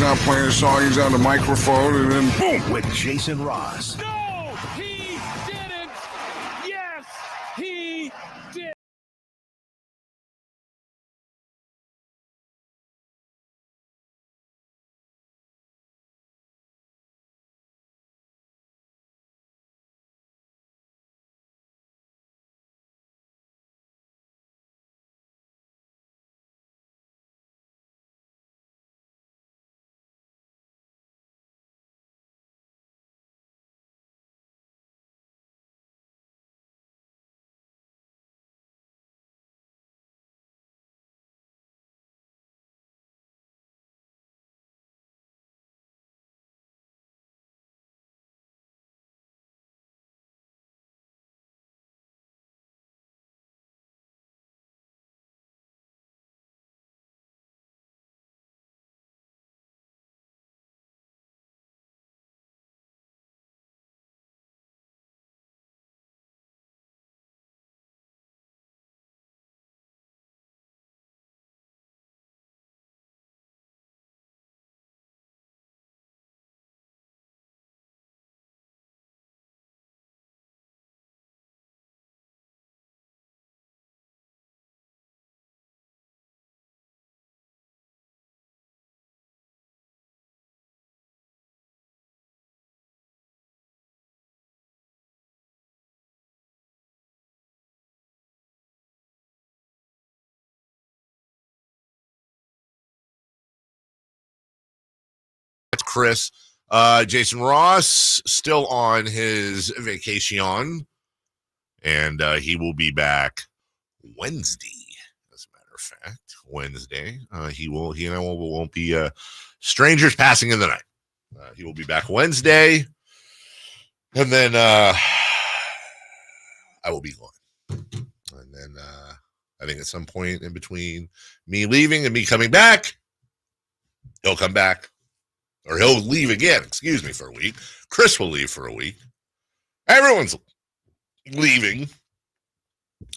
not playing a song. He's on the microphone, and then boom. With Jason Ross. No, he didn't. Yes, he did. That's Chris. Jason Ross still on his vacation, and he will be back Wednesday. As a matter of fact, Wednesday. He and I won't be strangers passing in the night. He will be back Wednesday, and then I will be gone. And then I think at some point in between me leaving and me coming back, he'll come back. Or he'll leave again, for a week. Chris will leave for a week. Everyone's leaving.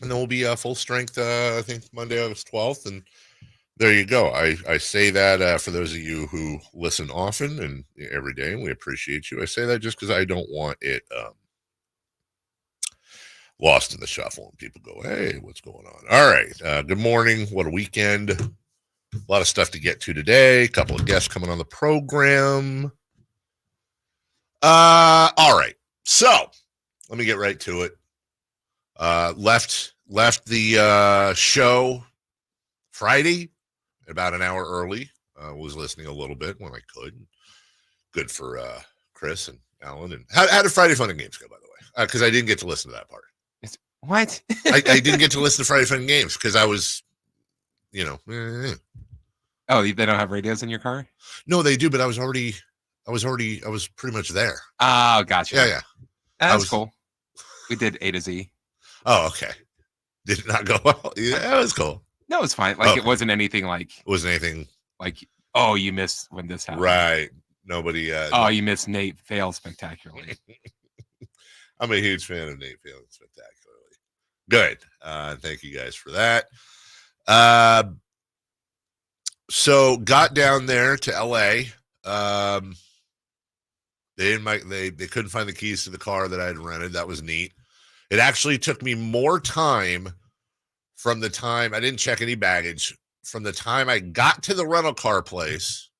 And then we'll be full strength, I think, Monday, August 12th. And there you go. I say that for those of you who listen often and every day, and we appreciate you. I say that just because I don't want it lost in the shuffle. And people go, hey, what's going on? All right. Good morning. What a weekend. A lot of stuff to get to today. A couple of guests coming on the program. All right. So let me get right to it. Left the show Friday about an hour early. Was listening a little bit when I could. Good for Chris and Alan. And how did Friday Fun and Games go, by the way? Because I didn't get to listen to that part. What? I didn't get to listen to Friday Fun and Games because I was, Oh, they don't have radios in your car? No, they do, but I was pretty much there. Oh, gotcha. Yeah. That's cool. We did A to Z. Oh, okay. Did it not go well? Yeah, that was cool. No, it's fine. Like, It wasn't anything like... It wasn't anything... Like, oh, you missed when this happened. Right. Nobody... you missed Nate fail spectacularly. I'm a huge fan of Nate failing spectacularly. Good. Thank you guys for that. So got down there to LA. They couldn't find the keys to the car that I had rented. That was neat. It actually took me more time from the time I didn't check any baggage from the time I got to the rental car place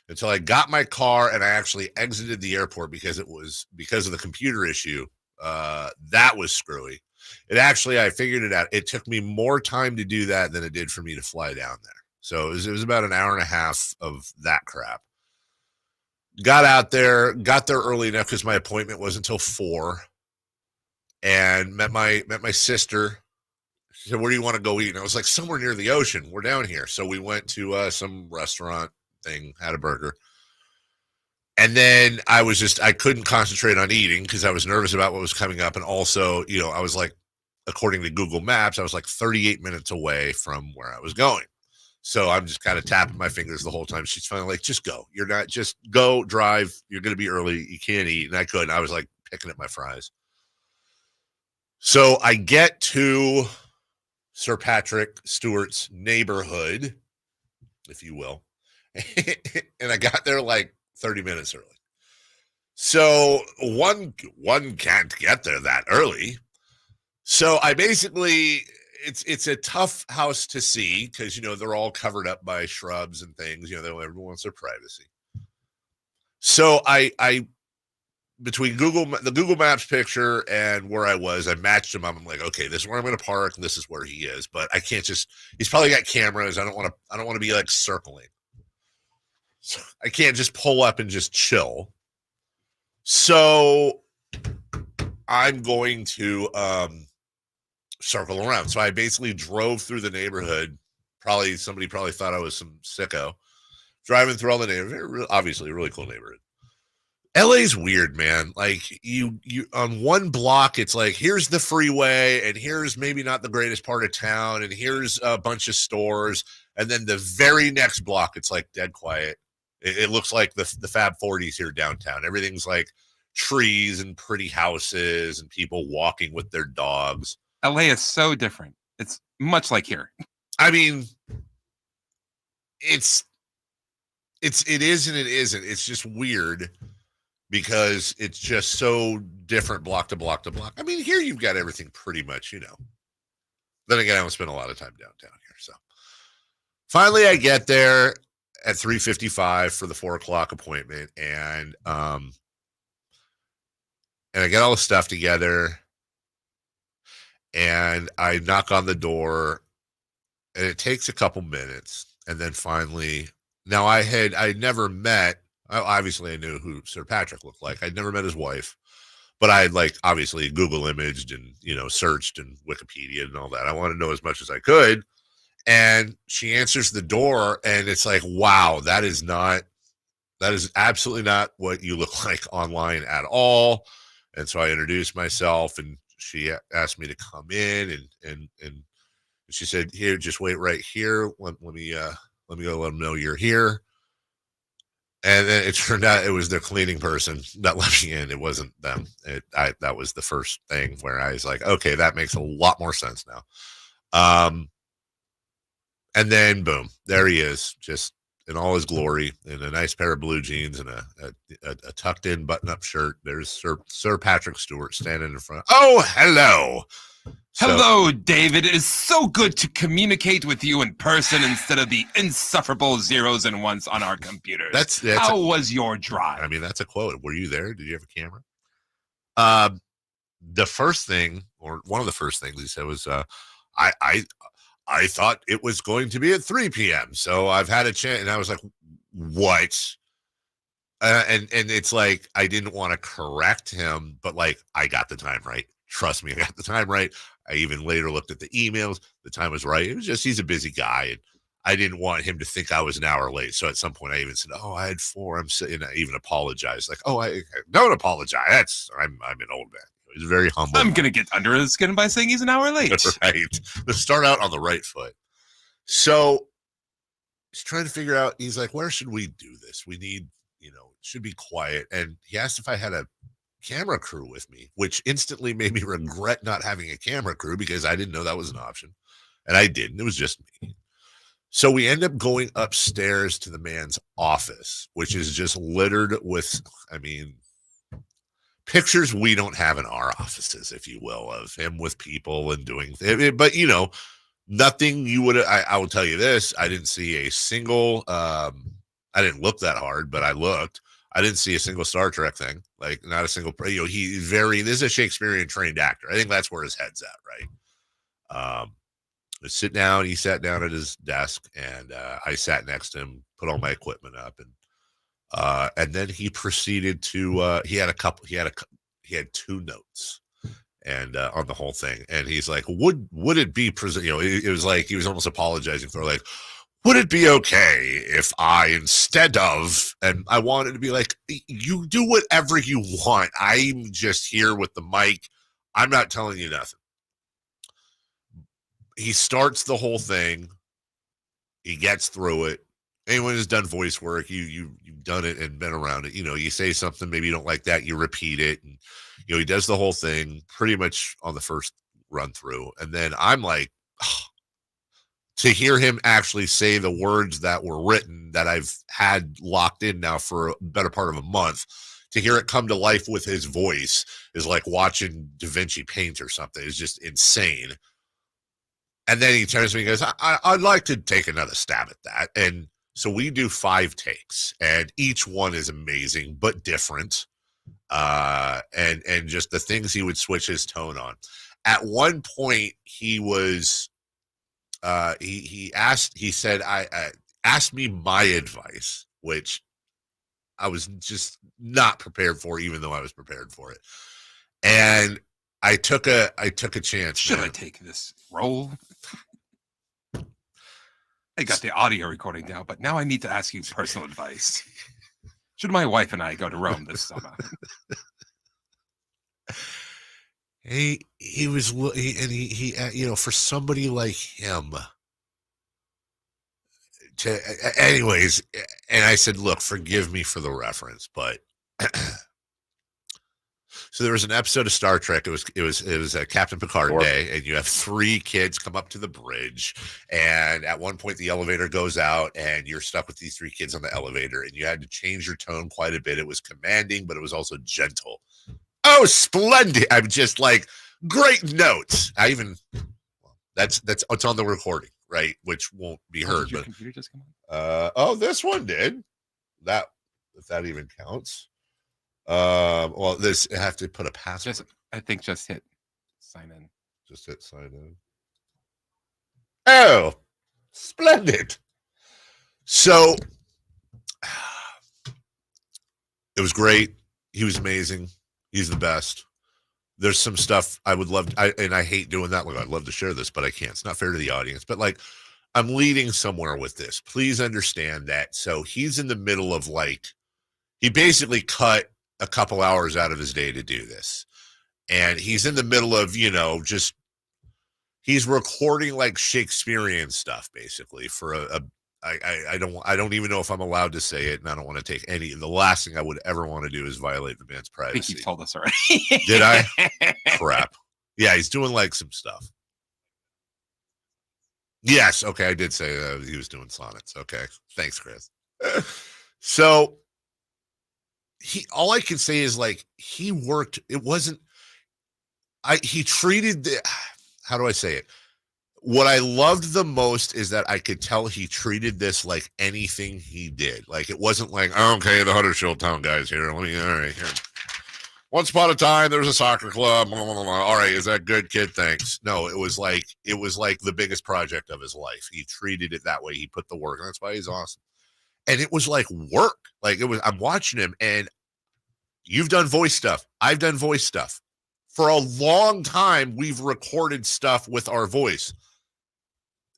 until I got my car and I actually exited the airport because of the computer issue. That was screwy. I figured it out. It took me more time to do that than it did for me to fly down there. So it was about an hour and a half of that crap. Got there early enough because my appointment was until 4, and met my sister. She said, "Where do you want to go eat?" And I was like, "Somewhere near the ocean. We're down here." So we went to some restaurant thing, had a burger, and then I couldn't concentrate on eating because I was nervous about what was coming up, and also, I was like, according to Google Maps, I was like 38 minutes away from where I was going. So I'm just kind of tapping my fingers the whole time. She's finally like, just go. Just go, drive. You're going to be early. You can't eat. And I couldn't. I was like picking at my fries. So I get to Sir Patrick Stewart's neighborhood, if you will. and I got there like 30 minutes early. So one can't get there that early. So I basically, it's a tough house to see because, they're all covered up by shrubs and things. Everyone wants their privacy. So I between the Google Maps picture and where I was, I matched him up. I'm like, okay, this is where I'm going to park, and this is where he is. But I can't he's probably got cameras. I don't want to be like circling. So I can't just pull up and just chill. So I'm going to circle around. So I basically drove through the neighborhood. Somebody thought I was some sicko. Driving through all the neighborhood. Obviously, a really cool neighborhood. LA's weird, man. Like you on one block, it's like, here's the freeway, and here's maybe not the greatest part of town, and here's a bunch of stores. And then the very next block, it's like dead quiet. It looks like the Fab 40s here downtown. Everything's like trees and pretty houses and people walking with their dogs. LA is so different. It's much like here. I mean, it is and it isn't. It's just weird because it's just so different block to block to block. I mean, here you've got everything pretty much, Then again, I don't spend a lot of time downtown here. So finally I get there at 3:55 for the 4:00 appointment. And I get all the stuff together and I knock on the door and it takes a couple minutes. And then finally, now I'd never met, obviously I knew who Sir Patrick looked like. I'd never met his wife, but I had obviously Google imaged and, searched and Wikipedia and all that. I want to know as much as I could. And she answers the door and it's like, wow, that is absolutely not what you look like online at all. And so I introduced myself and she asked me to come in and she said, here, just wait right here. Let me go let them know you're here. And then it turned out it was their cleaning person that let me in. It wasn't them. That was the first thing where I was like, okay, that makes a lot more sense now. And then boom, there he is, just in all his glory, in a nice pair of blue jeans and a tucked in button up shirt. There's Sir Patrick Stewart standing in front. Oh, hello. Hello, David. It is so good to communicate with you in person instead of the insufferable zeros and ones on our computers. How was your drive? I mean, that's a quote. Were you there? Did you have a camera? The first thing, or one of the first things he said was, I thought it was going to be at 3 p.m. So I've had a chance. And I was like, what? And it's like, I didn't want to correct him, but I got the time right. Trust me, I got the time right. I even later looked at the emails. The time was right. It was just, he's a busy guy. And I didn't want him to think I was an hour late. So at some point I even said, oh, I had 4. And I even apologized. Like, oh, I don't apologize. I'm an old man. He's very humble. I'm going to get under his skin by saying he's an hour late. Right. Let's start out on the right foot. So he's trying to figure out, he's like, where should we do this? We need, it should be quiet. And he asked if I had a camera crew with me, which instantly made me regret not having a camera crew because I didn't know that was an option. And I didn't. It was just me. So we end up going upstairs to the man's office, which is just littered with, pictures we don't have in our offices, if you will, of him with people and doing things. But, nothing you would, I will tell you this. I didn't see a single, I didn't look that hard, but I looked. I didn't see a single Star Trek thing, not a single, this is a Shakespearean trained actor. I think that's where his head's at, right? He sat down at his desk and I sat next to him, put all my equipment up and then he proceeded to, he had 2 notes and on the whole thing. And he's like, would it be, it was like, he was almost apologizing for would it be okay if I, instead of, and I wanted to be like, you do whatever you want. I'm just here with the mic. I'm not telling you nothing. He starts the whole thing. He gets through it. Anyone who's done voice work, you've done it and been around it. You say something, maybe you don't like that, you repeat it. And, he does the whole thing pretty much on the first run through. And then I'm like, to hear him actually say the words that were written that I've had locked in now for a better part of a month, to hear it come to life with his voice is like watching Da Vinci paint or something. It's just insane. And then he turns to me and goes, I'd like to take another stab at that. And so we do 5 takes, and each one is amazing, but different. And just the things he would switch his tone on. At one point, he was, he said, I asked me my advice, which I was just not prepared for, even though I was prepared for it. And I took a chance. Should I take this role? I got the audio recording now, but now I need to ask you personal advice. Should my wife and I go to Rome this summer? He for somebody like him anyways, and I said, look, forgive me for the reference, but so there was an episode of Star Trek. It was a Captain Picard day, and you have 3 kids come up to the bridge, and at one point the elevator goes out, and you're stuck with these 3 kids on the elevator, and you had to change your tone quite a bit. It was commanding, but it was also gentle. Oh, splendid! I'm just like, great notes. That's it's on the recording, right? Which won't be heard. Did your but computer just come on? this one did. That, if that even counts. Well, this I have to put a password. I think just hit sign in. Just hit sign in. Oh, splendid. So it was great. He was amazing. He's the best. There's some stuff I would love, and I hate doing that. Like, I'd love to share this, but I can't. It's not fair to the audience. But like, I'm leading somewhere with this. Please understand that. So he's in the middle of like, he basically cut a couple hours out of his day to do this. And he's in the middle of, just, he's recording like Shakespearean stuff basically for I don't even know if I'm allowed to say it, and I don't want to take any. The last thing I would ever want to do is violate the man's privacy. I think you told us already. Did I? Crap. Yeah, he's doing like some stuff. Yes. Okay, I did say he was doing sonnets. Okay, thanks, Chris. So all I can say is like he worked. It wasn't. He treated how do I say it? What I loved the most is that I could tell he treated this like anything he did. Like, it wasn't like, oh, okay, the Huddersfield Town guys here. All right, here. Once upon a time, there was a soccer club. Blah, blah, blah, blah. All right, is that good, kid? Thanks. No, it was like the biggest project of his life. He treated it that way. He put the work. And that's why he's awesome. And it was like work. Like, I'm watching him, and you've done voice stuff. I've done voice stuff. For a long time, we've recorded stuff with our voice.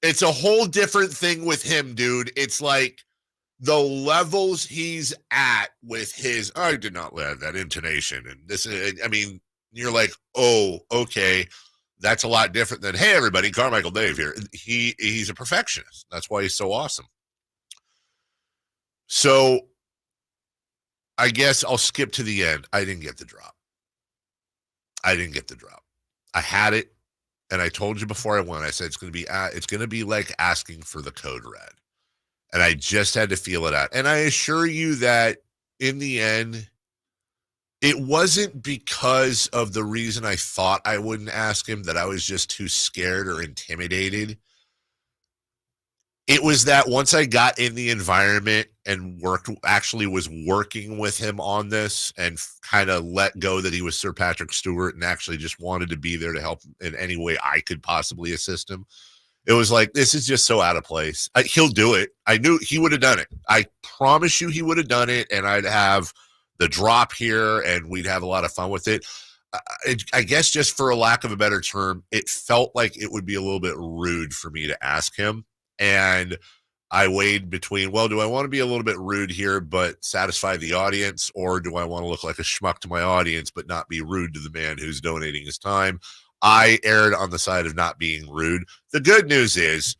It's a whole different thing with him, dude. It's like the levels he's at with his, I did not let that intonation. And this, I mean, you're like, oh, okay. That's a lot different than, hey, everybody, Carmichael Dave here. He's a perfectionist. That's why he's so awesome. So I guess I'll skip to the end. I didn't get the drop. I had it. And I told you before I went, I said, it's going to be like asking for the code red. And I just had to feel it out. And I assure you that in the end, it wasn't because of the reason I thought I wouldn't ask him, that I was just too scared or intimidated. It was that once I got in the environment and was working with him on this and kind of let go that he was Sir Patrick Stewart and actually just wanted to be there to help in any way I could possibly assist him. It was like, this is just so out of place. He'll do it. I knew he would have done it. I promise you he would have done it, and I'd have the drop here and we'd have a lot of fun with it. I guess just for a lack of a better term, it felt like it would be a little bit rude for me to ask him. And I weighed between, well, do I want to be a little bit rude here but satisfy the audience, or do I want to look like a schmuck to my audience but not be rude to the man who's donating his time? I erred on the side of not being rude. The good news is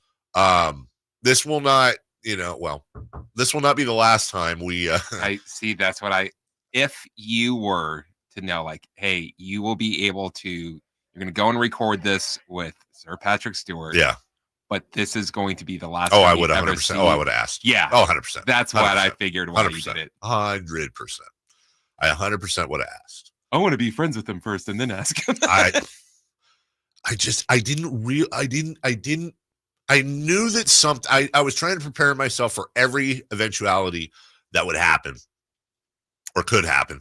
this will not, this will not be the last time we I see. That's what if you were to know, like, hey, you will be able to, you're going to go and record this with Sir Patrick Stewart. Yeah. but this is going to be the last. Oh, I would 100%. Oh, I would have asked. Yeah. Oh, 100%. That's what I figured why 100%. you did it. 100%. I 100% would have asked. I want to be friends with him first and then ask him. I knew that something, I was trying to prepare myself for every eventuality that would happen or could happen.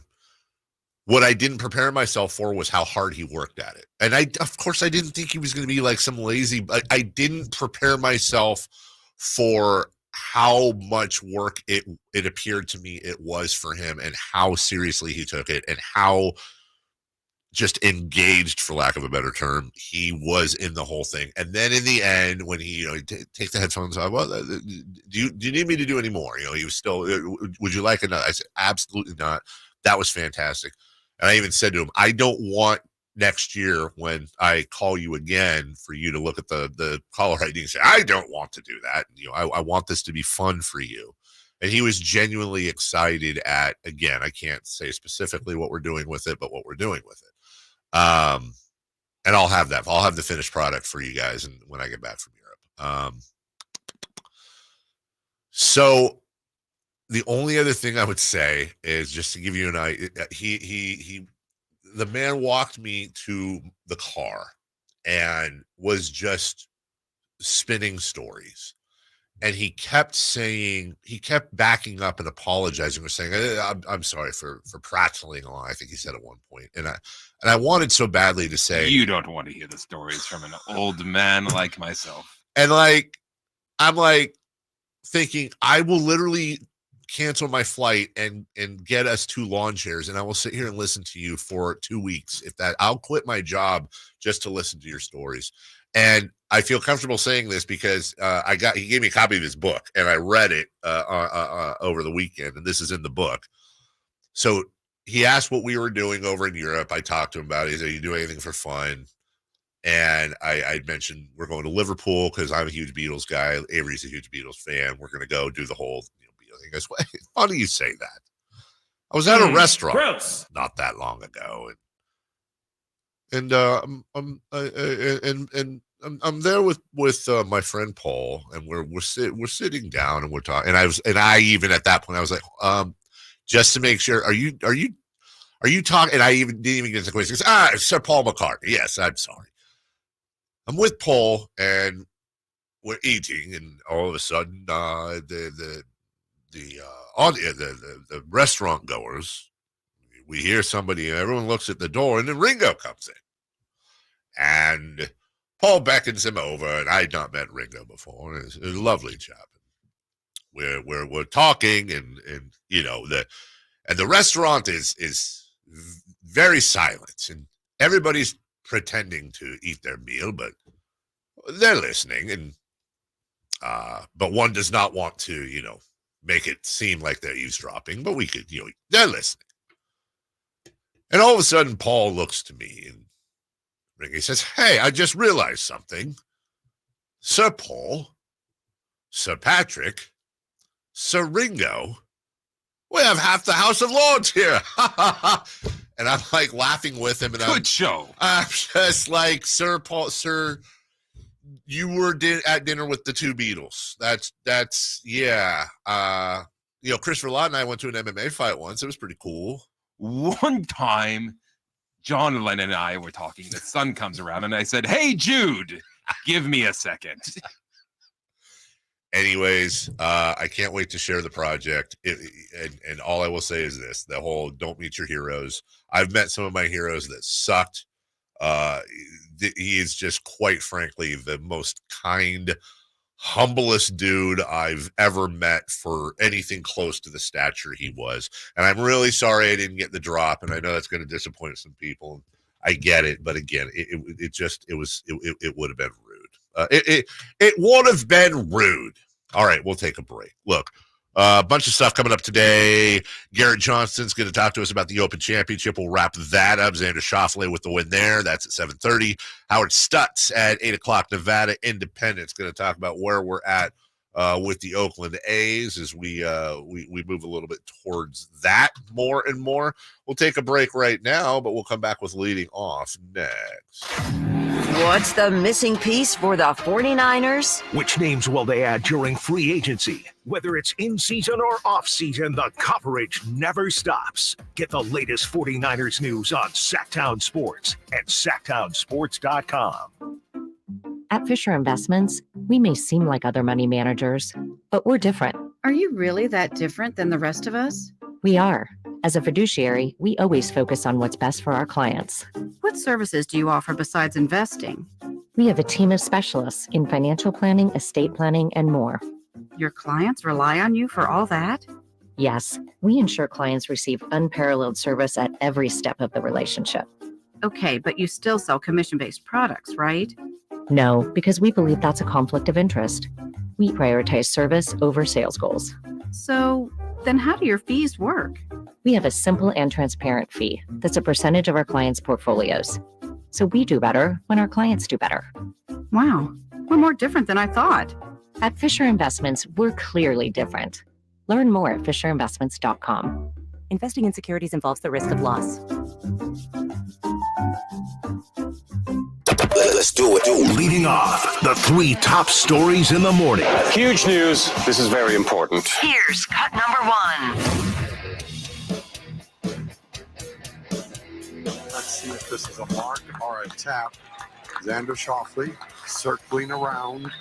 What I didn't prepare myself for was how hard he worked at it. And of course, I didn't think he was going to be like some lazy, I didn't prepare myself for how much work it appeared to me it was for him, and how seriously he took it, and how just engaged, for lack of a better term, he was in the whole thing. And then in the end, when he, take the headphones off, well, do you need me to do any more? He was still, would you like another? I said, absolutely not. That was fantastic. And I even said to him, I don't want next year when I call you again for you to look at the caller ID and say, I don't want to do that. I want this to be fun for you. And he was genuinely excited at, again, I can't say specifically what we're doing with it, but what we're doing with it. And I'll have that. I'll have the finished product for you guys and when I get back from Europe. So the only other thing I would say is, just to give you an idea, the man walked me to the car and was just spinning stories. And he kept backing up and apologizing, or saying, I'm sorry for prattling along. I think he said at one point. And I wanted so badly to say, you don't want to hear the stories from an old man like myself. And I'm thinking, I will literally cancel my flight and get us 2 lawn chairs, and I will sit here and listen to you for 2 weeks. I'll quit my job just to listen to your stories. And I feel comfortable saying this because he gave me a copy of his book, and I read it over the weekend, and this is in the book. So he asked what we were doing over in Europe. I talked to him about it. He said, you do anything for fun? And I mentioned we're going to Liverpool because I'm a huge Beatles guy. Avery's a huge Beatles fan. We're going to go do the whole Beatles thing. He goes, well, funny you say that. I was at a restaurant not that long ago, and I'm there with my friend Paul, and we're sitting down and we're talking. And I even at that point I was like, just to make sure, are you talking? And I didn't even get the question. Sir Paul McCartney. Yes, I'm sorry. I'm with Paul and we're eating, and all of a sudden the restaurant goers, we hear somebody, and everyone looks at the door, and then Ringo comes in, and Paul beckons him over, and I had not met Ringo before. And it's a lovely chap. We're talking, and the restaurant is very silent, and everybody's pretending to eat their meal, but they're listening, and but one does not want to make it seem like they're eavesdropping, but we could they're listening. And all of a sudden Paul looks to me, and Ringo says, hey, I just realized something. Sir Paul, Sir Patrick, Sir Ringo, we have half the House of Lords here. And I'm laughing with him. And Good show. I'm just like, Sir Paul, sir, you were at dinner with the 2 Beatles. That's yeah. Christopher Lott and I went to an MMA fight once. It was pretty cool. One time, John Lennon and I were talking. The sun comes around, and I said, hey, Jude, give me a second. Anyways, I can't wait to share the project. And all I will say is this: the whole don't meet your heroes. I've met some of my heroes that sucked. He is just, quite frankly, the most kind, humblest dude I've ever met for anything close to the stature he was. And I'm really sorry I didn't get the drop, and I know that's going to disappoint some people. I get it, but again, it would have been rude. It would have been rude. All right, we'll take a break. Look, a bunch of stuff coming up today. Garrett Johnston's going to talk to us about the Open Championship. We'll wrap that up. Xander Schauffele with the win there. That's at 7:30. Howard Stutz at 8 o'clock. Nevada Independent's going to talk about where we're at with the Oakland A's as we move a little bit towards that more and more. We'll take a break right now, but we'll come back with leading off next. What's the missing piece for the 49ers? Which names will they add during free agency? Whether it's in season or off season, the coverage never stops. Get the latest 49ers news on Sacktown Sports and sacktownsports.com. At Fisher Investments, we may seem like other money managers, but we're different. Are you really that different than the rest of us? We are. As a fiduciary, we always focus on what's best for our clients. What services do you offer besides investing? We have a team of specialists in financial planning, estate planning, and more. Your clients rely on you for all that? Yes, we ensure clients receive unparalleled service at every step of the relationship. Okay, but you still sell commission-based products, right? No, because we believe that's a conflict of interest. We prioritize service over sales goals. So then how do your fees work? We have a simple and transparent fee that's a percentage of our clients' portfolios. So we do better when our clients do better. Wow, we're more different than I thought. At Fisher Investments, we're clearly different. Learn more at fisherinvestments.com. Investing in securities involves the risk of loss. Let's do it. Leading off, the 3 top stories in the morning. Huge news. This is very important. Here's cut number 1. Let's see if this is a mark or a tap. Xander Schauffele circling around,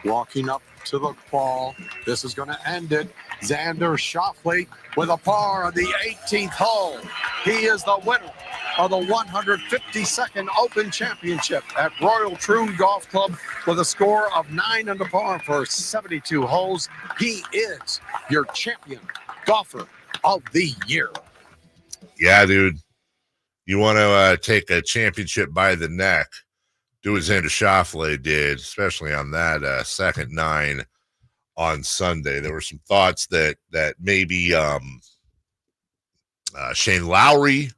walking up to the ball. This is going to end it. Xander Schauffele with a par on the 18th hole. He is the winner of the 152nd Open Championship at Royal Troon Golf Club with a score of 9 under par for 72 holes. He is your champion golfer of the year. Yeah, dude. You want to take a championship by the neck, do what Xander Schauffele did, especially on that second 9 on Sunday. There were some thoughts that maybe Shane Lowry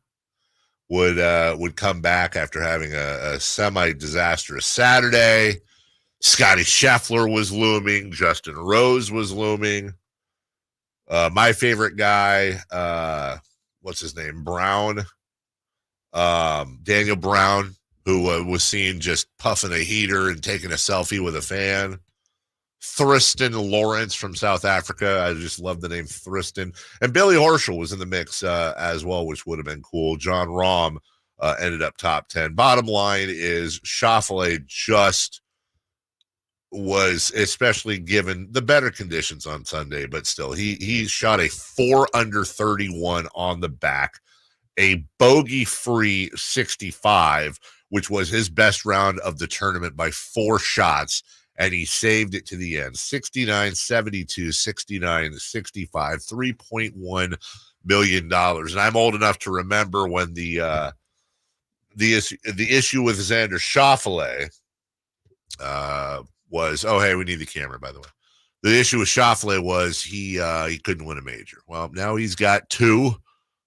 would come back after having a semi-disastrous Saturday. Scotty Scheffler was looming. Justin Rose was looming. My favorite guy, what's his name? Brown. Daniel Brown, who was seen just puffing a heater and taking a selfie with a fan. Thriston Lawrence from South Africa. I just love the name Thriston. And Billy Horschel was in the mix as well, which would have been cool. John Rahm ended up top 10. Bottom line is Schauffele just was, especially given the better conditions on Sunday, but still, he shot a 4 under 31 on the back, a bogey-free 65, which was his best round of the tournament by 4 shots, and he saved it to the end. 69, 72, 69, 65, $3.1 million. And I'm old enough to remember when the issue with Xander Schauffele was, oh, hey, we need the camera, by the way. The issue with Schauffele was he couldn't win a major. Well, now he's got 2.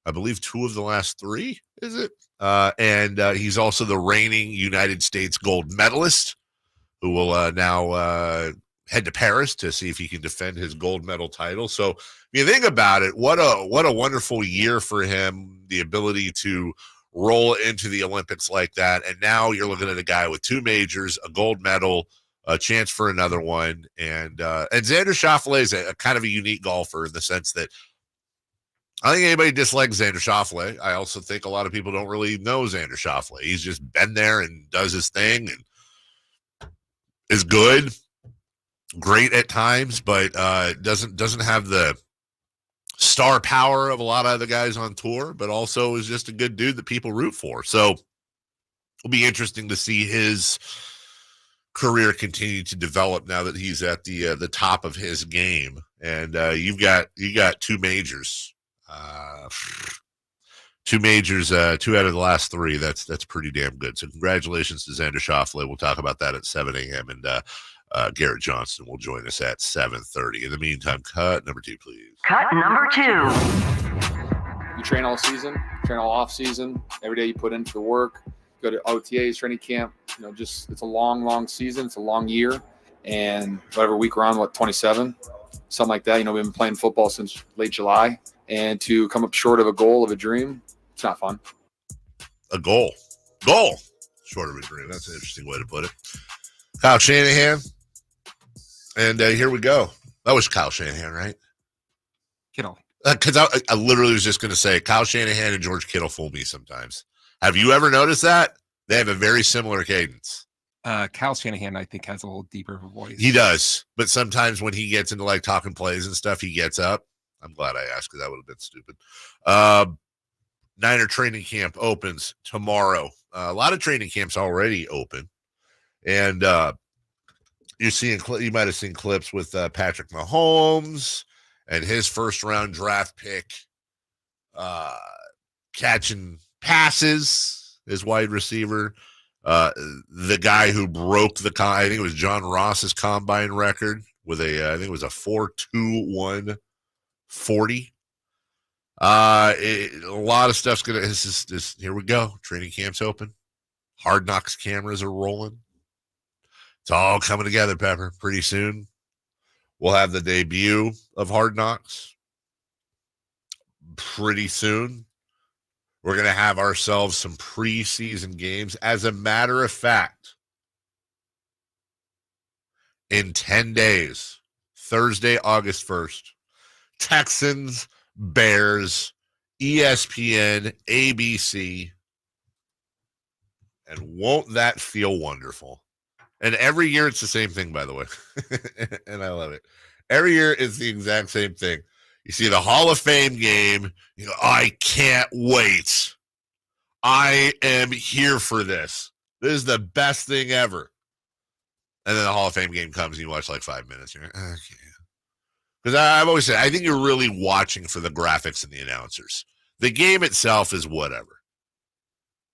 I believe 2 of the last 3, is it? And he's also the reigning United States gold medalist, who will now head to Paris to see if he can defend his gold medal title. So if you think about it, what a wonderful year for him, the ability to roll into the Olympics like that. And now you're looking at a guy with 2 majors, a gold medal, a chance for another one. And Xander Schauffele is a kind of a unique golfer in the sense that I think anybody dislikes Xander Schauffele. I also think a lot of people don't really know Xander Schauffele. He's just been there and does his thing and is good, great at times, but doesn't have the star power of a lot of other guys on tour, but also is just a good dude that people root for. So it'll be interesting to see his career continue to develop now that he's at the top of his game. And you got 2 majors. 2 majors, 2 out of the last 3. That's pretty damn good. So congratulations to Xander Schauffele. We'll talk about that at 7 a.m. And Garrett Johnston will join us at 7:30. In the meantime, cut number 2, please. Cut number 2. You train all season, train all off season. Every day you put into the work. Go to OTAs, training camp. Just it's a long season. It's a long year. and whatever week we're on, 27, something like that. We've been playing football since late July, and to come up short of a goal of a dream, it's not fun. A goal short of a dream. That's an interesting way to put it. Kyle Shanahan, and here we go. That was Kyle Shanahan, right? Kittle. Because I literally was just going to say Kyle Shanahan and George Kittle fool me sometimes. Have you ever noticed that? They have a very similar cadence. Kyle Shanahan, I think, has a little deeper voice. He does, but sometimes when he gets into like talking plays and stuff, he gets up. I'm glad I asked because that would have been stupid. Niner training camp opens tomorrow. A lot of training camps already open, and you might have seen clips with Patrick Mahomes and his first round draft pick catching passes, his wide receiver. The guy who broke I think it was John Ross's combine record with I think it was a 4.21 40. A lot of stuff's gonna. Here we go. Training camp's open. Hard Knocks cameras are rolling. It's all coming together, Pepper. Pretty soon, we'll have the debut of Hard Knocks. Pretty soon, we're gonna have ourselves some preseason games. As a matter of fact, in 10 days, Thursday, August 1st, Texans, Bears, ESPN, ABC, and won't that feel wonderful? And every year it's the same thing, by the way, and I love it. Every year it's the exact same thing. You see the Hall of Fame game, I can't wait. I am here for this. This is the best thing ever. And then the Hall of Fame game comes and you watch like 5 minutes. You're like, okay. Because I've always said, I think you're really watching for the graphics and the announcers. The game itself is whatever.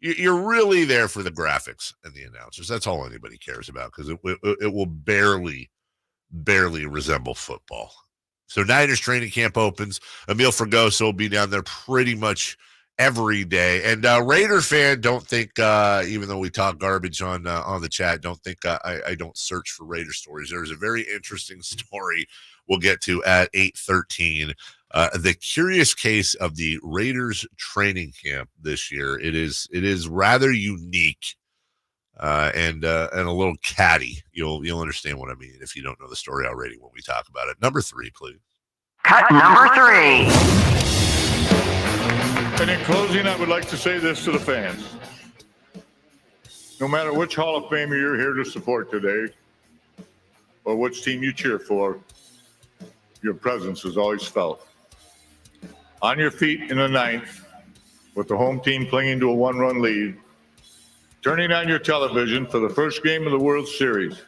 You're really there for the graphics and the announcers. That's all anybody cares about because it will barely resemble football. So Niners training camp opens. Emil Fragoso will be down there pretty much every day. And Raider fan, don't think, even though we talk garbage on the chat, don't think I don't search for Raider stories. There's a very interesting story we'll get to at 8:13. The curious case of the Raiders training camp this year. It is rather unique and a little catty. You'll understand what I mean if you don't know the story already when we talk about it. Number 3, please. Cut number 3. And in closing, I would like to say this to the fans. No matter which Hall of Famer you're here to support today, or which team you cheer for, your presence is always felt. On your feet in the ninth, with the home team clinging to a 1-run lead, turning on your television for the first game of the World Series,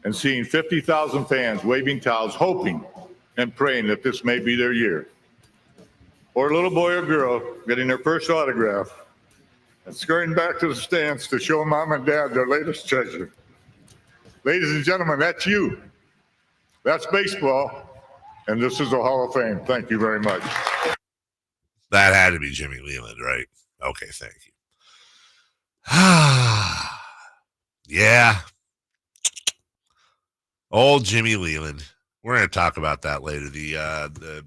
and seeing 50,000 fans waving towels, hoping and praying that this may be their year. Or a little boy or girl getting their first autograph and scurrying back to the stands to show mom and dad their latest treasure. Ladies and gentlemen, that's you. That's baseball. And this is the Hall of Fame. Thank you very much. That had to be Jimmy Leyland, right? Okay, thank you. Yeah. Old Jimmy Leyland. We're going to talk about that later. The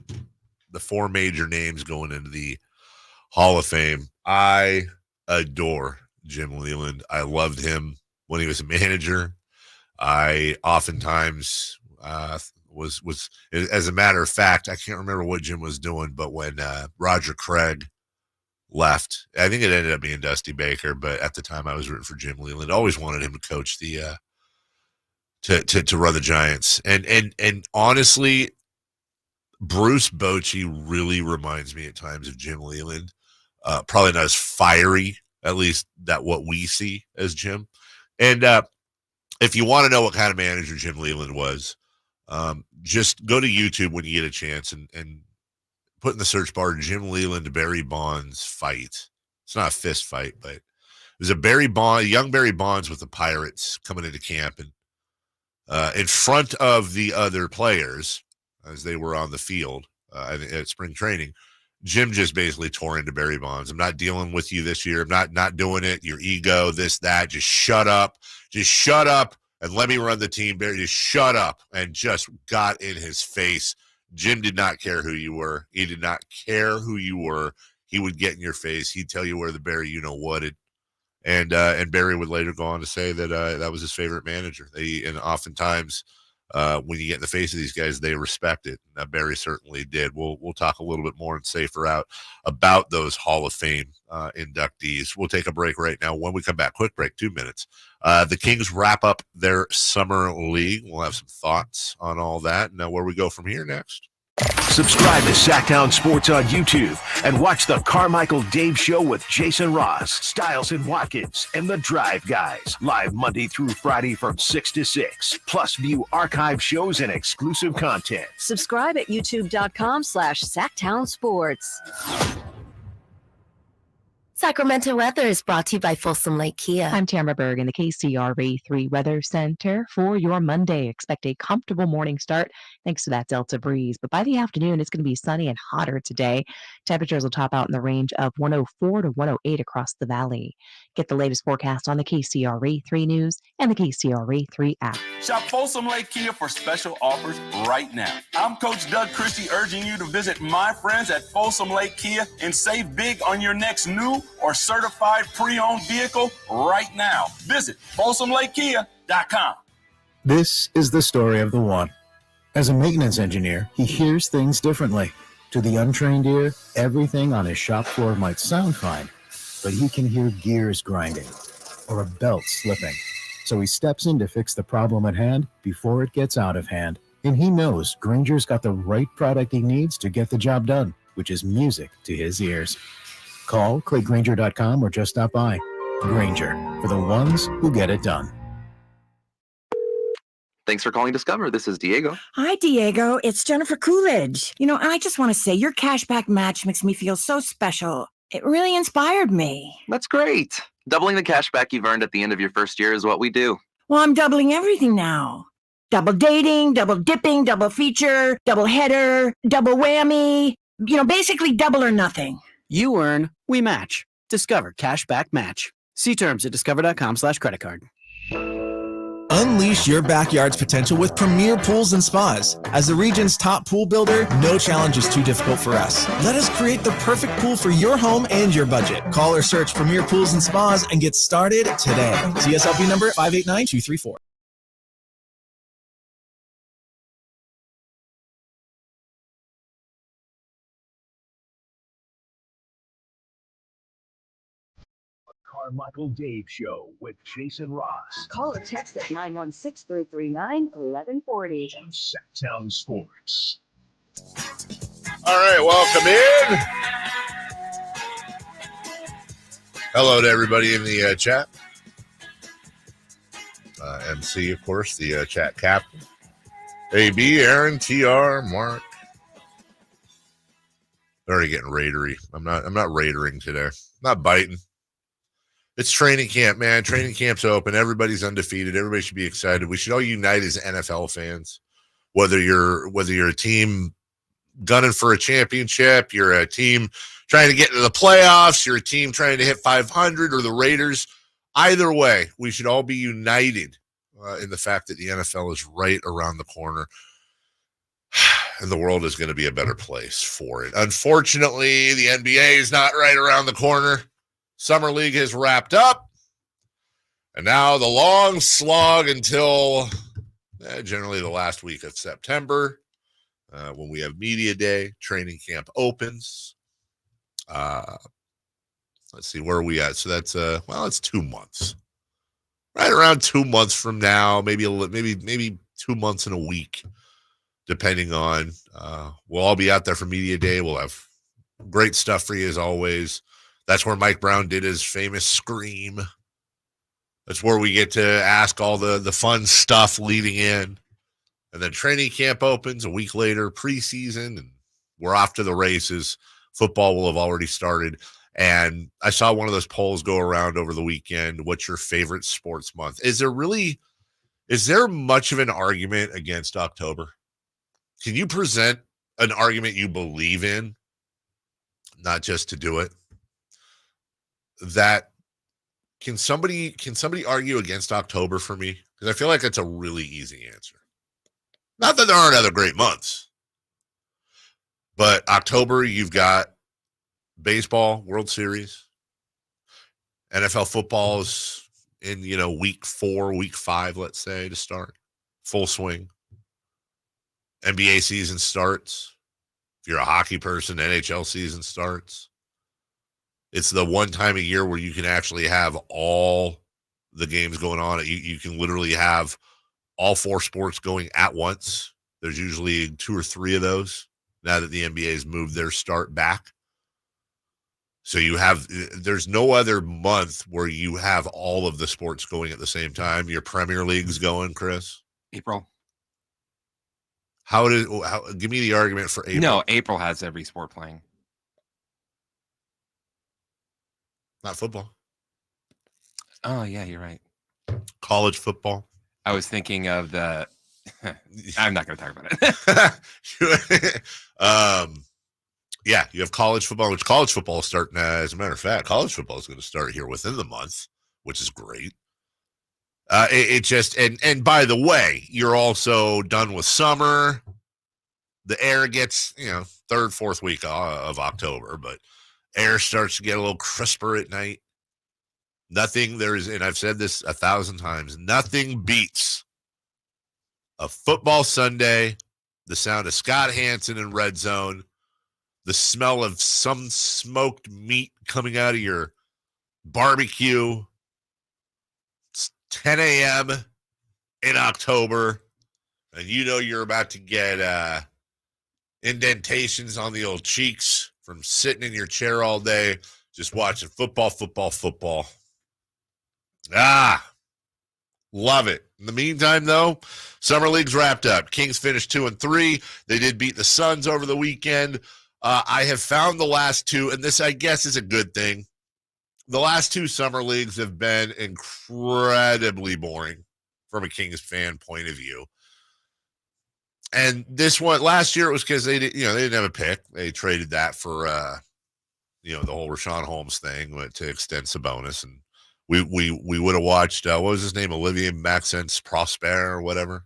4 major names going into the Hall of Fame. I adore Jim Leyland. I loved him when he was a manager. I oftentimes was as a matter of fact, I can't remember what Jim was doing, but when Roger Craig left, I think it ended up being Dusty Baker, but at the time I was rooting for Jim Leyland. Always wanted him to coach the to run the Giants. And honestly, Bruce Bochy really reminds me at times of Jim Leyland. Probably not as fiery, at least that what we see as Jim. And if you want to know what kind of manager Jim Leyland was, just go to YouTube when you get a chance and put in the search bar Jim Leyland Barry Bonds fight. It's not a fist fight, but it was a young Barry Bonds with the Pirates coming into camp and in front of the other players as they were on the field at spring training. Jim just basically tore into Barry Bonds. I'm not dealing with you this year. I'm not doing it. Your ego, this, that. Just shut up. And and let me run the team. Barry just shut up and just got in his face. Jim did not care who you were. He did not care who you were. He would get in your face. He'd tell you where the Barry you-know-whatted. And Barry would later go on to say that that was his favorite manager. And oftentimes when you get in the face of these guys, they respect it. Now, Barry certainly did. We'll talk a little bit more and safer out about those Hall of Fame inductees. We'll take a break right now. When we come back, quick break, 2 minutes. The Kings wrap up their summer league. We'll have some thoughts on all that. Now, where we go from here next. Subscribe to Sacktown Sports on YouTube and watch the Carmichael Dave Show with Jason Ross, Stiles and Watkins, and the Drive Guys. Live Monday through Friday from 6 to 6. Plus view archive shows and exclusive content. Subscribe at youtube.com/Sacktown Sports. Sacramento weather is brought to you by Folsom Lake Kia. I'm Tamara Berg in the KCRA3 Weather Center. For your Monday, expect a comfortable morning start thanks to that Delta breeze. But by the afternoon, it's going to be sunny and hotter today. Temperatures will top out in the range of 104 to 108 across the valley. Get the latest forecast on the KCRA3 News and the KCRA3 app. Shop Folsom Lake Kia for special offers right now. I'm Coach Doug Christie urging you to visit my friends at Folsom Lake Kia and save big on your next new or certified pre-owned vehicle right now. Visit FolsomLakeKia.com. This is the story of the one. As a maintenance engineer, he hears things differently. To the untrained ear, everything on his shop floor might sound fine, but he can hear gears grinding or a belt slipping. So he steps in to fix the problem at hand before it gets out of hand. And he knows Grainger's got the right product he needs to get the job done, which is music to his ears. Call, click Grainger.com, or just stop by. Grainger, for the ones who get it done. Thanks for calling Discover. This is Diego. Hi, Diego. It's Jennifer Coolidge. I just want to say your cashback match makes me feel so special. It really inspired me. That's great. Doubling the cashback you've earned at the end of your first year is what we do. Well, I'm doubling everything now. Double dating, double dipping, double feature, double header, double whammy. Basically double or nothing. You earn, we match. Discover Cashback Match. See terms at discover.com/credit card. Unleash your backyard's potential with Premier Pools and Spas. As the region's top pool builder, no challenge is too difficult for us. Let us create the perfect pool for your home and your budget. Call or search Premier Pools and Spas and get started today. CSLB number 589234. Carmichael Dave Show with Jason Ross. Call or text at 916-339-1140. On Sacktown Sports. All right, welcome in. Hello to everybody in the chat. MC, of course, the chat captain. AB, Aaron, TR, Mark. They're already getting raidery. I'm not raidering today. I'm not biting. It's training camp, man. Training camp's open. Everybody's undefeated. Everybody should be excited. We should all unite as NFL fans. Whether you're a team gunning for a championship, you're a team trying to get into the playoffs, you're a team trying to hit 500, or the Raiders. Either way, we should all be united in the fact that the NFL is right around the corner, and the world is going to be a better place for it. Unfortunately, the NBA is not right around the corner. Summer League has wrapped up, and now the long slog until generally the last week of September, when we have media day. Training camp opens. Let's see, where are we at? So that's it's 2 months, right around 2 months from now, maybe 2 months and a week, depending on. We'll all be out there for media day. We'll have great stuff for you as always. That's where Mike Brown did his famous scream. That's where we get to ask all the fun stuff leading in. And then training camp opens a week later, preseason, and we're off to the races. Football will have already started. And I saw one of those polls go around over the weekend. What's your favorite sports month? Is there much of an argument against October? Can you present an argument you believe in, not just to do it? That can somebody argue against October for me? Because I feel like it's a really easy answer. Not that there aren't other great months. But October, you've got baseball, World Series. NFL football is in, week 4, week 5, let's say, to start. Full swing. NBA season starts. If you're a hockey person, NHL season starts. It's the one time a year where you can actually have all the games going on. You can literally have all 4 sports going at once. There's usually 2 or 3 of those now that the NBA has moved their start back. So there's no other month where you have all of the sports going at the same time. Your Premier League's going, Chris? April. Give me the argument for April. No, April has every sport playing. Not football. Oh, yeah, you're right. College football. I was thinking of the I'm not going to talk about it. Yeah, you have college football, which college football is starting. As a matter of fact, college football is going to start here within the month, which is great. It just and by the way, you're also done with summer. The air gets 3rd, 4th week of October, but air starts to get a little crisper at night. And I've said this 1,000 times, nothing beats a football Sunday, the sound of Scott Hansen in red zone, the smell of some smoked meat coming out of your barbecue. It's 10 a.m. in October, and you're about to get indentations on the old cheeks from sitting in your chair all day, just watching football. Love it. In the meantime, though, Summer League's wrapped up. Kings finished 2-3. They did beat the Suns over the weekend. I have found the last 2, and this, I guess, is a good thing. The last 2 Summer Leagues have been incredibly boring from a Kings fan point of view. And this one, last year, it was because they didn't have a pick. They traded that for, the whole Rashawn Holmes thing to extend Sabonis, and we would have watched, what was his name? Olivier Maxence Prosper or whatever.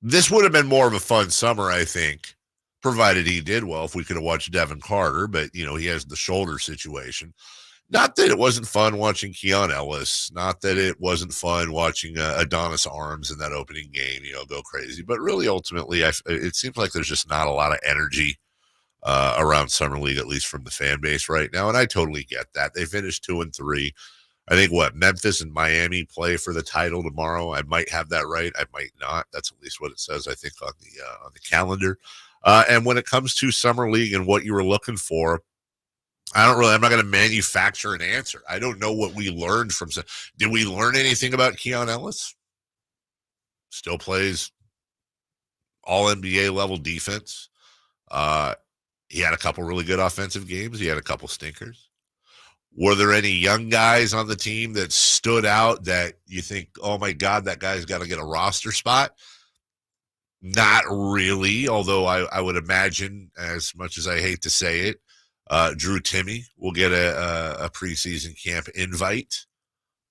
This would have been more of a fun summer, I think, provided he did well, if we could have watched Devin Carter, but, he has the shoulder situation. Not that it wasn't fun watching Keon Ellis, not that it wasn't fun watching Adonis Arms in that opening game, go crazy, but really ultimately, it seems like there's just not a lot of energy around Summer League, at least from the fan base right now. And I totally get that. They finished 2-3. I think Memphis and Miami play for the title tomorrow. I might have that right. I might not. That's at least what it says, I think, on the calendar. And when it comes to Summer League and what you were looking for, I'm not going to manufacture an answer. I don't know what we learned from. Did we learn anything about Keon Ellis? Still plays all NBA level defense. He had a couple really good offensive games. He had a couple stinkers. Were there any young guys on the team that stood out that you think, oh my God, that guy's got to get a roster spot? Not really, although I would imagine, as much as I hate to say it, Drew Timme will get a preseason camp invite,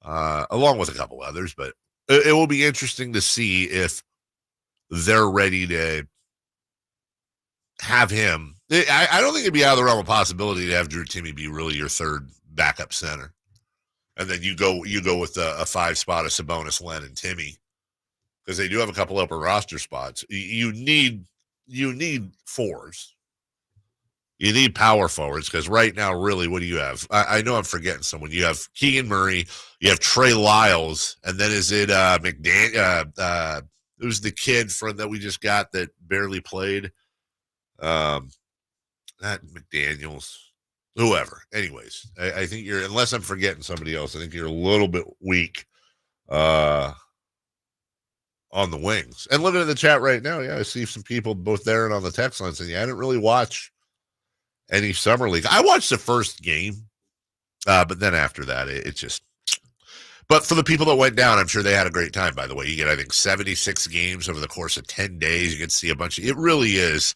along with a couple others, but it will be interesting to see if they're ready to have him. I don't think it'd be out of the realm of possibility to have Drew Timme be really your third backup center. And then you go with a 5 spot of Sabonis, Len, and Timme, because they do have a couple upper roster spots. You need 4s. You need power forwards, because right now, really, what do you have? I know I'm forgetting someone. You have Keegan Murray, you have Trey Lyles, and then is it McDaniel? Who's the kid that we just got that barely played? Not McDaniels, whoever. Anyways, I think unless I'm forgetting somebody else, I think you're a little bit weak on the wings. And looking at the chat right now, I see some people both there and on the text line saying, I didn't really watch any Summer League. I watched the first game, but then after that, it just. But for the people that went down, I'm sure they had a great time, by the way. You get, I think, 76 games over the course of 10 days. You can see a bunch of. It really is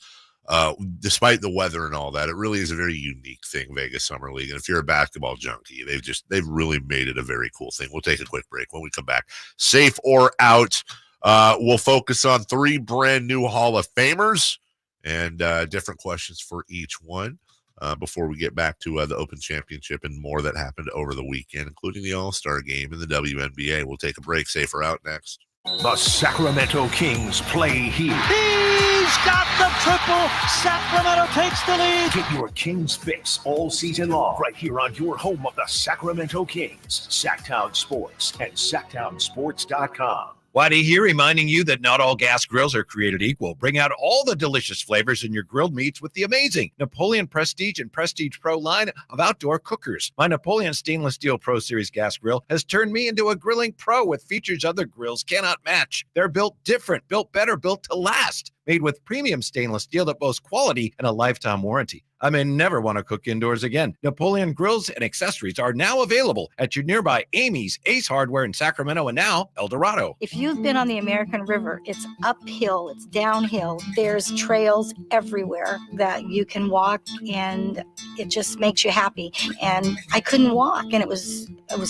despite the weather and all that, it really is a very unique thing, Vegas Summer League. And if you're a basketball junkie, they've really made it a very cool thing. We'll take a quick break. When we come back, safe or out, we'll focus on 3 brand new Hall of Famers and different questions for each one before we get back to the Open Championship and more that happened over the weekend, including the All-Star game and the WNBA. We'll take a break. Safe or out next. The Sacramento Kings play here. He's got the triple. Sacramento takes the lead. Get your Kings fix all season long right here on your home of the Sacramento Kings, Sacktown Sports and SacktownSports.com. Whitey here reminding you that not all gas grills are created equal. Bring out all the delicious flavors in your grilled meats with the amazing Napoleon Prestige and Prestige Pro line of outdoor cookers. My Napoleon Stainless Steel Pro Series gas grill has turned me into a grilling pro with features other grills cannot match. They're built different, built better, built to last. Made with premium stainless steel that boasts quality and a lifetime warranty. I may never want to cook indoors again. Napoleon grills and accessories are now available at your nearby Amy's, Ace Hardware in Sacramento, and now El Dorado. If you've been on the American River, it's uphill, it's downhill. There's trails everywhere that you can walk, and it just makes you happy. And I couldn't walk, and it was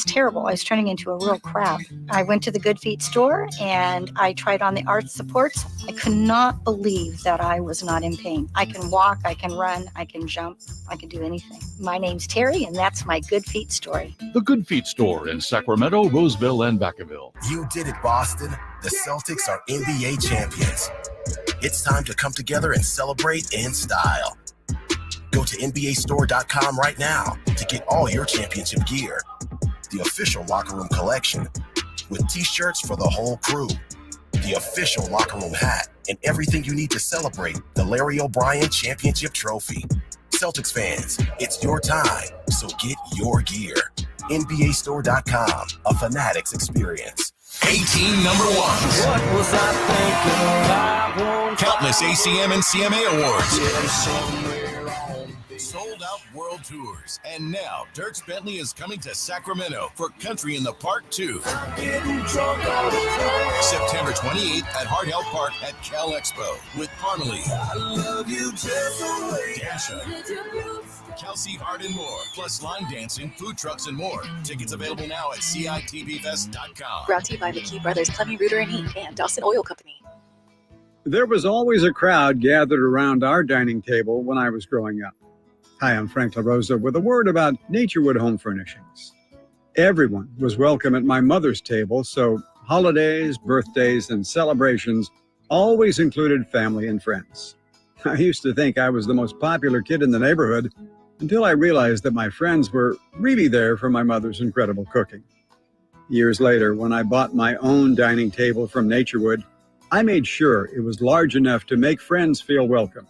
terrible. I was turning into a real crab. I went to the Good Feet store, and I tried on the arch supports. I could not believe that I was not in pain. I can walk, I can run, I can jump, I can do anything. My name's Terry, and that's my Good Feet story. The Good Feet store in Sacramento, Roseville, and Vacaville. You did it, Boston. The Celtics are NBA champions. It's time to come together and celebrate in style. Go to NBAstore.com right now to get all your championship gear. The official locker room collection with t-shirts for the whole crew. The official locker room hat, and everything you need to celebrate the Larry O'Brien Championship Trophy. Celtics fans, it's your time, so get your gear. NBAstore.com, a Fanatics experience. 18 number ones. What was I thinking? I won't Countless ACM and CMA awards. get somewhere on Sold out world tours. And now, Dierks Bentley is coming to Sacramento for Country in the Park 2. getting drunk all the time. September 28th at Hart Health Park at Cal Expo with Parmalee, I love you just the way Dasha, Kelsey Hart, and more. Plus line dancing, food trucks, and more. Tickets available now at CITVFest.com. Brought to you by McKee Brothers Plumbing, Rooter, and Heat, and Dawson Oil Company. There was always a crowd gathered around our dining table when I was growing up. Hi, I'm Frank LaRosa with a word about Naturewood Home Furnishings. Everyone was welcome at my mother's table, so holidays, birthdays, and celebrations always included family and friends. I used to think I was the most popular kid in the neighborhood until I realized that my friends were really there for my mother's incredible cooking. Years later, when I bought my own dining table from Naturewood, I made sure it was large enough to make friends feel welcome.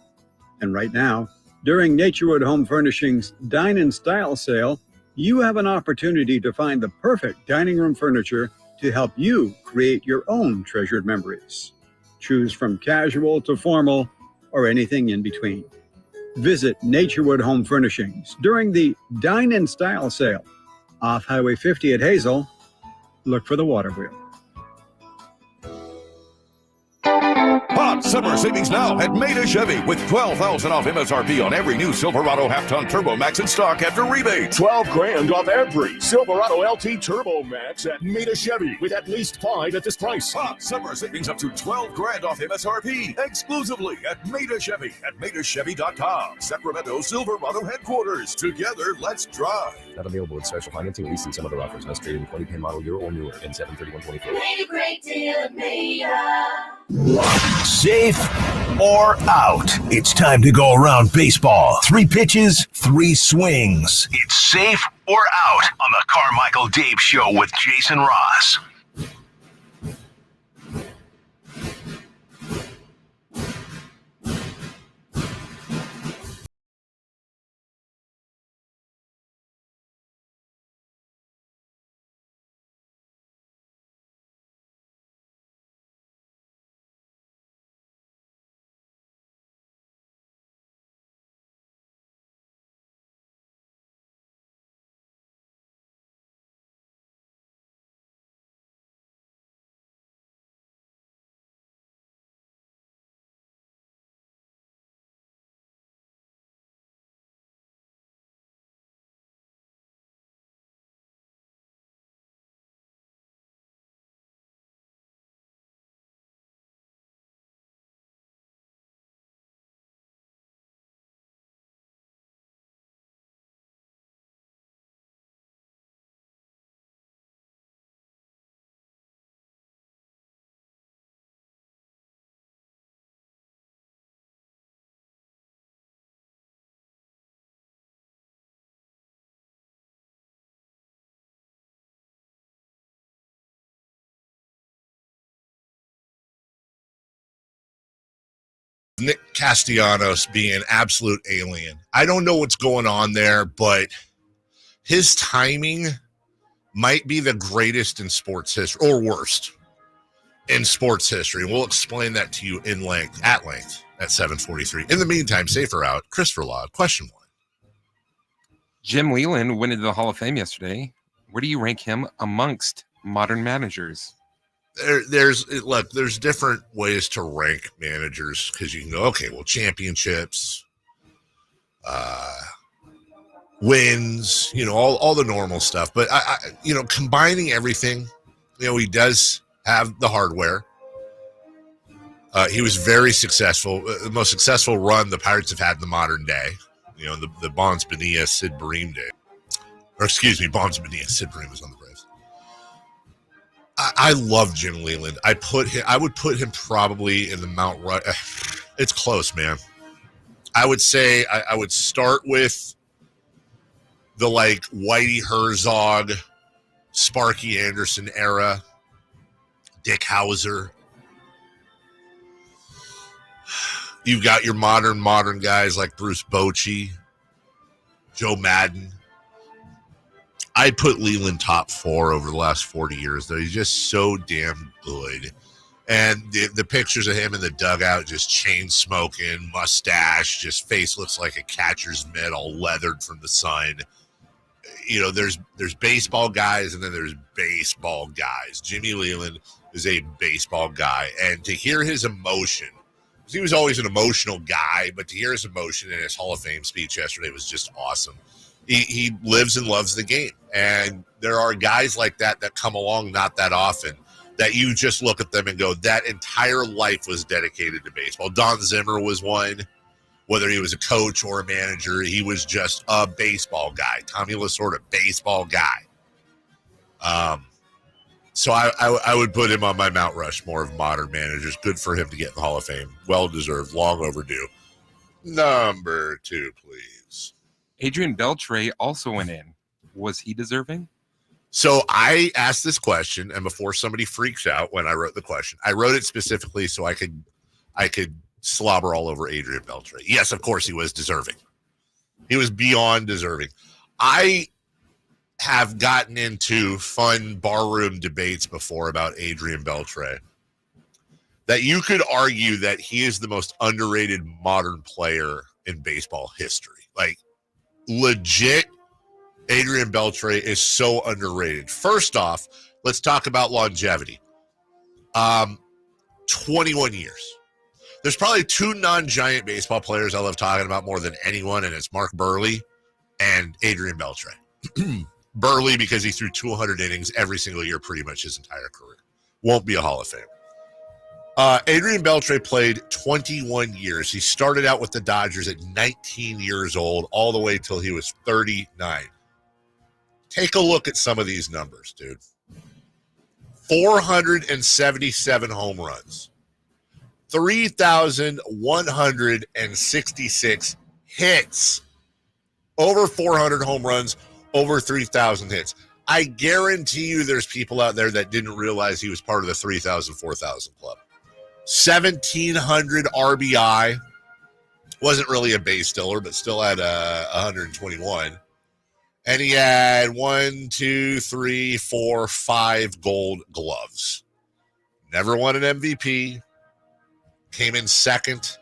And right now, during Naturewood Home Furnishings' Dine in Style sale, you have an opportunity to find the perfect dining room furniture to help you create your own treasured memories. Choose from casual to formal or anything in between. Visit Naturewood Home Furnishings during the Dine in Style sale off Highway 50 at Hazel. Look for the water wheel. Hot summer savings now at Maida Chevy with $12,000 off MSRP on every new Silverado half-ton Turbo Max in stock after rebate. $12,000 off every Silverado LT Turbo Max at Maida Chevy with at least 5 at this price. Hot summer savings up to $12,000 off MSRP exclusively at Maida Chevy at MaidaChevy.com. Sacramento Silverado headquarters. Together, let's drive. Not available with special financing, lease, and some other offers. Must trade in 2010 model year or newer and 73124. Made a great deal at Maida. Safe or out? It's time to go around baseball. 3 pitches, 3 swings. It's safe or out on the Carmichael Dave Show with Jason Ross. Nick Castellanos being an absolute alien. I don't know what's going on there, but his timing might be the greatest in sports history, or worst in sports history. We'll explain that to you at length at 7:43. In the meantime, safer out. Christopher Law, question 1. Jim Leyland went into the Hall of Fame yesterday. Where do you rank him amongst modern managers? There's different ways to rank managers, because you can go, okay, well, championships, wins, all the normal stuff. But I combining everything, he does have the hardware. He was very successful, the most successful run the Pirates have had in the modern day. The Bonds Bonilla Sid Bream day, Bonds Bonilla Sid Bream was on the Braves. I love Jim Leyland. I would put him probably in the Mount Rush. It's close, man. I would say I would start with the Whitey Herzog, Sparky Anderson era, Dick Hauser. You've got your modern guys like Bruce Bochy, Joe Madden. I put Leyland top 4 over the last 40 years, though. He's just so damn good. And the pictures of him in the dugout, just chain smoking, mustache, just face looks like a catcher's mitt, all leathered from the sun. There's baseball guys, and then there's baseball guys. Jimmy Leyland is a baseball guy. And to hear his emotion, because he was always an emotional guy, but to hear his emotion in his Hall of Fame speech yesterday was just awesome. He lives and loves the game. And there are guys like that come along not that often, that you just look at them and go, that entire life was dedicated to baseball. Don Zimmer was one. Whether he was a coach or a manager, he was just a baseball guy. Tommy Lasorda, baseball guy. So I would put him on my Mount Rushmore of modern managers. Good for him to get in the Hall of Fame. Well-deserved, long overdue. Number 2, please. Adrian Beltre also went in. Was he deserving? So I asked this question, and before somebody freaks out when I wrote the question, I wrote it specifically so I could slobber all over Adrian Beltre. Yes, of course he was deserving. He was beyond deserving. I have gotten into fun barroom debates before about Adrian Beltre, that you could argue that he is the most underrated modern player in baseball history. Legit, Adrian Beltre is so underrated. First off, let's talk about longevity. 21 years. There's probably 2 non-giant baseball players I love talking about more than anyone, and it's Mark Burley and Adrian Beltre. Burley, because he threw 200 innings every single year pretty much his entire career. Won't be a Hall of Fame. Adrian Beltre played 21 years. He started out with the Dodgers at 19 years old, all the way till he was 39. Take a look at some of these numbers, dude. 477 home runs. 3,166 hits. Over 400 home runs, over 3,000 hits. I guarantee you there's people out there that didn't realize he was part of the 3,000, 4,000 club. 1,700 RBI. Wasn't really a base stealer, but still had 121. And he had 1, 2, 3, 4, 5 gold gloves. Never won an MVP. Came in second.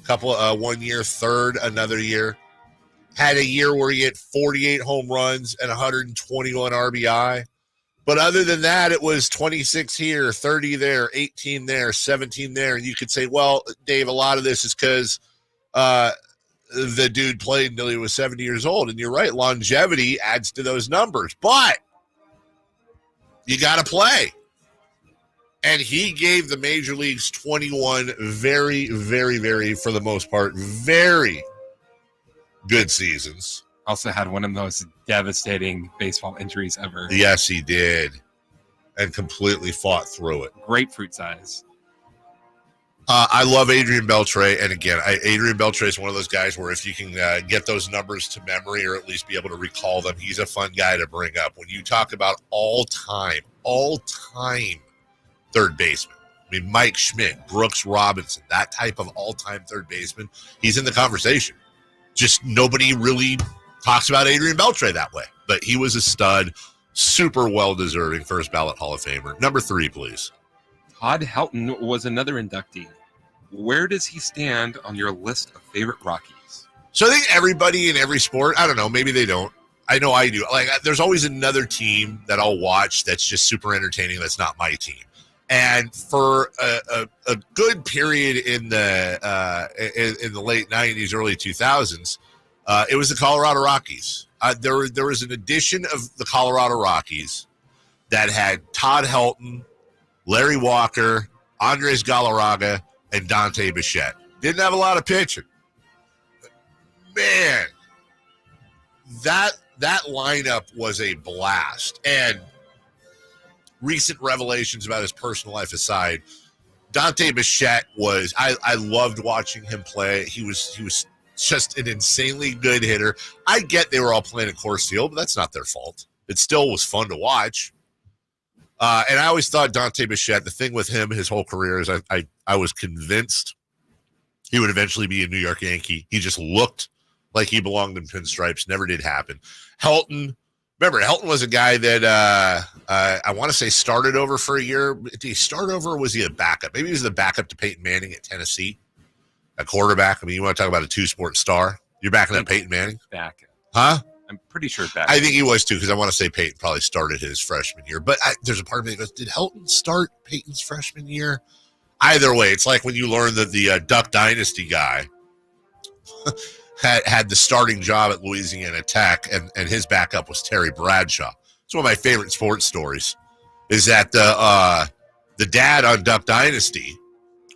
One year, third, another year. Had a year where he hit 48 home runs and 121 RBI. But other than that, it was 26 here, 30 there, 18 there, 17 there. And you could say, well, Dave, a lot of this is because the dude played until he was 70 years old. And you're right, longevity adds to those numbers. But you got to play. And he gave the major leagues 21 very, very, very, for the most part, very good seasons. Also had one of the most devastating baseball injuries ever. Yes, he did. And completely fought through it. Grapefruit size. I love Adrian Beltre. And again, Adrian Beltre is one of those guys where if you can get those numbers to memory or at least be able to recall them, he's a fun guy to bring up. When you talk about all-time third baseman, I mean, Mike Schmidt, Brooks Robinson, that type of all-time third baseman, he's in the conversation. Just nobody really talks about Adrian Beltre that way. But he was a stud, super well-deserving first ballot Hall of Famer. Number 3, please. Todd Helton was another inductee. Where does he stand on your list of favorite Rockies? So I think everybody in every sport, I don't know, maybe they don't. I know I do. Like, there's always another team that I'll watch that's just super entertaining that's not my team. And for a good period in the late 90s, early 2000s, it was the Colorado Rockies. There was an edition of the Colorado Rockies that had Todd Helton, Larry Walker, Andres Galarraga, and Dante Bichette. Didn't have a lot of pitching. Man, that lineup was a blast. And recent revelations about his personal life aside, Dante Bichette was, I loved watching him play. He was just an insanely good hitter. I get they were all playing at Coors Field, but that's not their fault. It still was fun to watch. And I always thought Dante Bichette, the thing with him his whole career is I was convinced he would eventually be a New York Yankee. He just looked like he belonged in pinstripes. Never did happen. Helton, remember, Helton was a guy that I want to say started over for a year. Did he start over or was he a backup? Maybe he was the backup to Peyton Manning at Tennessee, a quarterback. I mean, you want to talk about a two-sport star? You're backing up Peyton Manning? Backup. Huh? I'm pretty sure backup. I think he was too, because I want to say Peyton probably started his freshman year. But there's a part of me that goes, did Helton start Peyton's freshman year? Either way, it's like when you learn that the Duck Dynasty guy had the starting job at Louisiana Tech, and his backup was Terry Bradshaw. It's one of my favorite sports stories, is that the dad on Duck Dynasty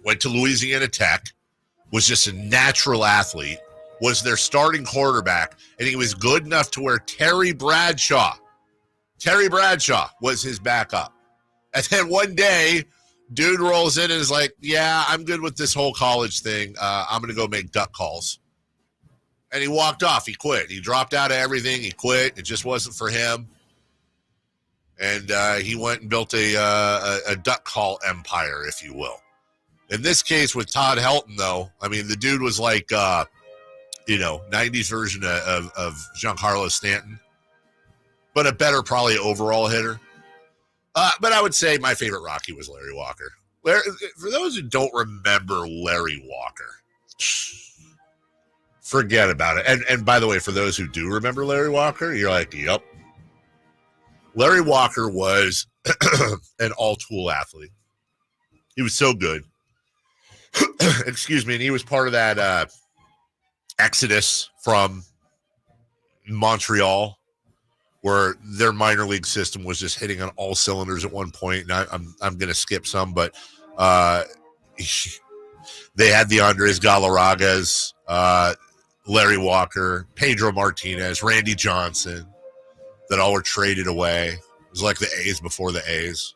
went to Louisiana Tech, was just a natural athlete, was their starting quarterback, and he was good enough to where Terry Bradshaw was his backup. And then one day, dude rolls in and is like, yeah, I'm good with this whole college thing. I'm going to go make duck calls. And he walked off. He quit. He dropped out of everything. He quit. It just wasn't for him. And he went and built a duck call empire, if you will. In this case with Todd Helton, though, I mean, the dude was like, 90s version of Giancarlo Stanton, but a better probably overall hitter. But I would say my favorite Rocky was Larry Walker. For those who don't remember Larry Walker, forget about it. And by the way, for those who do remember Larry Walker, you're like, yep. Larry Walker was an all-tool athlete. He was so good. Excuse me. And he was part of that exodus from Montreal, where their minor league system was just hitting on all cylinders at one point. And I'm going to skip some, but they had the Andres Galarragas, Larry Walker, Pedro Martinez, Randy Johnson, that all were traded away. It was like the A's before the A's.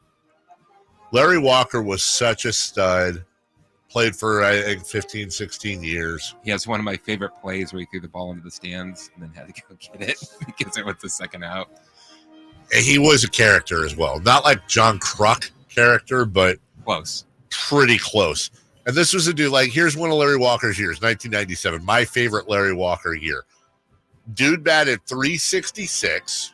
Larry Walker was such a stud. Played for, I think, 15, 16 years. He has one of my favorite plays where he threw the ball into the stands and then had to go get it because it was the second out. And he was a character as well. Not like John Kruk character, but close. Pretty close. And this was a dude, like, here's one of Larry Walker's years, 1997. My favorite Larry Walker year. Dude batted .366,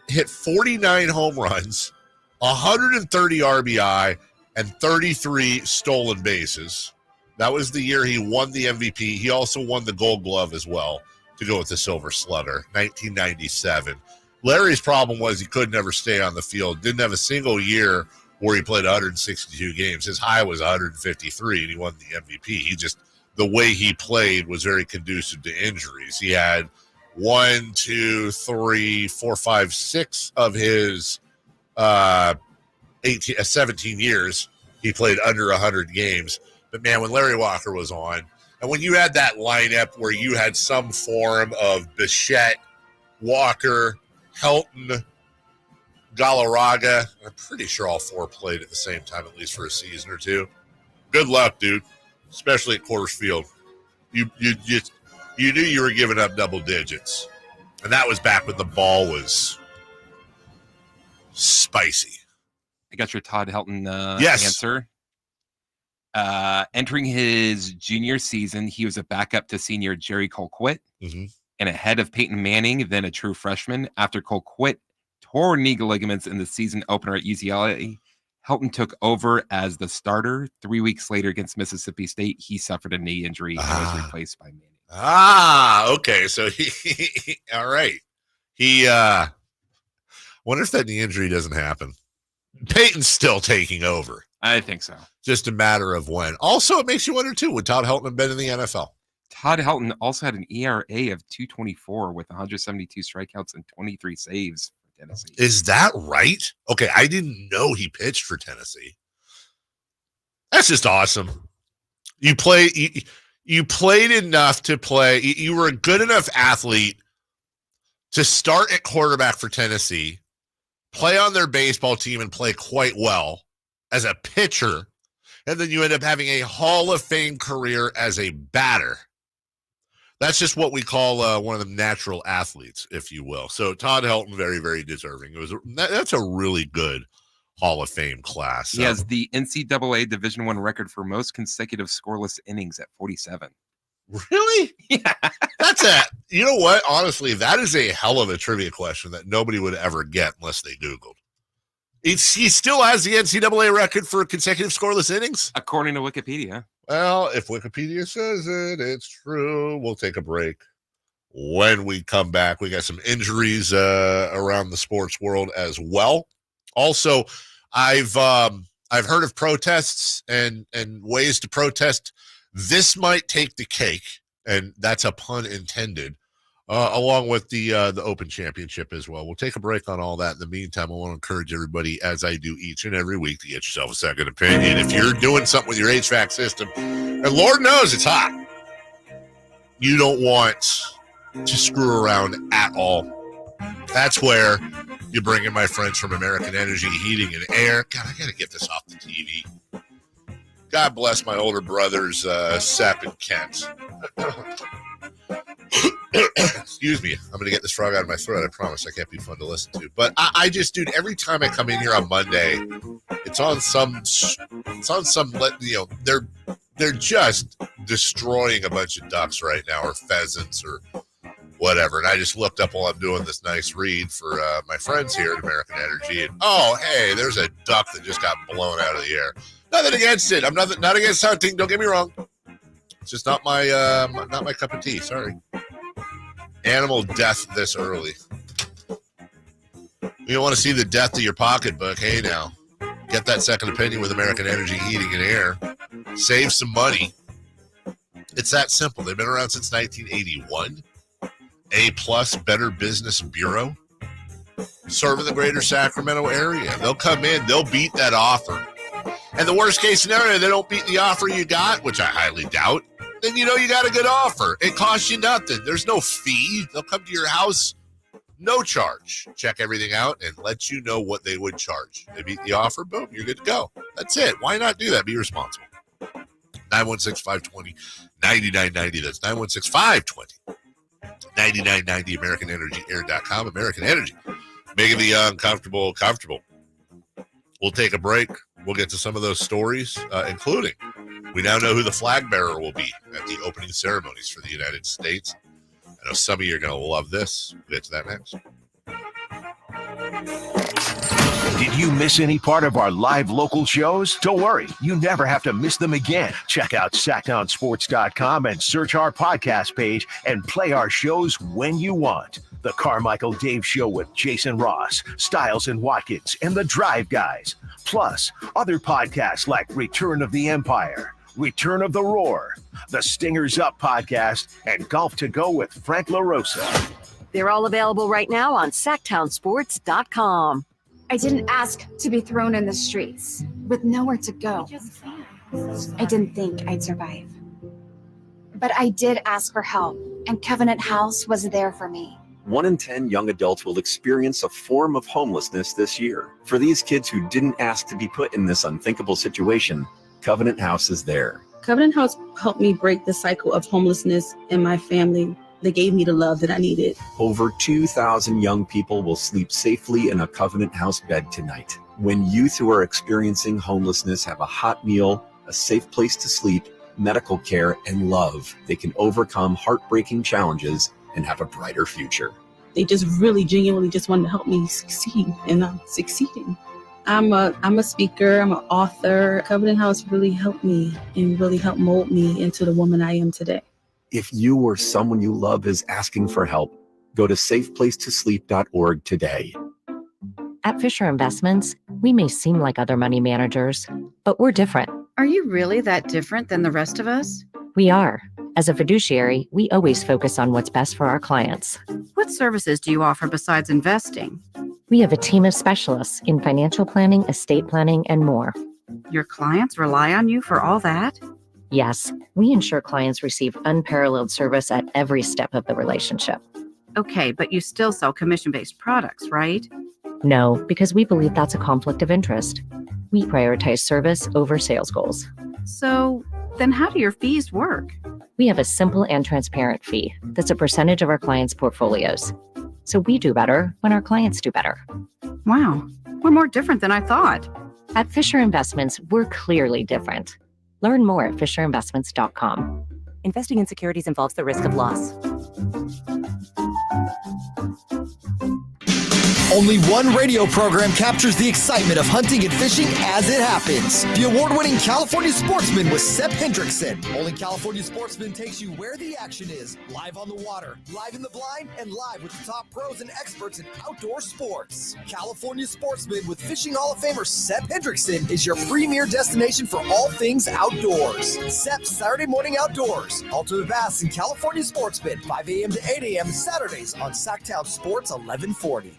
hit 49 home runs, 130 RBI, and 33 stolen bases. That was the year he won the MVP. He also won the Gold Glove as well to go with the Silver Slugger, 1997. Larry's problem was he could never stay on the field. Didn't have a single year where he played 162 games. His high was 153, and he won the MVP. The way he played was very conducive to injuries. He had 1, 2, 3, 4, 5, 6 of his 17 years, he played under 100 games. But, man, when Larry Walker was on, and when you had that lineup where you had some form of Bichette, Walker, Helton, Galarraga, I'm pretty sure all four played at the same time, at least for a season or two. Good luck, dude, especially at Coors Field. You knew you were giving up double digits. And that was back when the ball was spicy. I got your Todd Helton yes. answer. Entering his junior season, he was a backup to senior Jerry Colquitt and ahead of Peyton Manning, then a true freshman. After Colquitt tore knee ligaments in the season opener at UCLA, Helton took over as the starter. 3 weeks later against Mississippi State, he suffered a knee injury and was replaced by Manning. Okay. So he all right. He wonder if that knee injury doesn't happen. Peyton's still taking over. I think so. Just a matter of when. Also, it makes you wonder, too, would Todd Helton have been in the NFL? Todd Helton also had an ERA of 2.24 with 172 strikeouts and 23 saves for Tennessee. Is that right? Okay, I didn't know he pitched for Tennessee. That's just awesome. You played enough to play. You were a good enough athlete to start at quarterback for Tennessee, play on their baseball team and play quite well as a pitcher, and then you end up having a Hall of Fame career as a batter. That's just what we call one of the natural athletes, if you will. So Todd Helton, very, very deserving. That's a really good Hall of Fame class. He has the NCAA Division I record for most consecutive scoreless innings at 47. Really? Yeah. You know what? Honestly, that is a hell of a trivia question that nobody would ever get unless they Googled. He still has the NCAA record for consecutive scoreless innings? According to Wikipedia. Well, if Wikipedia says it, it's true. We'll take a break. When we come back, we got some injuries around the sports world as well. Also, I've heard of protests and ways to protest. This might take the cake, and that's a pun intended, along with the Open Championship as well. We'll take a break on all that. In the meantime, I want to encourage everybody, as I do each and every week, to get yourself a second opinion. If you're doing something with your HVAC system, and Lord knows it's hot, you don't want to screw around at all. That's where you bring in my friends from American Energy Heating and Air. God, I got to get this off the TV. God bless my older brothers, Sep and Kent. Excuse me. I'm going to get this frog out of my throat. I promise. I can't be fun to listen to. But I just, dude, every time I come in here on Monday, they're just destroying a bunch of ducks right now, or pheasants or whatever. And I just looked up while I'm doing this nice read for my friends here at American Energy. And, oh, hey, there's a duck that just got blown out of the air. Nothing against it. I'm not against hunting. Don't get me wrong. It's just not my cup of tea. Sorry. Animal death this early. You don't want to see the death of your pocketbook. Hey, now, get that second opinion with American Energy Heating and Air. Save some money. It's that simple. They've been around since 1981. A+ Better Business Bureau. Serving the greater Sacramento area. They'll come in. They'll beat that offer. And the worst case scenario, they don't beat the offer you got, which I highly doubt. Then you know you got a good offer. It costs you nothing. There's no fee. They'll come to your house, no charge. Check everything out and let you know what they would charge. They beat the offer, boom, you're good to go. That's it. Why not do that? Be responsible. 916-520-9990. That's 916-520-9990. AmericanEnergyAir.com. American Energy. Making the uncomfortable comfortable. We'll take a break. We'll get to some of those stories, including we now know who the flag bearer will be at the opening ceremonies for the United States. I know some of you are going to love this. We'll get to that next. Did you miss any part of our live local shows? Don't worry, you never have to miss them again. Check out SacktownSports.com and search our podcast page and play our shows when you want. The Carmichael Dave Show with Jason Ross, Stiles and Watkins, and The Drive Guys. Plus, other podcasts like Return of the Empire, Return of the Roar, the Stingers Up podcast, and Golf to Go with Frank LaRosa. They're all available right now on SacktownSports.com. I didn't ask to be thrown in the streets with nowhere to go. I didn't think I'd survive. But I did ask for help, and Covenant House was there for me. 1 in 10 young adults will experience a form of homelessness this year. For these kids who didn't ask to be put in this unthinkable situation, Covenant House is there. Covenant House helped me break the cycle of homelessness in my family. They gave me the love that I needed. Over 2,000 young people will sleep safely in a Covenant House bed tonight. When youth who are experiencing homelessness have a hot meal, a safe place to sleep, medical care, and love, they can overcome heartbreaking challenges and have a brighter future. They just really genuinely just wanted to help me succeed, and I'm succeeding. I'm a speaker, I'm an author. Covenant House really helped me and really helped mold me into the woman I am today. If you or someone you love is asking for help, go to safeplacetosleep.org today. At Fisher Investments, we may seem like other money managers, but we're different. Are you really that different than the rest of us? We are. As a fiduciary, we always focus on what's best for our clients. What services do you offer besides investing? We have a team of specialists in financial planning, estate planning, and more. Your clients rely on you for all that? Yes, we ensure clients receive unparalleled service at every step of the relationship. Okay, but you still sell commission-based products, right? No, because we believe that's a conflict of interest. We prioritize service over sales goals. So then how do your fees work? We have a simple and transparent fee that's a percentage of our clients' portfolios. So we do better when our clients do better. Wow, we're more different than I thought. At Fisher Investments, we're clearly different. Learn more at fisherinvestments.com. Investing in securities involves the risk of loss. Only one radio program captures the excitement of hunting and fishing as it happens. The award-winning California Sportsman with Sep Hendrickson. Only California Sportsman takes you where the action is. Live on the water, live in the blind, and live with the top pros and experts in outdoor sports. California Sportsman with Fishing Hall of Famer Sep Hendrickson is your premier destination for all things outdoors. Sep's Saturday Morning Outdoors. Ultimate Bass and California Sportsman, 5 a.m. to 8 a.m. Saturdays on Sacktown Sports 1140.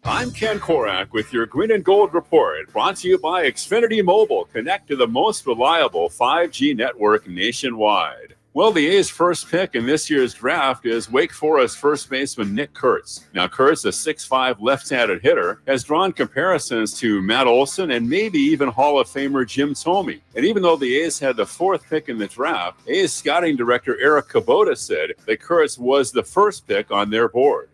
I'm Ken Korak with your Green and Gold Report, brought to you by Xfinity Mobile. Connect to the most reliable 5G network nationwide. Well, the A's first pick in this year's draft is Wake Forest first baseman Nick Kurtz. Now, Kurtz, a 6'5" left-handed hitter, has drawn comparisons to Matt Olson and maybe even Hall of Famer Jim Thome. And even though the A's had the fourth pick in the draft, A's scouting director Eric Kubota said that Kurtz was the first pick on their board.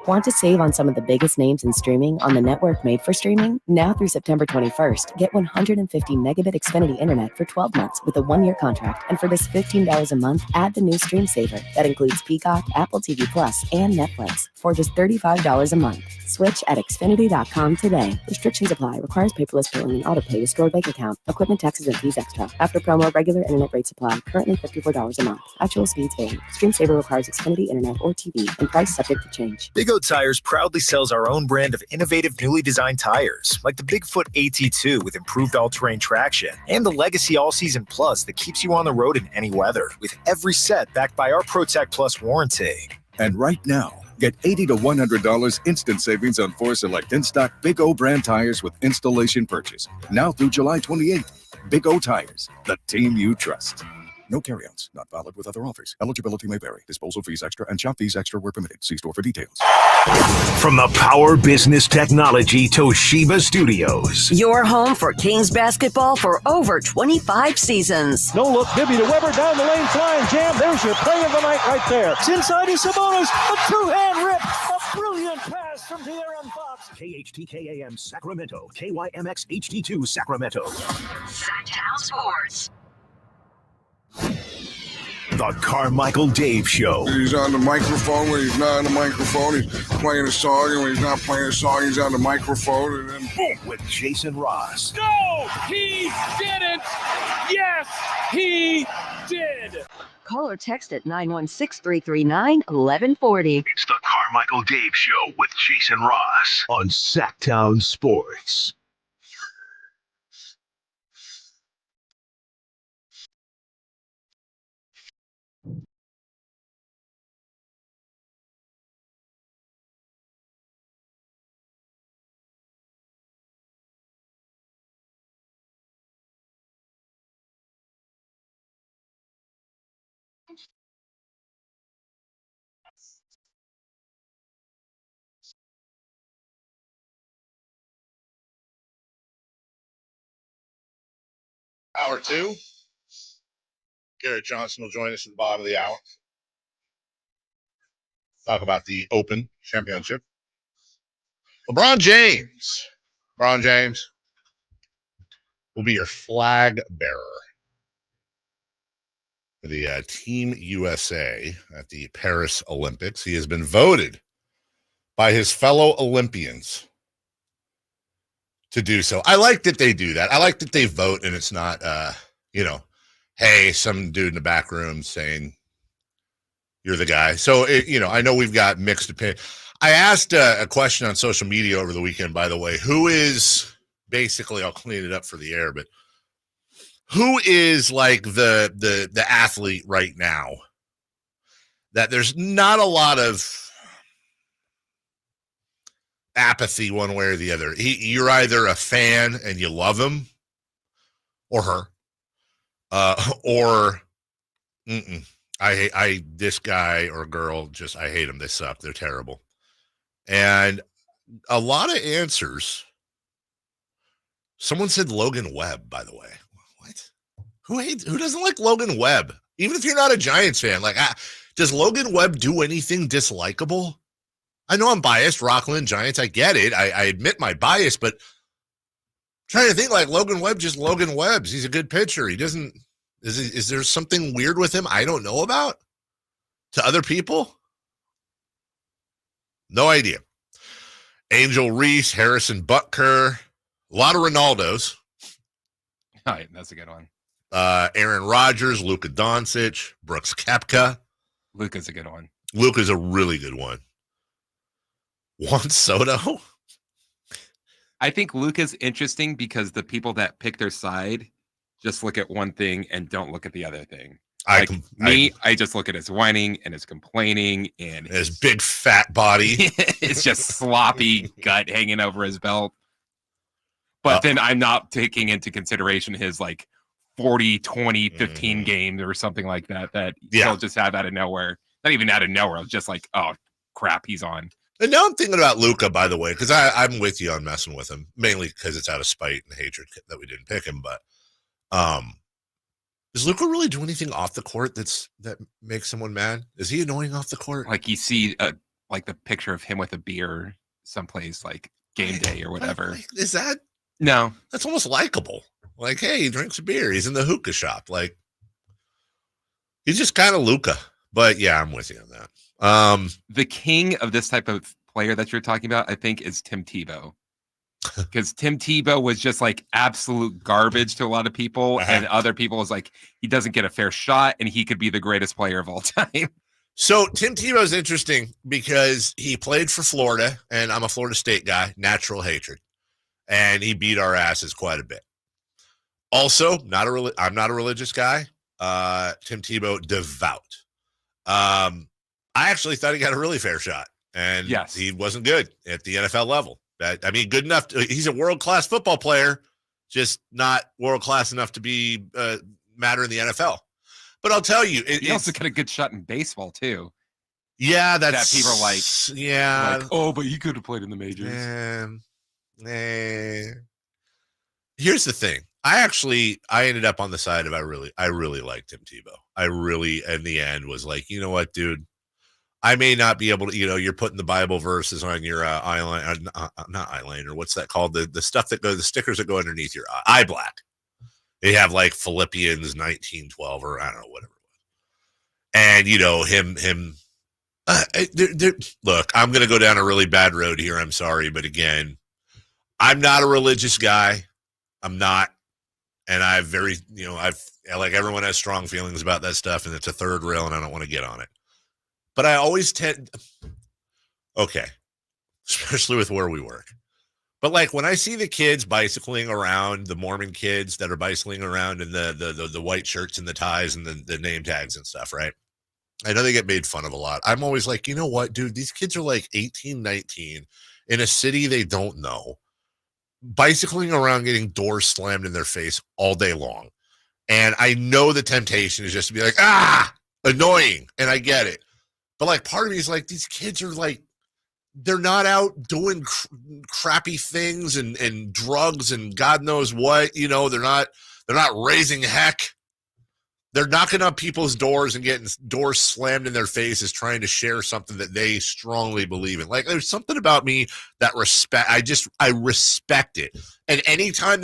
Want to save on some of the biggest names in streaming on the network made for streaming? Now through September 21st, get 150 megabit Xfinity internet for 12 months with a 1-year contract. And for just $15 a month, add the new Stream Saver. That includes Peacock, Apple TV Plus, and Netflix for just $35 a month. Switch at Xfinity.com today. Restrictions apply. Requires paperless billing and auto pay to stored bank account. Equipment, taxes, and fees extra. After promo, regular internet rates apply. Currently $54 a month. Actual speeds vary. Stream Saver requires Xfinity internet or TV and price subject to change. Big O Tires proudly sells our own brand of innovative, newly designed tires, like the Bigfoot AT2 with improved all-terrain traction, and the Legacy All-Season Plus that keeps you on the road in any weather, with every set backed by our ProTech Plus warranty. And right now, get $80 to $100 instant savings on 4 select in-stock Big O brand tires with installation purchase. Now through July 28th. Big O Tires, the team you trust. No carry-outs, not valid with other offers. Eligibility may vary. Disposal fees extra and shop fees extra where permitted. See store for details. From the Power Business Technology Toshiba Studios. Your home for Kings basketball for over 25 seasons. No look, Bibby to Weber, down the lane, flying jam. There's your play of the night right there. It's inside is Sabonis, a two-hand rip. A brilliant pass from De'Aaron Fox. KHTKAM Sacramento. KYMX HD2 Sacramento. Sacktown Sports. The Carmichael Dave Show. He's on the microphone when he's not on the microphone. He's playing a song, and when he's not playing a song, he's on the microphone, and then boom. With Jason Ross. No, he didn't. Yes, he did. Call or text at 916-339-1140. It's the Carmichael Dave Show with Jason Ross on Sacktown Sports. Hour 2. Garrett Johnson will join us at the bottom of the hour. Talk about the Open Championship. LeBron James LeBron James will be your flag bearer for the Team USA at the Paris Olympics. He has been voted by his fellow Olympians to do so. I like that they do that. I like that they vote and it's not, hey, some dude in the back room saying you're the guy. So, I know we've got mixed opinion. I asked a question on social media over the weekend, by the way, who is basically, I'll clean it up for the air, but who is like the athlete right now that there's not a lot of apathy one way or the other? You're either a fan and you love him or her, or this guy or girl, I hate them. They suck. They're terrible. And a lot of answers. Someone said Logan Webb, by the way. What? Who doesn't like Logan Webb? Even if you're not a Giants fan, does Logan Webb do anything dislikable? I know I'm biased, Rockland Giants. I get it. I admit my bias, but I'm trying to think like Logan Webb, just Logan Webb's. He's a good pitcher. He doesn't. Is there something weird with him I don't know about to other people? No idea. Angel Reese, Harrison Butker, a lot of Ronaldos. All right, that's a good one. Aaron Rodgers, Luka Doncic, Brooks Koepka. Luka's a good one. Luka's a really good one. Juan Soto. I think Luka's interesting because the people that pick their side just look at one thing and don't look at the other thing. I just look at his whining and his complaining and his big fat body. It's just sloppy gut hanging over his belt. But then I'm not taking into consideration his 40, 20, 15 games or something like that he'll just have out of nowhere. Not even out of nowhere. It's just oh, crap, he's on. And now I'm thinking about Luka, by the way, because I'm with you on messing with him, mainly because it's out of spite and hatred that we didn't pick him. But does Luka really do anything off the court that makes someone mad? Is he annoying off the court? You see the picture of him with a beer someplace, game day or whatever. Is that? No. That's almost likable. Hey, he drinks a beer. He's in the hookah shop. He's just kind of Luka. But yeah, I'm with you on that. The king of this type of player that you're talking about, I think, is Tim Tebow. Because Tim Tebow was just absolute garbage to a lot of people, and other people was he doesn't get a fair shot, and he could be the greatest player of all time. So Tim Tebow is interesting because he played for Florida, and I'm a Florida State guy, natural hatred, and he beat our asses quite a bit. Also, I'm not a religious guy. Tim Tebow, devout. I actually thought he got a really fair shot, and yes, he wasn't good at the NFL level. Good enough. He's a world-class football player, just not world-class enough to be matter in the NFL. But I'll tell you, he also got a good shot in baseball too. Yeah, that people are oh, but you could have played in the majors. Here's the thing. I ended up on the side of I really liked Tim Tebow. I really, in the end, was you know what, dude? I may not be able to, you're putting the Bible verses on your eyeliner, not eyeliner. What's that called? The stuff that the stickers that go underneath your eye black. They have Philippians 19:12 or I don't know, whatever it was. And look, I'm going to go down a really bad road here. I'm sorry. But again, I'm not a religious guy. I'm not. And I've like everyone has strong feelings about that stuff, and it's a third rail, and I don't want to get on it. But I always especially with where we work. But when I see the kids bicycling around, the Mormon kids that are bicycling around in the white shirts and the ties and the name tags and stuff, right? I know they get made fun of a lot. I'm always you know what, dude? These kids are 18, 19 in a city they don't know, bicycling around getting doors slammed in their face all day long. And I know the temptation is just to be annoying. And I get it. But part of me is these kids are they're not out doing crappy things and drugs and God knows what, they're not raising heck. They're knocking on people's doors and getting doors slammed in their faces trying to share something that they strongly believe in. Like, there's something about me that I respect it. And anytime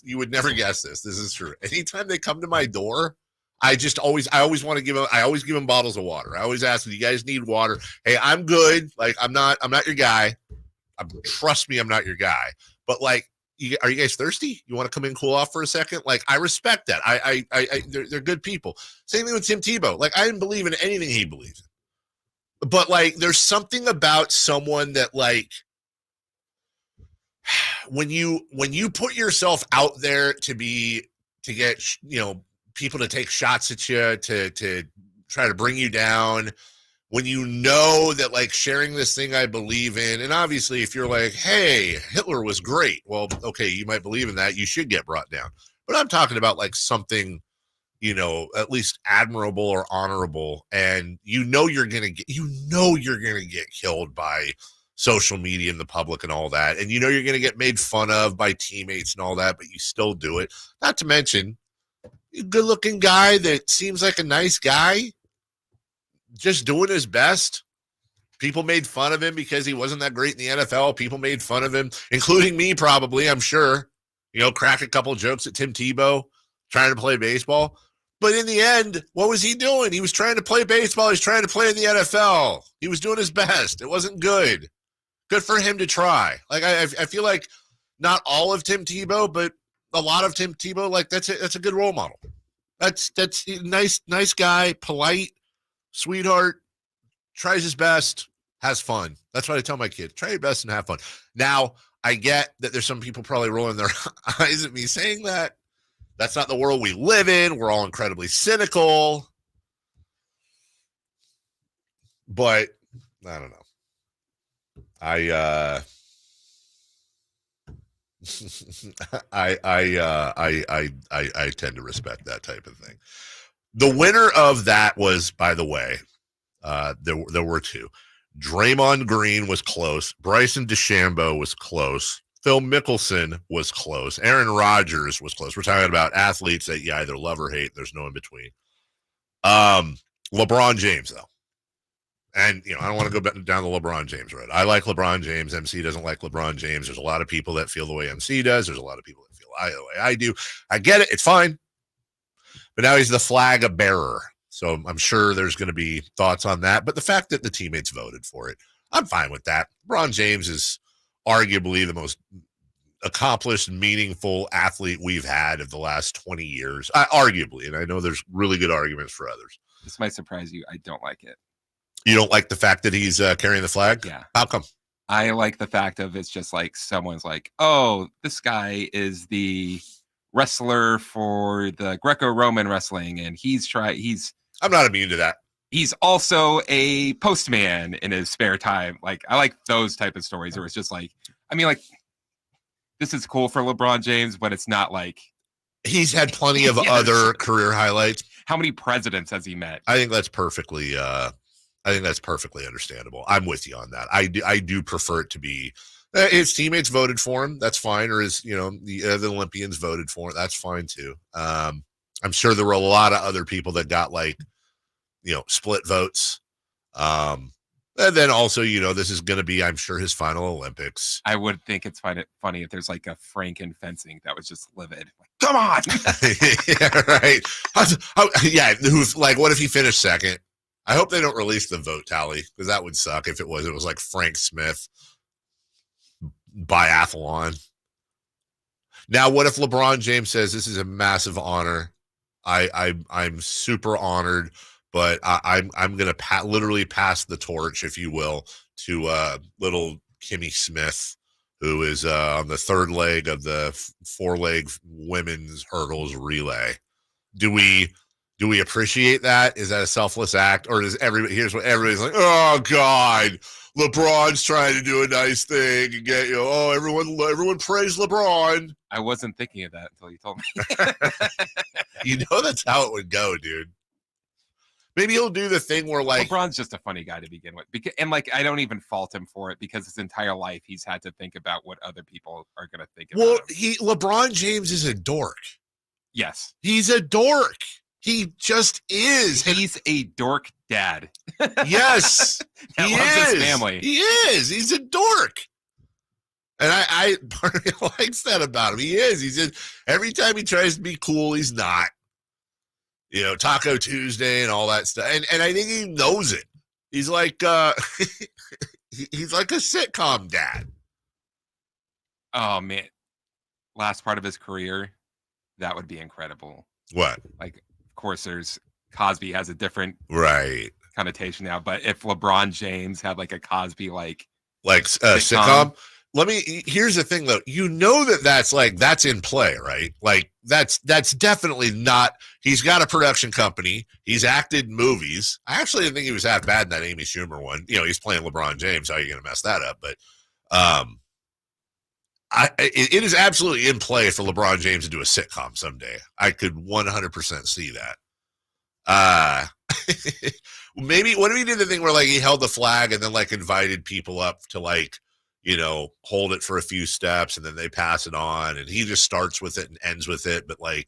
you would never guess this is true. Anytime they come to my door, I always want to give them bottles of water. I always ask them, do you guys need water? Hey, I'm good. Like, I'm not your guy. Trust me, I'm not your guy. But like, are you guys thirsty? You want to come in and cool off for a second? Like, I respect that. They're good people. Same thing with Tim Tebow. Like, I didn't believe in anything he believes in. But like, there's something about someone that like, when you put yourself out there to get, people to take shots at you, to try to bring you down, when you know that, like, sharing this thing I believe in, and obviously if you're like, hey, Hitler was great, well, okay, you might believe in that, you should get brought down. But I'm talking about like something, at least admirable or honorable, and you're gonna get killed by social media and the public and all that, and you're gonna get made fun of by teammates and all that, but you still do it. Not to mention, a good-looking guy that seems like a nice guy, just doing his best. People made fun of him because he wasn't that great in the NFL. People made fun of him, including me probably, I'm sure. Crack a couple jokes at Tim Tebow trying to play baseball. But in the end, what was he doing? He was trying to play baseball. He was trying to play in the NFL. He was doing his best. It wasn't good. Good for him to try. Like, I feel like not all of Tim Tebow, but a lot of Tim Tebow, like, that's a good role model. That's nice guy, polite, sweetheart, tries his best, has fun. That's what I tell my kids. Try your best and have fun. Now, I get that there's some people probably rolling their eyes at me saying that. That's not the world we live in. We're all incredibly cynical. But I don't know. I tend to respect that type of thing. The winner of that was, by the way, there were two. Draymond Green was close. Bryson DeChambeau was close. Phil Mickelson was close. Aaron Rodgers was close. We're talking about athletes that you either love or hate. There's no in between. LeBron James, though. And, I don't want to go down the LeBron James road. I like LeBron James. MC doesn't like LeBron James. There's a lot of people that feel the way MC does. There's a lot of people that feel the way I do. I get it. It's fine. But now he's the flag bearer. So I'm sure there's going to be thoughts on that. But the fact that the teammates voted for it, I'm fine with that. LeBron James is arguably the most accomplished, meaningful athlete we've had of the last 20 years. Arguably. And I know there's really good arguments for others. This might surprise you. I don't like it. You don't like the fact that he's carrying the flag? Yeah. How come? I like the fact of it's just like someone's like, oh, this guy is the wrestler for the Greco-Roman wrestling, and I'm not immune to that. He's also a postman in his spare time. Like, I like those type of stories where it's just like, this is cool for LeBron James, but it's not like he's had plenty of other career highlights. How many presidents has he met? I think that's perfectly understandable. I'm with you on that. I do prefer it to be his teammates voted for him. That's fine. Or the other Olympians voted for him. That's fine too. I'm sure there were a lot of other people that got split votes. And then also, this is going to be, I'm sure, his final Olympics. I would think it's funny if there's like a Franken fencing that was just livid. Like, come on. Yeah, right. Who's like, what if he finished second? I hope they don't release the vote tally, because that would suck if it was like Frank Smith biathlon. Now, what if LeBron James says this is a massive honor? I'm super honored, but I'm gonna literally pass the torch, if you will, to little Kimmy Smith, who is on the third leg of the 4-leg women's hurdles relay. Do we appreciate that? Is that a selfless act? Or does here's what everybody's like, oh God, LeBron's trying to do a nice thing and get everyone praise LeBron. I wasn't thinking of that until you told me. That's how it would go, dude. Maybe he'll do the thing where like LeBron's just a funny guy to begin with. And I don't even fault him for it, because his entire life he's had to think about what other people are gonna think about him. LeBron James is a dork. Yes. He's a dork. He just is. He's a dork dad. Yes. He loves his family. He is. He's a dork. And I part of me likes that about him. He is. He's just, every time he tries to be cool, he's not. You know, Taco Tuesday and all that stuff. And I think he knows it. He's like he's like a sitcom dad. Oh man. Last part of his career, that would be incredible. What? Like, of course, there's Cosby has a different connotation now, but if LeBron James had like a Cosby like sitcom. Here's the thing though, you know that's in play, right? Like that's definitely not. He's got a production company. He's acted in movies. I actually didn't think he was that bad in that Amy Schumer one. You know, he's playing LeBron James. How are you going to mess that up? But it is absolutely in play for LeBron James to do a sitcom someday. I could 100% see that. Maybe what if he did the thing where like he held the flag and then like invited people up to like, you know, hold it for a few steps and then they pass it on and he just starts with it and ends with it, but like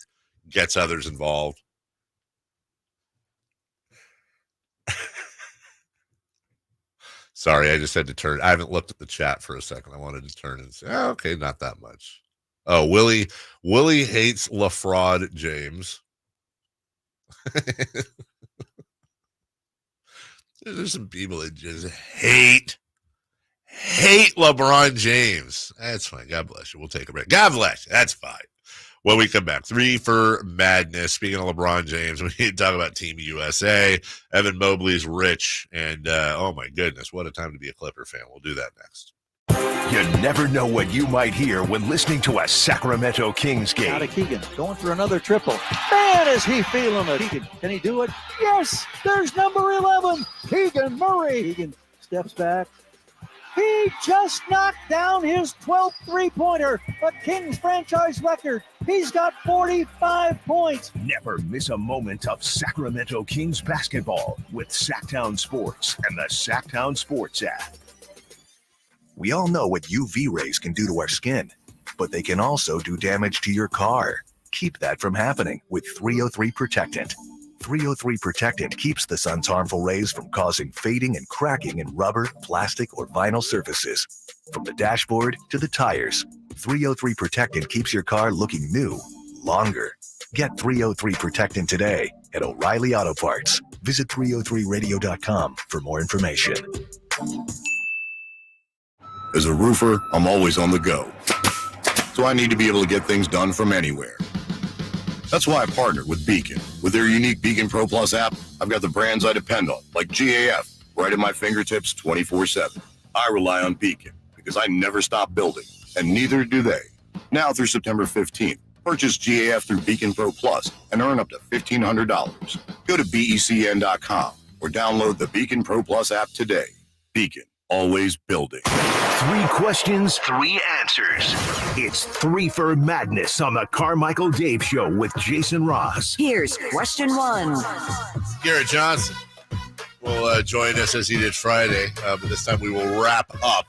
gets others involved. Sorry, I just had to turn. I haven't looked at the chat for a second. I wanted to turn and say, oh, okay, not that much. Oh, Willie hates LaFraud James. There's some people that just hate LeBron James. That's fine. God bless you. We'll take a break. God bless you. That's fine. When we come back, 3 for Madness. Speaking of LeBron James, we need to talk about Team USA. Evan Mobley's rich. And, oh, my goodness, what a time to be a Clipper fan. We'll do that next. You never know what you might hear when listening to a Sacramento Kings game. Out of Keegan, going for another triple. Man, is he feeling it. Keegan, can he do it? Yes, there's number 11, Keegan Murray. Keegan steps back. He just knocked down his 12th three-pointer, a Kings franchise record. He's got 45 points. Never miss a moment of Sacramento Kings basketball with Sacktown Sports and the Sacktown Sports app. We all know what UV rays can do to our skin, but they can also do damage to your car. Keep that from happening with 303 Protectant. 303 Protectant keeps the sun's harmful rays from causing fading and cracking in rubber, plastic, or vinyl surfaces. From the dashboard to the tires, 303 Protectant keeps your car looking new longer. Get 303 Protectant today at O'Reilly Auto Parts. Visit 303radio.com for more information. As a roofer, I'm always on the go. So I need to be able to get things done from anywhere. That's why I partnered with Beacon. With their unique Beacon Pro Plus app, I've got the brands I depend on, like GAF, right at my fingertips 24/7. I rely on Beacon because I never stop building, and neither do they. Now through September 15th, purchase GAF through Beacon Pro Plus and earn up to $1,500. Go to BECN.com or download the Beacon Pro Plus app today. Beacon, always building. 3 questions, 3 answers. It's 3 for Madness on the Carmichael Dave Show with Jason Ross. Here's question 1. Garrett Johnson will join us as he did Friday, but this time we will wrap up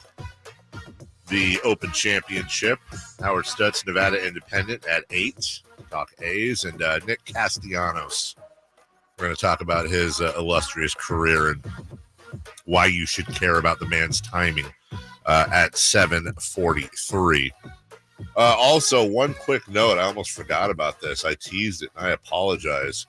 the Open Championship. Howard Stutz, Nevada Independent at 8. Talk A's and Nick Castellanos. We're going to talk about his illustrious career and why you should care about the man's timing at 7:43. Also, one quick note. I almost forgot about this. I teased it, and I apologize.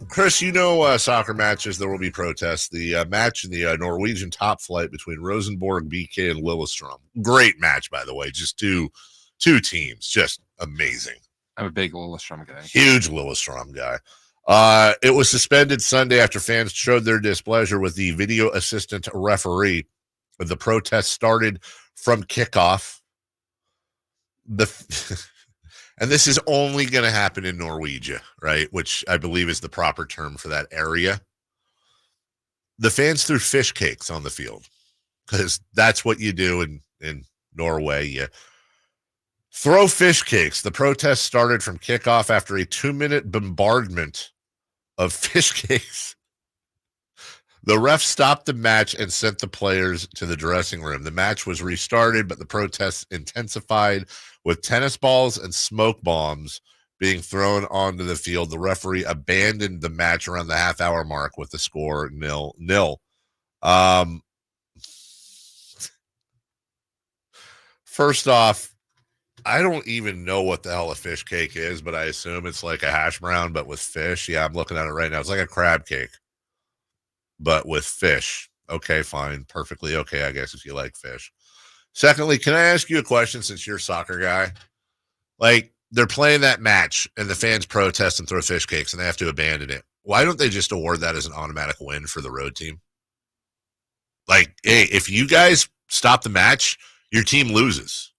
Chris, you know soccer matches, there will be protests. The match in the Norwegian top flight between Rosenborg, BK, and Lillestrøm. Great match, by the way. Just two teams. Just amazing. I'm a big Lillestrøm guy. Huge Lillestrøm guy. It was suspended Sunday after fans showed their displeasure with the video assistant referee. The protest started from kickoff. And this is only going to happen in Norwegia, right? Which I believe is the proper term for that area. The fans threw fish cakes on the field because that's what you do in Norway. You throw fish cakes. The protest started from kickoff after a 2-minute bombardment of fish cakes. The ref stopped the match and sent the players to the dressing room. The match was restarted, but the protests intensified with tennis balls and smoke bombs being thrown onto the field. The referee abandoned the match around the half-hour mark with the score 0-0. First off, I don't even know what the hell a fish cake is, but I assume it's like a hash brown, but with fish. Yeah, I'm looking at it right now. It's like a crab cake, but with fish. Okay, fine. Perfectly okay, I guess, if you like fish. Secondly, can I ask you a question since you're a soccer guy? Like, they're playing that match, and the fans protest and throw fish cakes, and they have to abandon it. Why don't they just award that as an automatic win for the road team? Like, hey, if you guys stop the match, your team loses.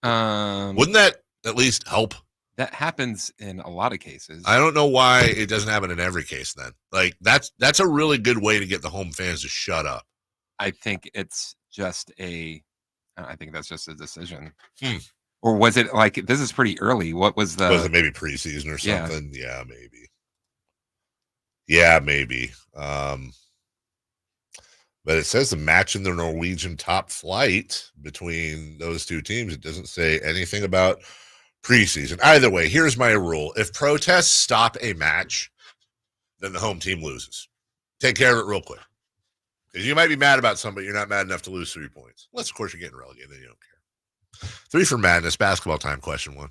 Wouldn't that at least help? That happens in a lot of cases. I don't know why it doesn't happen in every case then. Like, that's a really good way to get the home fans to shut up. I think it's just I think that's just a decision. Or was it like, this is pretty early. What was Was it maybe preseason or something? Yeah, maybe. Yeah, maybe. But it says the match in the Norwegian top flight between those two teams. It doesn't say anything about preseason. Either way, here's my rule. If protests stop a match, then the home team loses. Take care of it real quick. Because you might be mad about something, but you're not mad enough to lose 3 points. Unless, of course, you're getting relegated, then you don't care. 3 for madness. Basketball time, question 1.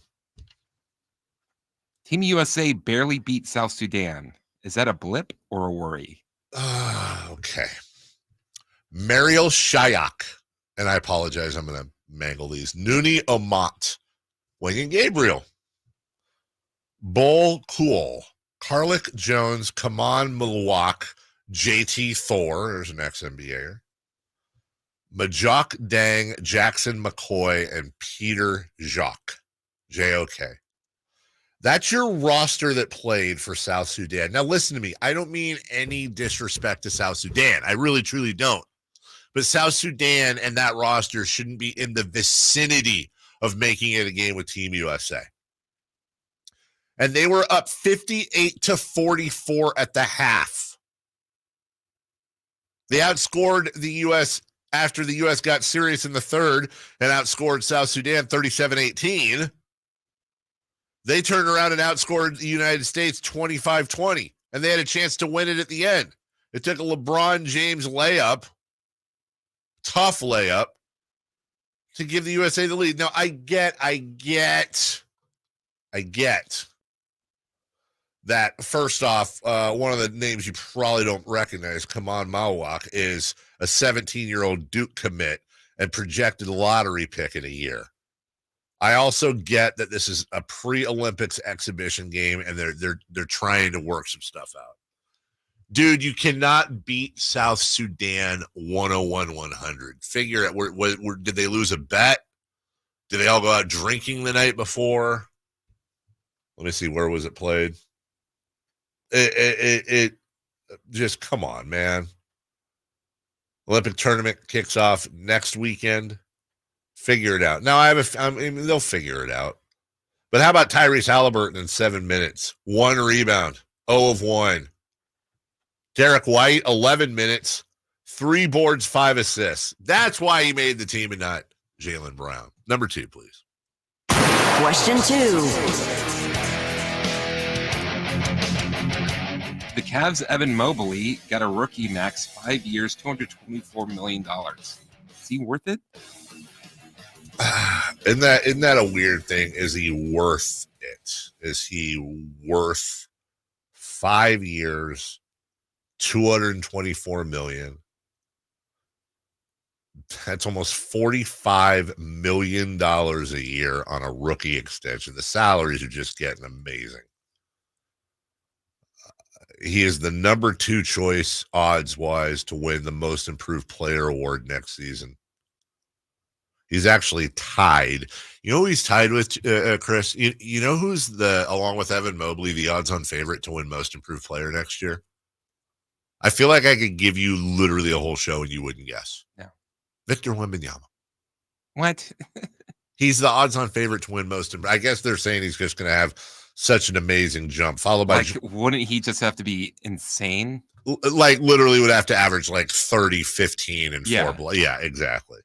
Team USA barely beat South Sudan. Is that a blip or a worry? Okay. Mariel Shayak, and I apologize, I'm going to mangle these. Nooni Omat, Wayne Gabriel, Bol Cool, Karlik Jones, Kaman Milwak, JT Thor, there's an ex-NBAer, Majok Dang, Jackson McCoy, and Peter Jok, J-O-K. That's your roster that played for South Sudan. Now, listen to me. I don't mean any disrespect to South Sudan. I really, truly don't. But South Sudan and that roster shouldn't be in the vicinity of making it a game with Team USA. And they were up 58-44 at the half. They outscored the U.S. after the U.S. got serious in the third and outscored South Sudan 37-18. They turned around and outscored the United States 25-20, and they had a chance to win it at the end. It took a LeBron James layup, tough layup, to give the USA the lead. Now, I get that, first off, one of the names you probably don't recognize, Kaman Mawak, is a 17-year-old Duke commit and projected lottery pick in a year. I also get that this is a pre-Olympics exhibition game, and they're trying to work some stuff out. Dude, you cannot beat South Sudan 101-100. Figure it. Did they lose a bet? Did they all go out drinking the night before? Let me see. Where was it played? It just, come on, man. Olympic tournament kicks off next weekend. Figure it out. Now, they'll figure it out. But how about Tyrese Halliburton in 7 minutes? 1 rebound, 0 of 1. Derek White, 11 minutes, 3 boards, 5 assists. That's why he made the team and not Jaylen Brown. Number 2, please. Question 2. The Cavs' Evan Mobley got a rookie max, 5 years, $224 million. Is he worth it? Isn't that a weird thing? Is he worth it? Is he worth 5 years, $224 million? That's almost $45 million a year on a rookie extension. The salaries are just getting amazing. He is the number 2 choice odds-wise to win the Most Improved Player award next season. He's actually tied. You know who he's tied with, Chris? You know who's along with Evan Mobley, the odds-on favorite to win Most Improved Player next year? I feel like I could give you literally a whole show and you wouldn't guess. No. Victor Wembanyama. What? He's the odds-on favorite to win Most Improved. I guess they're saying he's just going to have Such an amazing jump, followed by wouldn't he just have to be insane? Like literally would have to average like 30, 15, and 4 Yeah, exactly.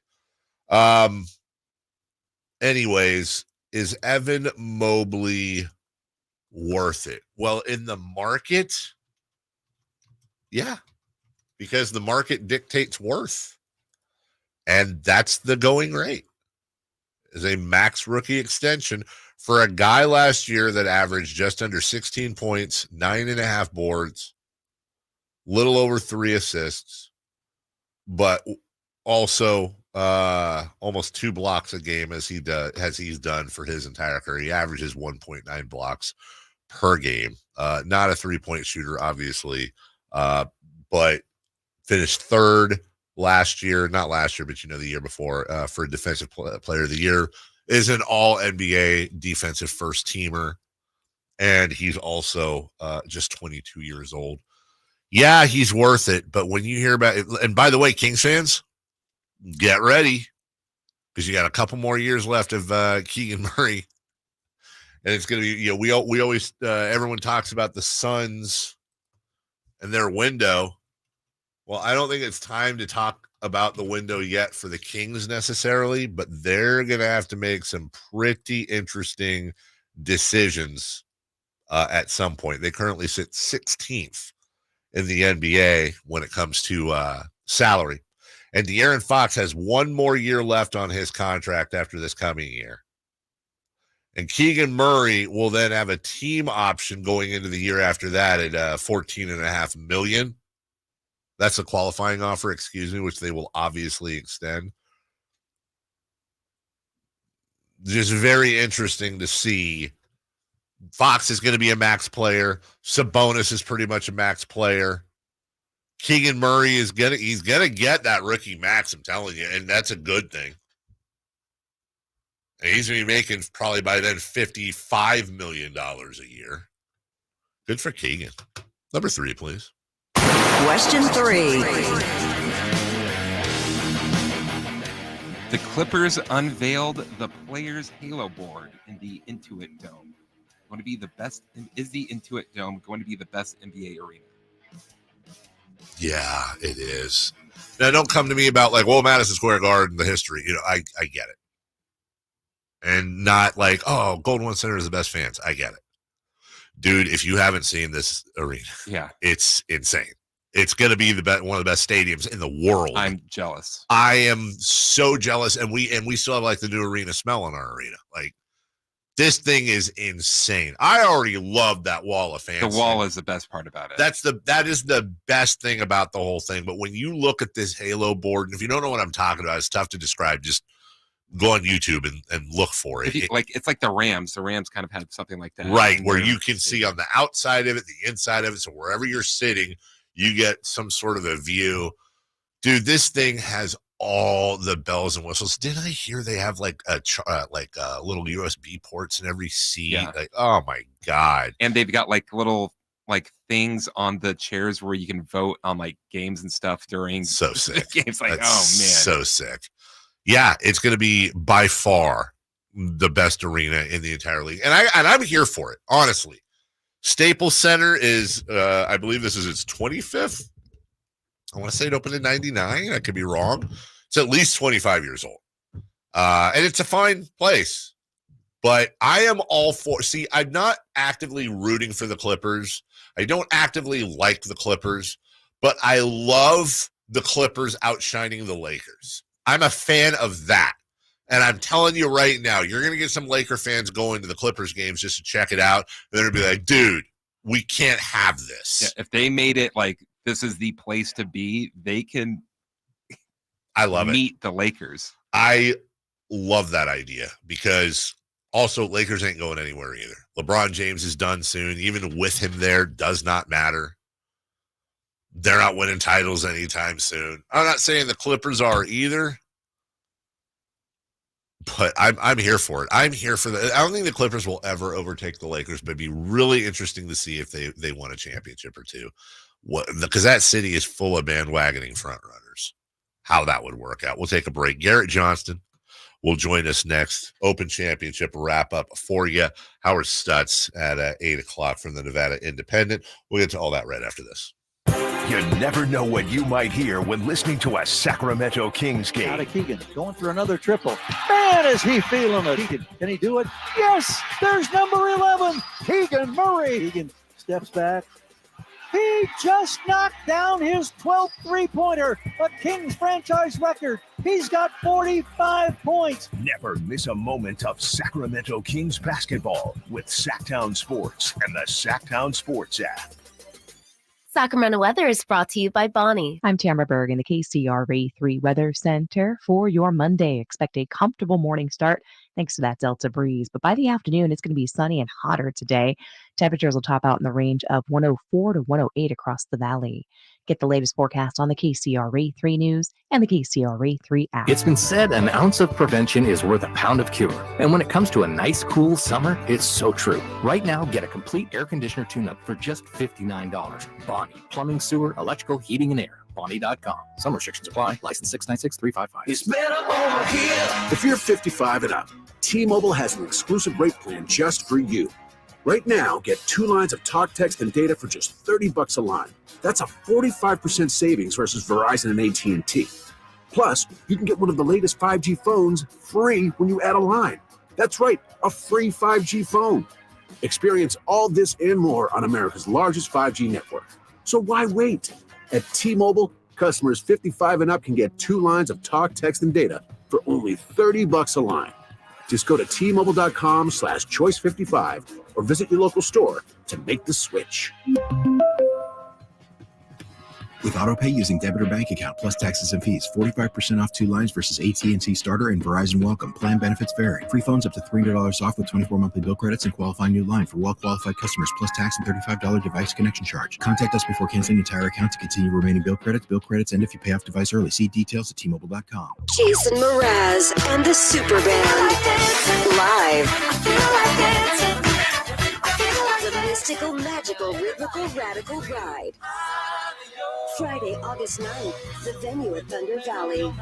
Anyways, is Evan Mobley worth it? Well, in the market, yeah, because the market dictates worth. And that's the going rate, is a max rookie extension for a guy last year that averaged just under 16 points, 9.5 boards, little over 3 assists, but also almost 2 blocks a game as he's done for his entire career. He averages 1.9 blocks per game. Not a 3-point shooter, obviously, but finished third last year, not last year, but the year before, for defensive player of the year. Is an all NBA defensive first teamer. And he's also just 22 years old. Yeah, he's worth it. But when you hear about it, and by the way, Kings fans, get ready, because you got a couple more years left of Keegan Murray. And it's going to be, we always, everyone talks about the Suns and their window. Well, I don't think it's time to talk about the window yet for the Kings necessarily, but they're going to have to make some pretty interesting decisions at some point. They currently sit 16th in the NBA when it comes to salary. And De'Aaron Fox has 1 more year left on his contract after this coming year. And Keegan Murray will then have a team option going into the year after that at $14.5 million. That's a qualifying offer, which they will obviously extend. Just very interesting to see. Fox is going to be a max player. Sabonis is pretty much a max player. Keegan Murray is gonna get that rookie max, I'm telling you, and that's a good thing. And he's going to be making probably by then $55 million a year. Good for Keegan. Number 3, please. Question 3. The Clippers unveiled the Players Halo board in the Intuit Dome. Going to be the best. Is the Intuit Dome going to be the best NBA arena? Yeah, it is. Now, don't come to me about Madison Square Garden, the history. I get it. And not like, oh, Golden One Center is the best fans. I get it. Dude, if you haven't seen this arena, it's insane. It's going to be one of the best stadiums in the world. I'm jealous. I am so jealous, and we still have the new arena smell in our arena. This thing is insane. I already love that wall of fans. The wall is the best part about it. That is the best thing about the whole thing. But when you look at this Halo board, and if you don't know what I'm talking about, it's tough to describe. Just go on YouTube and look for it. It's like the Rams. The Rams kind of had something like that. Right, where you can see on the outside of it, the inside of it. So wherever you're sitting, you get some sort of a view. Dude, this thing has all the bells and whistles. Did I hear they have little USB ports in every seat? Yeah. Oh my God. And they've got little things on the chairs where you can vote on games and stuff during so sick. Games. That's oh man. So sick. Yeah, it's going to be by far the best arena in the entire league. And I'm here for it, honestly. Staples Center is, I believe this is its 25th. I want to say it opened in 99. I could be wrong. It's at least 25 years old. And it's a fine place. But I am all for, I'm not actively rooting for the Clippers. I don't actively like the Clippers, but I love the Clippers outshining the Lakers. I'm a fan of that. And I'm telling you right now, you're going to get some Laker fans going to the Clippers games just to check it out. And they're going to be like, dude, we can't have this. Yeah, if they made it this is the place to be, they can meet the Lakers. I love that idea because also Lakers ain't going anywhere either. LeBron James is done soon. Even with him there, does not matter. They're not winning titles anytime soon. I'm not saying the Clippers are either. But I'm here for it. I'm here for I don't think the Clippers will ever overtake the Lakers, but it'd be really interesting to see if they won a championship or two. Because that city is full of bandwagoning front runners. How that would work out. We'll take a break. Garrett Johnston will join us next. Open Championship wrap-up for you. Howard Stutz at 8 o'clock from the Nevada Independent. We'll get to all that right after this. You never know what you might hear when listening to a Sacramento Kings game. Out of Keegan, going for another triple. Man, is he feeling it. Keegan, can he do it? Yes, there's number 11, Keegan Murray. Keegan steps back. He just knocked down his 12th three-pointer, a Kings franchise record. He's got 45 points. Never miss a moment of Sacramento Kings basketball with Sacktown Sports and the Sacktown Sports app. Sacramento weather is brought to you by Bonnie. I'm Tamara Berg in the KCRA 3 Weather Center. For your Monday, expect a comfortable morning start thanks to that Delta breeze. But by the afternoon, it's going to be sunny and hotter today. Temperatures will top out in the range of 104 to 108 across the valley. Get the latest forecast on the KCRA 3 News and the KCRA 3 app. It's been said an ounce of prevention is worth a pound of cure. And when it comes to a nice, cool summer, it's so true. Right now, get a complete air conditioner tune-up for just $59. Bonnie, plumbing, sewer, electrical, heating, and air. Bonnie.com. Some restrictions apply. License 696-355. It's better over here. If you're 55 and up, T-Mobile has an exclusive rate plan just for you. Right now, get 2 lines of talk, text, and data for just $30 a line. That's a 45% savings versus Verizon and AT&T. Plus, you can get one of the latest 5G phones free when you add a line. That's right, a free 5G phone. Experience all this and more on America's largest 5G network. So why wait? At T-Mobile, customers 55 and up can get 2 lines of talk, text, and data for only $30 a line. Just go to T-Mobile.com/choice55 or visit your local store to make the switch. With AutoPay using debit or bank account plus taxes and fees, 45% off 2 lines versus AT&T Starter and Verizon Welcome. Plan benefits vary. Free phones up to $300 off with 24 monthly bill credits and qualifying new line for well-qualified customers plus tax and $35 device connection charge. Contact us before canceling entire account to continue remaining bill credits, and if you pay off device early. See details at T-Mobile.com. Jason Mraz and the Super Band. Live. The mystical, magical, rhythmical, radical ride. Friday, August 9th, the venue at Thunder Valley.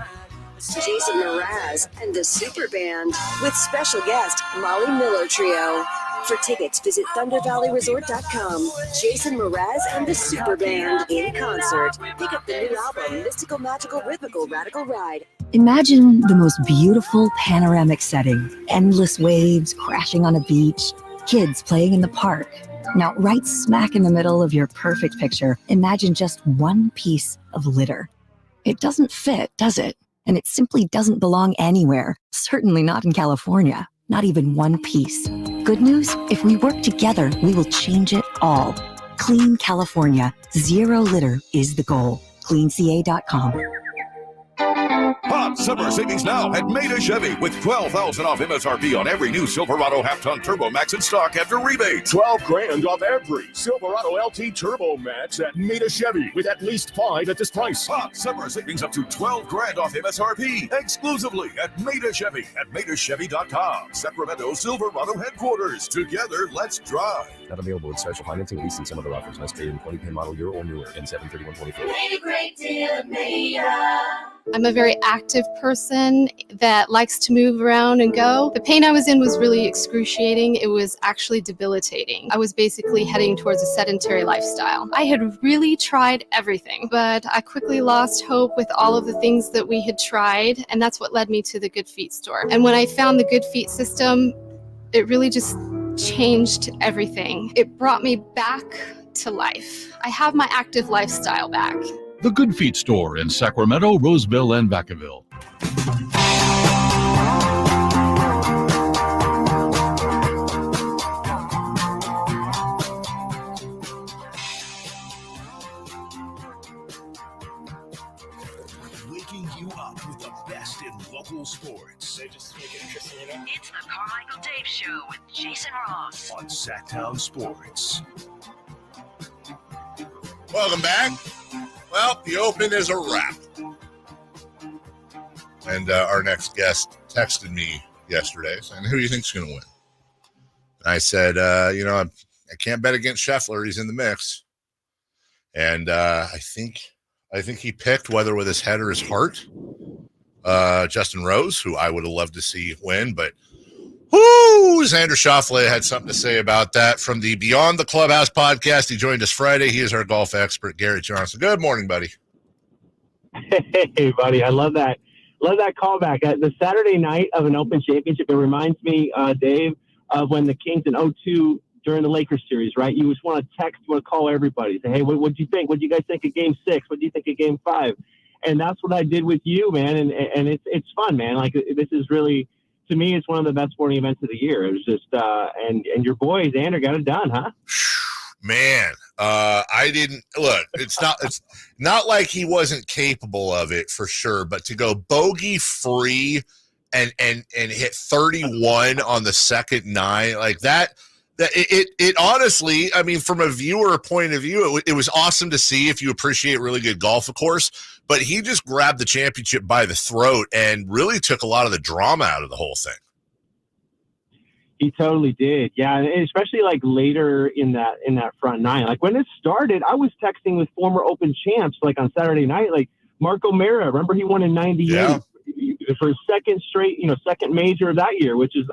Jason Mraz and the Super Band with special guest Molly Miller Trio. For tickets, visit ThunderValleyResort.com. Jason Mraz and the Super Band in concert. Pick up the new album, Mystical, Magical, Rhythmical, Radical Ride. Imagine the most beautiful panoramic setting. Endless waves crashing on a beach, kids playing in the park. Now, right smack in the middle of your perfect picture, imagine just one piece of litter. It doesn't fit, does it? And it simply doesn't belong anywhere. Certainly not in California. Not even one piece. Good news? If we work together, we will change it all. Clean California. Zero litter is the goal. CleanCA.com. Hot summer savings now at Maida Chevy with $12,000 off MSRP on every new Silverado half-ton Turbo Max in stock after rebate. $12,000 off every Silverado LT Turbo Max at Maida Chevy with at least 5 at this price. Hot summer savings up to $12,000 off MSRP exclusively at Maida Chevy at MaidaChevy.com. Sacramento Silverado headquarters. Together, let's drive. Not available with special financing, leasing, some other offers. Must trade in 2010 model year or newer and 73124. Made a great deal of Maida. I'm a very active person that likes to move around and go. The pain I was in was really excruciating. It was actually debilitating. I was basically heading towards a sedentary lifestyle. I had really tried everything, but I quickly lost hope with all of the things that we had tried, and that's what led me to the Good Feet store. And when I found the Good Feet system, it really just changed everything. It brought me back to life. I have my active lifestyle back. The Good Feet store in Sacramento, Roseville, and Vacaville. Waking you up with the best in local sports. It's the Carmichael Dave Show with Jason Ross on Sacktown Sports. Welcome back. Well, the Open is a wrap. And our next guest texted me yesterday saying, who do you think's going to win? And I said, I can't bet against Scheffler. He's in the mix. And I think he picked, whether with his head or his heart, Justin Rose, who I would have loved to see win, but Xander Schauffele had something to say about that from the Beyond the Clubhouse podcast. He joined us Friday. He is our golf expert, Garrett Johnson. Good morning, buddy. Hey, buddy. I love that. Love that callback. The Saturday night of an Open Championship, it reminds me, Dave, of when the Kings in 2002 during the Lakers series, right? You just want to text, you want to call everybody. Say, hey, what'd you think? What'd you guys think of Game 6? What'd you think of Game 5? And that's what I did with you, man. And it's fun, man. Like, this is really, to me, it's one of the best sporting events of the year. It was just, and your boy, Xander, got it done, huh? Man, I didn't look. It's not like he wasn't capable of it for sure, but to go bogey free and hit 31 on the second nine like that. It honestly, I mean, from a viewer point of view, it was awesome to see if you appreciate really good golf, of course. But he just grabbed the championship by the throat and really took a lot of the drama out of the whole thing. He totally did. Yeah. And especially like later in that front nine, like when it started, I was texting with former Open champs, like on Saturday night, like Marco Mera, remember he won in 98 for his second major of that year, which is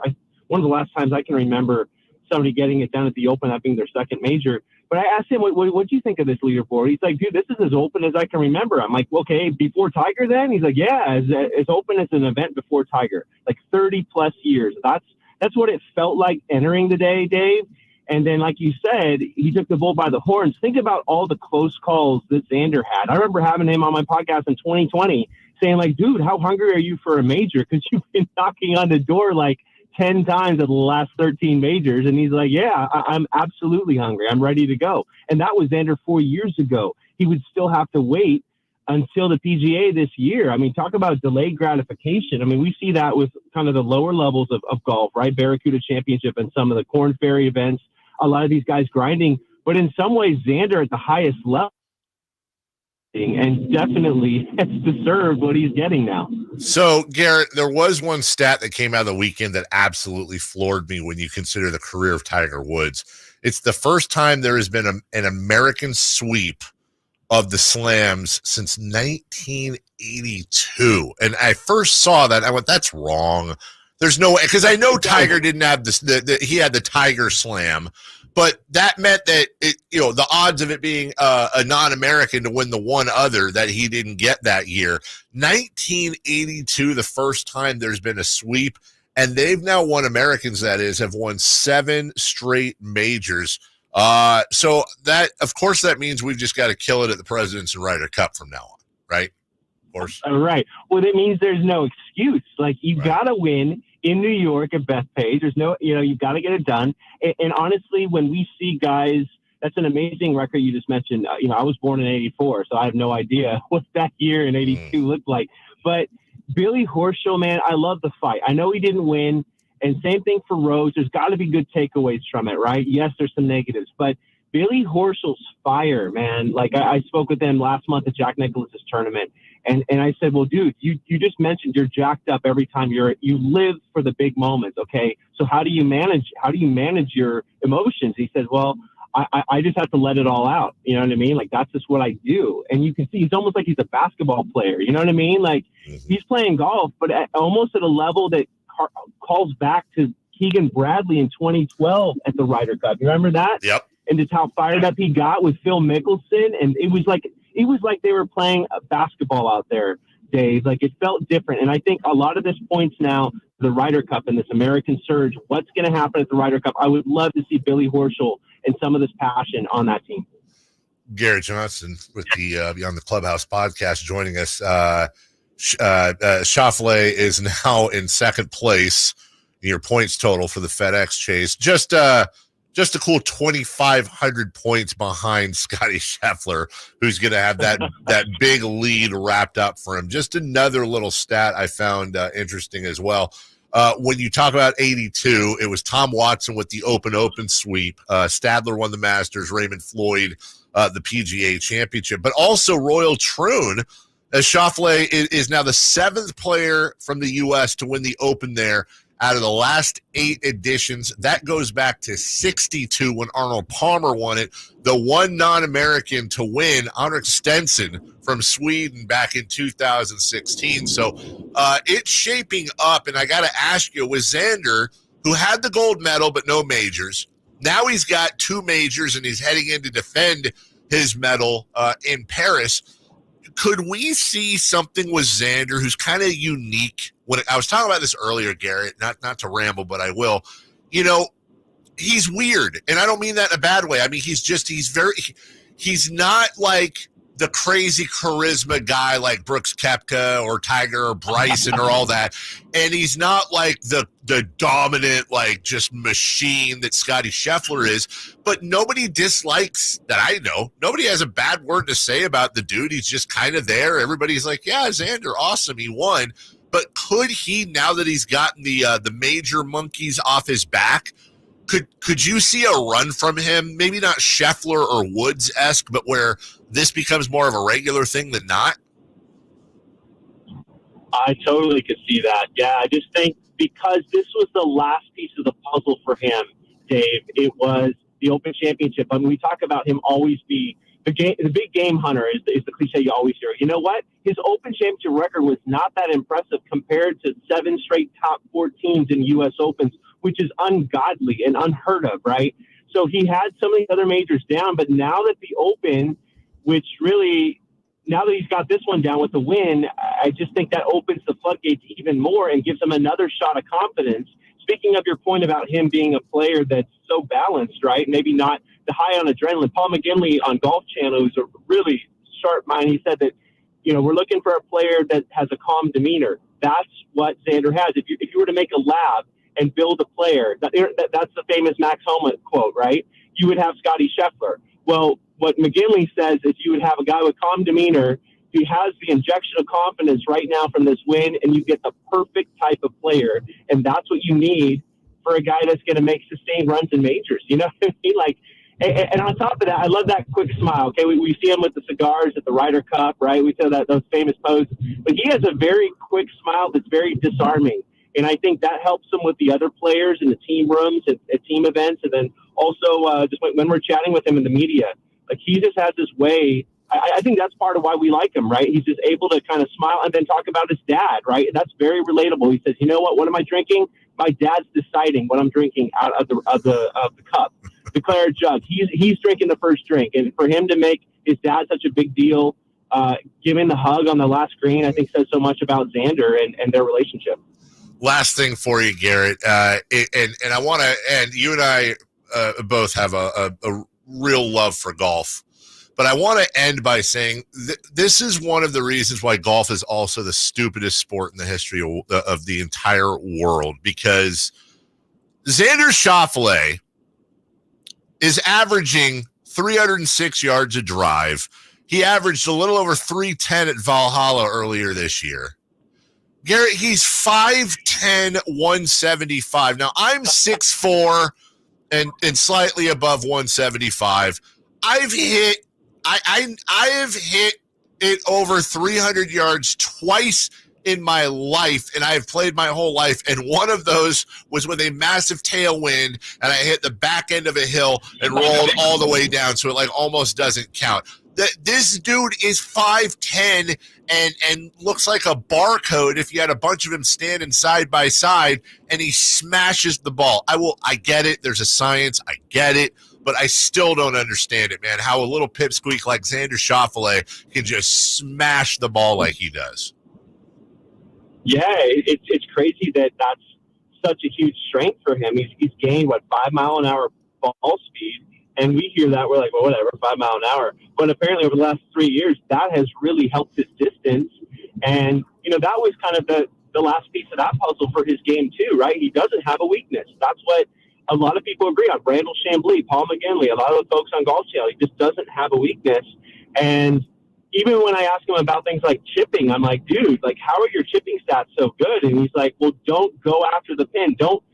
one of the last times I can remember somebody getting it done at the Open, that being their second major. But I asked him, what do you think of this leaderboard? He's like, dude, this is as open as I can remember. I'm like, okay, before Tiger then? He's like, yeah, as open as an event before Tiger, like 30 plus years. That's what it felt like entering the day, Dave. And then, like you said, he took the bull by the horns. Think about all the close calls that Xander had. I remember having him on my podcast in 2020 saying, like, dude, how hungry are you for a major? Because you've been knocking on the door like 10 times of the last 13 majors. And he's like, yeah, I'm absolutely hungry. I'm ready to go. And that was Xander 4 years ago. He would still have to wait until the PGA this year. I mean, talk about delayed gratification. I mean, we see that with kind of the lower levels of golf, right? Barracuda Championship and some of the Korn Ferry events, a lot of these guys grinding. But in some ways, Xander at the highest level and definitely has deserved what he's getting now. So, Garrett, there was one stat that came out of the weekend that absolutely floored me when you consider the career of Tiger Woods. It's the first time there has been an American sweep of the slams since 1982. And I first saw that, I went, that's wrong. There's no way, because I know Tiger didn't have this, he had the Tiger Slam, but that meant that the odds of it being a non-American to win the one other that he didn't get that year. 1982, the first time there's been a sweep, and they've now won, Americans that is, have won 7 straight majors. So that, of course, that means we've just got to kill it at the President's and Ryder Cup from now on, right? Of course. Right. Well, that means there's no excuse. Like, you got to win in New York at Bethpage. There's no, you've got to get it done. And honestly, when we see guys, that's an amazing record you just mentioned. I was born in 84, so I have no idea what that year in 82 looked like. But Billy Horschel, man, I love the fight. I know he didn't win. And same thing for Rose. There's got to be good takeaways from it, right? Yes, there's some negatives. But Billy Horschel's fire, man. Like, I spoke with him last month at Jack Nicklaus's tournament. And I said, well, dude, you just mentioned you're jacked up every time you live for the big moments, okay? So how do you manage your emotions? He said, well, I just have to let it all out. You know what I mean? Like, that's just what I do. And you can see he's almost like he's a basketball player. You know what I mean? Like, he's playing golf, but almost at a level that calls back to Keegan Bradley in 2012 at the Ryder Cup. You remember that? Yep. And just how fired up he got with Phil Mickelson. And it was like they were playing basketball out there, Dave. Like, it felt different. And I think a lot of this points now, the Ryder Cup and this American surge, what's going to happen at the Ryder Cup? I would love to see Billy Horschel and some of this passion on that team. Garrett Johnson with the Beyond the Clubhouse podcast joining us. Schauffele is now in second place in your points total for the FedEx Chase. Just a cool 2,500 points behind Scotty Scheffler, who's going to have that big lead wrapped up for him. Just another little stat I found interesting as well. When you talk about 82, it was Tom Watson with the Open sweep. Stadler won the Masters, Raymond Floyd the PGA Championship, but also Royal Troon, as Schauffele is now the 7th player from the U.S. to win the Open there out of the last 8 editions. That goes back to 62 when Arnold Palmer won it. The one non-American to win, Henrik Stenson from Sweden back in 2016. So it's shaping up, and I got to ask you, with Xander, who had the gold medal but no majors, now he's got 2 majors and he's heading in to defend his medal in Paris. Could we see something with Xander who's kind of unique? I was talking about this earlier, Garrett, not to ramble, but I will. You know, he's weird, and I don't mean that in a bad way. I mean, he's not like the crazy charisma guy like Brooks Koepka or Tiger or Bryson or all that. And he's not like the dominant, like, just machine that Scotty Scheffler is. But nobody dislikes, that I know, nobody has a bad word to say about the dude. He's just kind of there. Everybody's like, yeah, Xander, awesome, he won. But could he, now that he's gotten the major monkeys off his back, could you see a run from him? Maybe not Scheffler or Woods-esque, but where this becomes more of a regular thing than not? I totally could see that. Yeah, I just think because this was the last piece of the puzzle for him, Dave, it was the Open Championship. I mean, we talk about him always be the big game hunter is the cliche you always hear. You know what? His Open Championship record was not that impressive compared to 7 straight top 14s in U.S. Opens, which is ungodly and unheard of, right? So he had some of the other majors down, but now that the Open, which really, now that he's got this one down with the win, I just think that opens the floodgates even more and gives him another shot of confidence. Speaking of your point about him being a player that's so balanced, right? Maybe not the high on adrenaline. Paul McGinley on Golf Channel, who's a really sharp mind, he said that, you know, we're looking for a player that has a calm demeanor. That's what Xander has. If you were to make a lab and build a player, that's the famous Max Homa quote, right? You would have Scotty Scheffler. Well, what McGinley says is you would have a guy with calm demeanor who has the injection of confidence right now from this win, and you get the perfect type of player. And that's what you need for a guy that's going to make sustained runs in majors. You know what I mean? Like, and on top of that, I love that quick smile. Okay, we see him with the cigars at the Ryder Cup, right? We see those famous poses. But he has a very quick smile that's very disarming. And I think that helps him with the other players in the team rooms at team events. And then also just when we're chatting with him in the media, like he just has this way. I think that's part of why we like him, right? He's just able to kind of smile and then talk about his dad, right? That's very relatable. He says, you know what am I drinking? My dad's deciding what I'm drinking out of the cup. Declare a jug. He's drinking the first drink. And for him to make his dad such a big deal, giving the hug on the last green, I think says so much about Xander and their relationship. Last thing for you, Garrett, and I want to, and you and I both have a real love for golf, but I want to end by saying this is one of the reasons why golf is also the stupidest sport in the history of the entire world, because Xander Schauffele is averaging 306 yards a drive. He averaged a little over 310 at Valhalla earlier this year. Garrett, he's 5'10", 175. Now, I'm 6'4", and slightly above 175. I've hit it over 300 yards twice in my life, and I've played my whole life, and one of those was with a massive tailwind, and I hit the back end of a hill and rolled all the way down, so it like almost doesn't count. This dude is 5'10" and looks like a barcode if you had a bunch of him standing side by side, and he smashes the ball. I get it. There's a science. I get it. But I still don't understand it, man, how a little pipsqueak like Xander Schauffele can just smash the ball like he does. Yeah, it's crazy that's such a huge strength for him. He's gained, 5 mile an hour ball speed. And we hear that, we're like, well, whatever, 5 mile an hour. But apparently over the last 3 years, that has really helped his distance. And, you know, that was kind of the last piece of that puzzle for his game too, right? He doesn't have a weakness. That's what a lot of people agree on. Randall Chambly, Paul McGinley, a lot of the folks on Golf Channel, he just doesn't have a weakness. And even when I ask him about things like chipping, I'm like, dude, like, how are your chipping stats so good? And he's like, well, don't go after the pin. Don't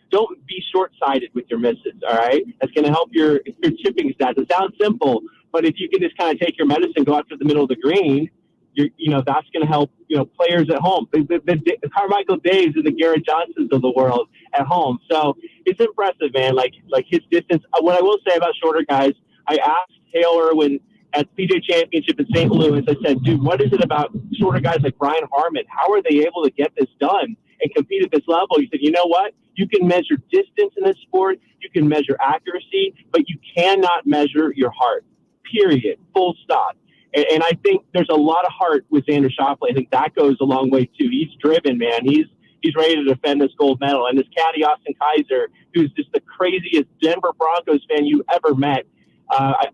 be short-sighted with your misses, all right? That's going to help your chipping stats. It sounds simple, but if you can just kind of take your medicine, go after the middle of the green, that's going to help, players at home, the Carmichael Daves and the Garrett Johnsons of the world at home. So it's impressive, man. Like his distance. What I will say about shorter guys, I asked Hale Irwin at PJ Championship in St. Louis. I said, dude, what is it about shorter guys like Brian Harmon? How are they able to get this done and compete at this level? He said, you know what? You can measure distance in this sport. You can measure accuracy, but you cannot measure your heart, period, full stop. And I think there's a lot of heart with Xander Schauffele. I think that goes a long way, too. He's driven, man. He's ready to defend this gold medal. And this caddy, Austin Kaiser, who's just the craziest Denver Broncos fan you ever met,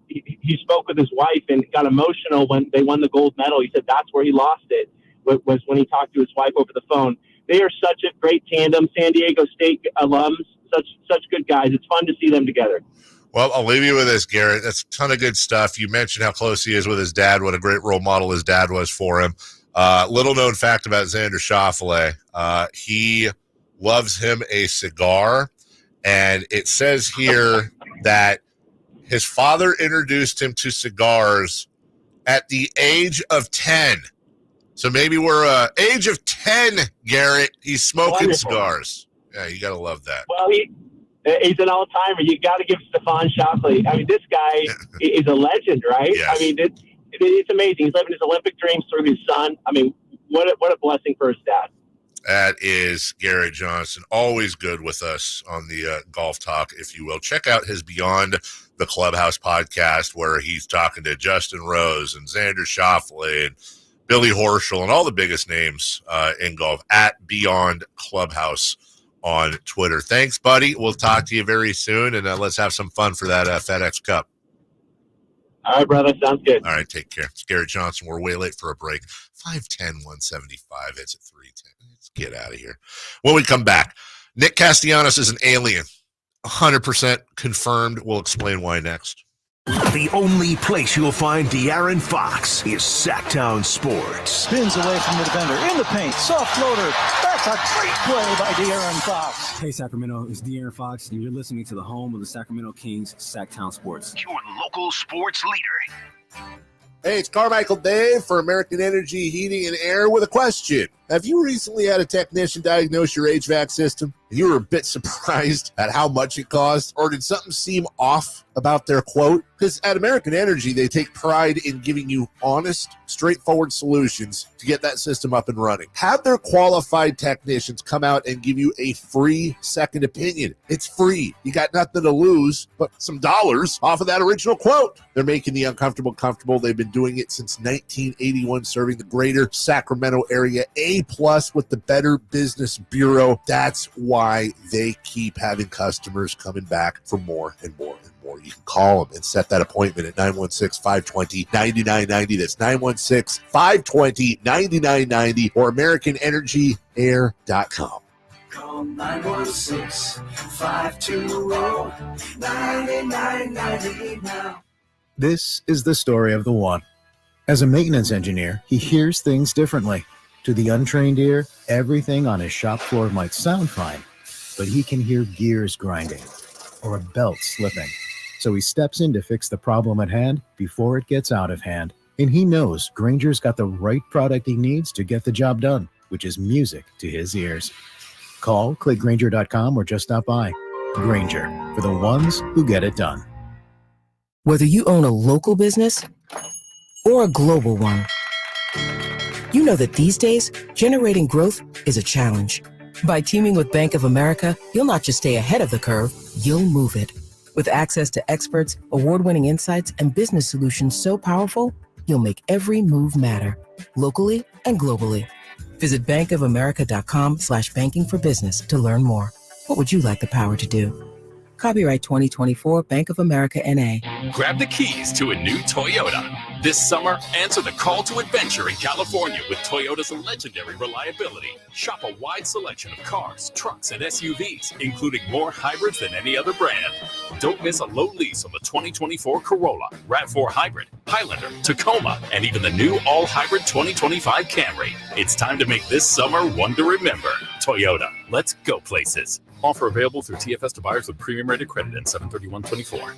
he spoke with his wife and got emotional when they won the gold medal. He said that's where he lost it, was when he talked to his wife over the phone. They are such a great tandem. San Diego State alums, such good guys. It's fun to see them together. Well, I'll leave you with this, Garrett. That's a ton of good stuff. You mentioned how close he is with his dad, what a great role model his dad was for him. Little known fact about Xander Schauffele, he loves him a cigar, and it says here that his father introduced him to cigars at the age of 10. So maybe we're age of 10, Garrett. He's smoking cigars. Yeah, you got to love that. Well, he's an all-timer. You got to give Stefan Schauffele. I mean, this guy is a legend, right? Yes. I mean, it's amazing. He's living his Olympic dreams through his son. I mean, what a blessing for his dad. That is Garrett Johnson, always good with us on the Golf Talk, if you will. Check out his Beyond the Clubhouse podcast, where he's talking to Justin Rose and Xander Schauffele and Billy Horschel and all the biggest names in golf at Beyond Clubhouse on Twitter. Thanks, buddy. We'll talk to you very soon, and let's have some fun for that FedEx Cup. All right, brother. Sounds good. All right, take care. It's Garrett Johnson. We're way late for a break. 5'10", 175. It's at 310. Let's get out of here. When we come back, Nick Castellanos is an alien. 100% confirmed. We'll explain why next. The only place you'll find De'Aaron Fox is Sacktown Sports. Spins away from the defender, in the paint, soft floater. That's a great play by De'Aaron Fox. Hey, Sacramento, it's De'Aaron Fox, and you're listening to the home of the Sacramento Kings, Sacktown Sports. Your local sports leader. Hey, it's Carmichael Dave for American Energy Heating and Air with a question. Have you recently had a technician diagnose your HVAC system and you were a bit surprised at how much it cost? Or did something seem off about their quote? Because at American Energy, they take pride in giving you honest, straightforward solutions to get that system up and running. Have their qualified technicians come out and give you a free second opinion. It's free. You got nothing to lose but some dollars off of that original quote. They're making the uncomfortable comfortable. They've been doing it since 1981, serving the greater Sacramento area. A+ with the Better Business Bureau. That's why they keep having customers coming back for more and more and more. You can call them and set that appointment at 916-520-9990. That's 916-520-9990 or AmericanEnergyAir.com. Call 916-520-9990 now. This is the story of the one. As a maintenance engineer, he hears things differently. To the untrained ear, everything on his shop floor might sound fine, but he can hear gears grinding or a belt slipping. So he steps in to fix the problem at hand before it gets out of hand. And he knows Grainger's got the right product he needs to get the job done, which is music to his ears. Call, click Grainger.com, or just stop by. Grainger, for the ones who get it done. Whether you own a local business or a global one, you know that these days, generating growth is a challenge. By teaming with Bank of America, you'll not just stay ahead of the curve, you'll move it. With access to experts, award-winning insights, and business solutions so powerful, you'll make every move matter, locally and globally. Visit bankofamerica.com/banking for business to learn more. What would you like the power to do? Copyright 2024 Bank of America N.A. Grab the keys to a new Toyota. This summer, answer the call to adventure in California with Toyota's legendary reliability. Shop a wide selection of cars, trucks, and SUVs, including more hybrids than any other brand. Don't miss a low lease on the 2024 Corolla, RAV4 Hybrid, Highlander, Tacoma, and even the new all-hybrid 2025 Camry. It's time to make this summer one to remember. Toyota, let's go places. Offer available through TFS to buyers with premium rated credit and 7/31/24.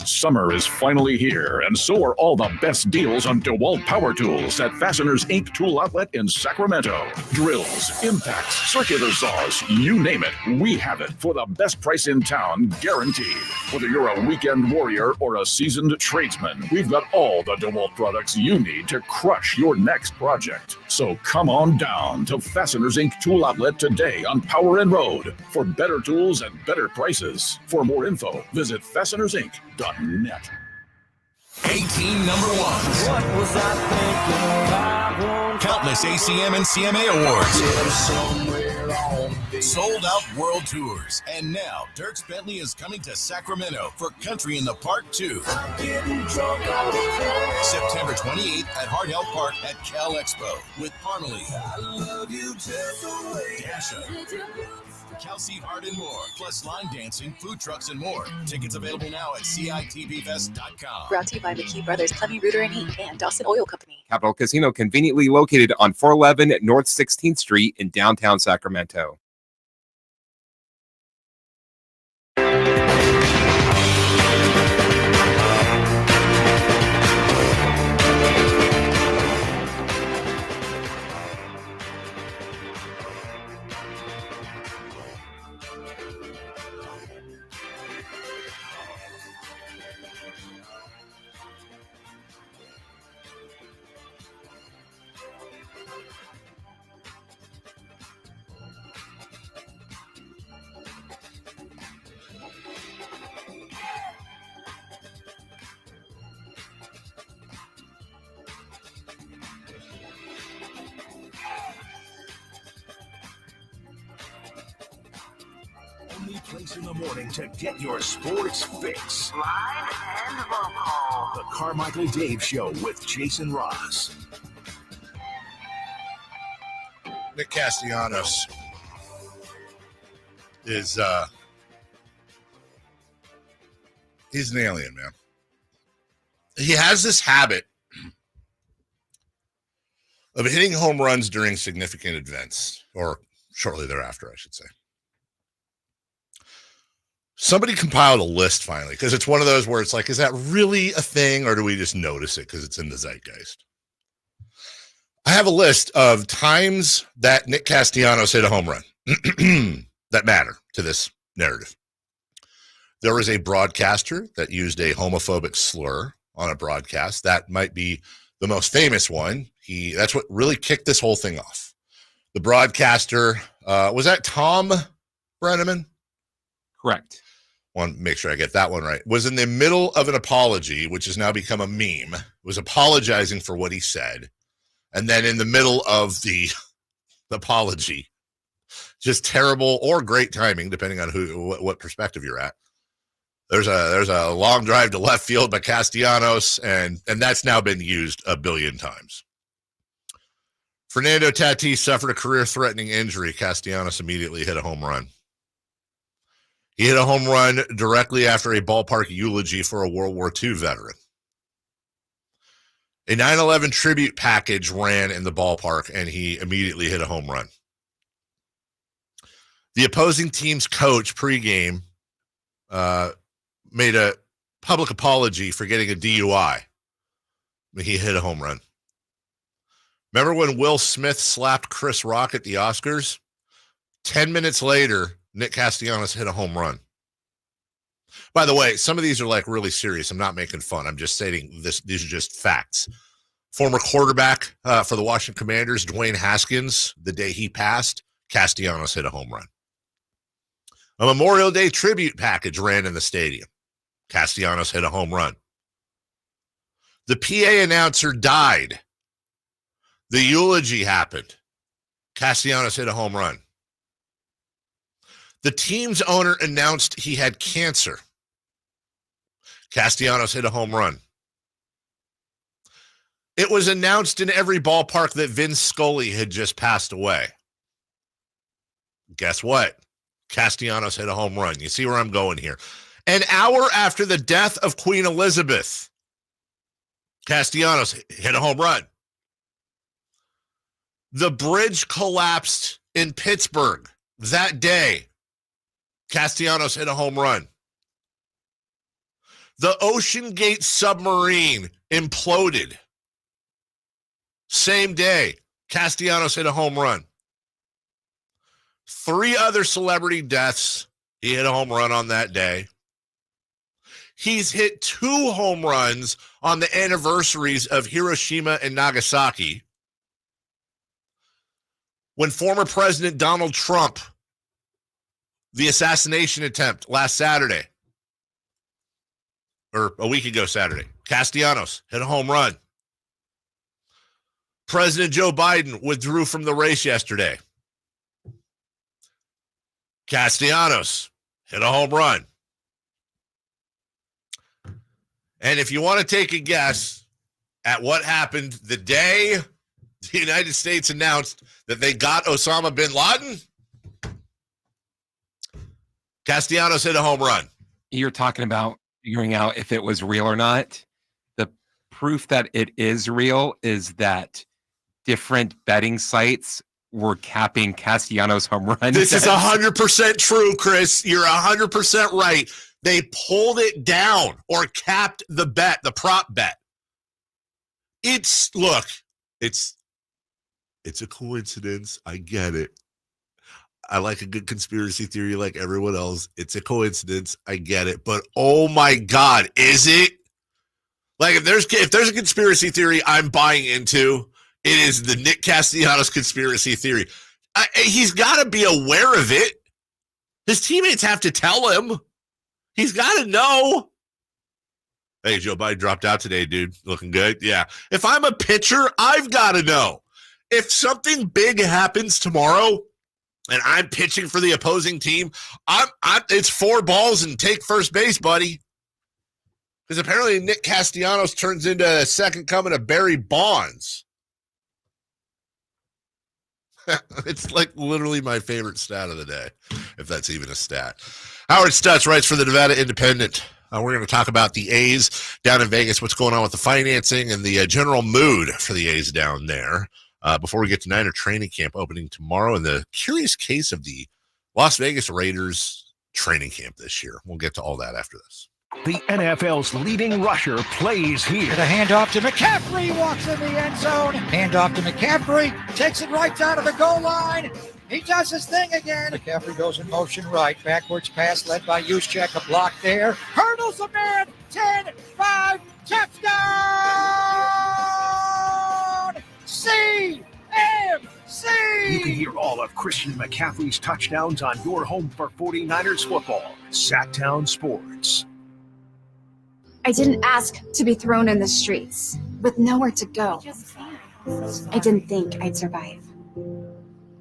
Summer is finally here, and so are all the best deals on DeWalt power tools at Fasteners Inc. Tool Outlet in Sacramento. Drills, impacts, circular saws, you name it, we have it for the best price in town, guaranteed. Whether you're a weekend warrior or a seasoned tradesman, we've got all the DeWalt products you need to crush your next project. So come on down to Fasteners Inc. Tool Outlet today on Power and Road for better tools and better prices. For more info, visit fastenersinc.net. 18 number ones. What was I thinking? Countless ACM and CMA awards. Sold out world tours. And now Dierks Bentley is coming to Sacramento for Country in the Park 2. September 28th at Hart Health Park at Cal Expo with Parmalee, Dasha, Kelsey Hart, and more. Plus line dancing, food trucks, and more. Tickets available now at CITBFest.com. Brought to you by McKee Brothers, Clemmy Rooter and Heat, and Dawson Oil Company. Capital Casino, conveniently located on 411 North 16th Street in downtown Sacramento. Only place in the morning to get your sports fix. Live and vocal. The Carmichael Dave Show with Jason Ross. Nick Castellanos is he's an alien, man. He has this habit of hitting home runs during significant events, or shortly thereafter, I should say. Somebody compiled a list finally, because it's one of those where it's like, is that really a thing, or do we just notice it because it's in the zeitgeist? I have a list of times that Nick Castellanos hit a home run that matter to this narrative. There was a broadcaster that used a homophobic slur on a broadcast. That might be the most famous one. That's what really kicked this whole thing off. The broadcaster, was that Tom Brenneman? Correct. Want to make sure I get that one right. Was in the middle of an apology, which has now become a meme. Was apologizing for what he said. And then in the middle of the apology, just terrible or great timing, depending on what perspective you're at. There's a long drive to left field by Castellanos, and that's now been used a billion times. Fernando Tatis suffered a career-threatening injury. Castellanos immediately hit a home run. He hit a home run directly after a ballpark eulogy for a World War II veteran. A 9/11 tribute package ran in the ballpark, and he immediately hit a home run. The opposing team's coach pregame made a public apology for getting a DUI. He hit a home run. Remember when Will Smith slapped Chris Rock at the Oscars? 10 minutes later, Nick Castellanos hit a home run. By the way, some of these are like really serious. I'm not making fun. I'm just stating this. These are just facts. Former quarterback for the Washington Commanders, Dwayne Haskins, the day he passed, Castellanos hit a home run. A Memorial Day tribute package ran in the stadium. Castellanos hit a home run. The PA announcer died. The eulogy happened. Castellanos hit a home run. The team's owner announced he had cancer. Castellanos hit a home run. It was announced in every ballpark that Vin Scully had just passed away. Guess what? Castellanos hit a home run. You see where I'm going here. An hour after the death of Queen Elizabeth, Castellanos hit a home run. The bridge collapsed in Pittsburgh that day. Castellanos hit a home run. The Ocean Gate submarine imploded. Same day, Castellanos hit a home run. 3 other celebrity deaths. He hit a home run on that day. He's hit 2 home runs on the anniversaries of Hiroshima and Nagasaki. When former President Donald Trump, the assassination attempt last Saturday, or a week ago Saturday, Castellanos hit a home run. President Joe Biden withdrew from the race yesterday. Castellanos hit a home run. And if you want to take a guess at what happened the day the United States announced that they got Osama bin Laden, Castellanos hit a home run. You're talking about figuring out if it was real or not. The proof that it is real is that different betting sites were capping Castellanos home runs. This is 100% true, Chris. You're 100% right. They pulled it down or capped the bet, the prop bet. It's a coincidence. I get it. I like a good conspiracy theory like everyone else. It's a coincidence. I get it. But oh my God, is it? Like if there's a conspiracy theory I'm buying into, it is the Nick Castellanos conspiracy theory. He's got to be aware of it. His teammates have to tell him. He's got to know. Hey, Joe Biden dropped out today, dude. Looking good. Yeah. If I'm a pitcher, I've got to know. If something big happens tomorrow and I'm pitching for the opposing team, it's 4 balls and take first base, buddy. Because apparently Nick Castellanos turns into a second coming of Barry Bonds. It's like literally my favorite stat of the day, if that's even a stat. Howard Stutz writes for the Nevada Independent. We're going to talk about the A's down in Vegas, what's going on with the financing and the general mood for the A's down there. Before we get to Niner training camp opening tomorrow and the curious case of the Las Vegas Raiders training camp this year. We'll get to all that after this. The NFL's leading rusher plays here. The handoff to McCaffrey, walks in the end zone. Handoff to McCaffrey, takes it right down to the goal line. He does his thing again. McCaffrey goes in motion right. Backwards pass led by Juszczyk. A block there. Hurdles a man. 10-5. Touchdown! CMC! You can hear all of Christian McCaffrey's touchdowns on your home for 49ers football. Sacktown Sports. I didn't ask to be thrown in the streets with nowhere to go. I didn't think I'd survive.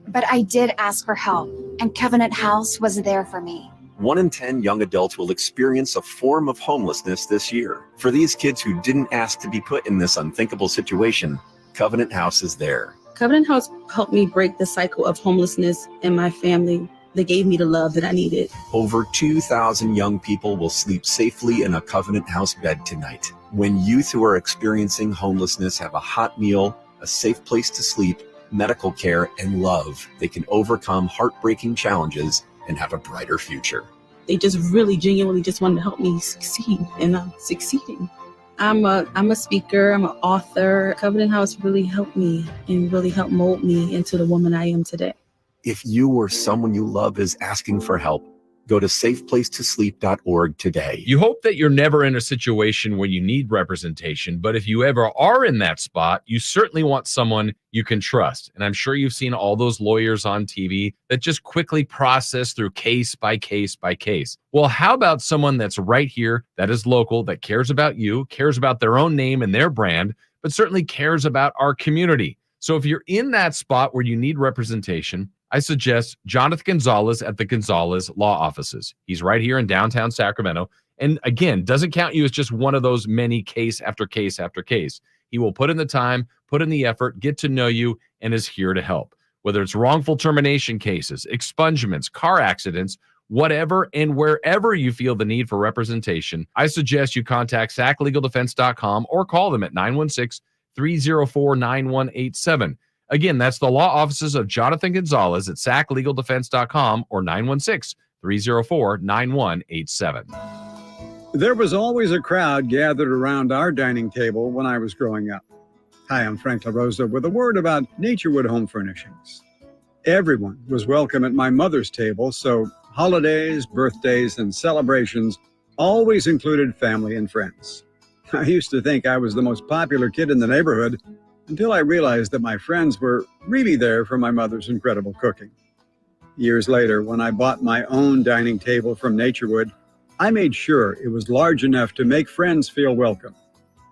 But I did ask for help, and Covenant House was there for me. 1 in 10 young adults will experience a form of homelessness this year. For these kids who didn't ask to be put in this unthinkable situation, Covenant House is there. Covenant House helped me break the cycle of homelessness in my family. They gave me the love that I needed. Over 2,000 young people will sleep safely in a Covenant House bed tonight. When youth who are experiencing homelessness have a hot meal, a safe place to sleep, medical care, and love, they can overcome heartbreaking challenges and have a brighter future. They just really genuinely just wanted to help me succeed, and I'm succeeding. I'm a speaker, I'm an author. Covenant House really helped me and really helped mold me into the woman I am today. If you or someone you love is asking for help, go to safeplacetosleep.org today. You hope that you're never in a situation where you need representation, but if you ever are in that spot, you certainly want someone you can trust. And I'm sure you've seen all those lawyers on TV that just quickly process through case by case by case. Well, how about someone that's right here, that is local, that cares about you, cares about their own name and their brand, but certainly cares about our community? So if you're in that spot where you need representation, I suggest Jonathan Gonzalez at the Gonzalez Law Offices. He's right here in downtown Sacramento. And again, doesn't count you as just one of those many case after case after case. He will put in the time, put in the effort, get to know you, and is here to help. Whether it's wrongful termination cases, expungements, car accidents, whatever and wherever you feel the need for representation, I suggest you contact saclegaldefense.com or call them at 916-304-9187. Again, that's the law offices of Jonathan Gonzalez at saclegaldefense.com or 916-304-9187. There was always a crowd gathered around our dining table when I was growing up. Hi, I'm Frank LaRosa with a word about Naturewood Home Furnishings. Everyone was welcome at my mother's table, so holidays, birthdays, and celebrations always included family and friends. I used to think I was the most popular kid in the neighborhood until I realized that my friends were really there for my mother's incredible cooking. Years later, when I bought my own dining table from Naturewood, I made sure it was large enough to make friends feel welcome.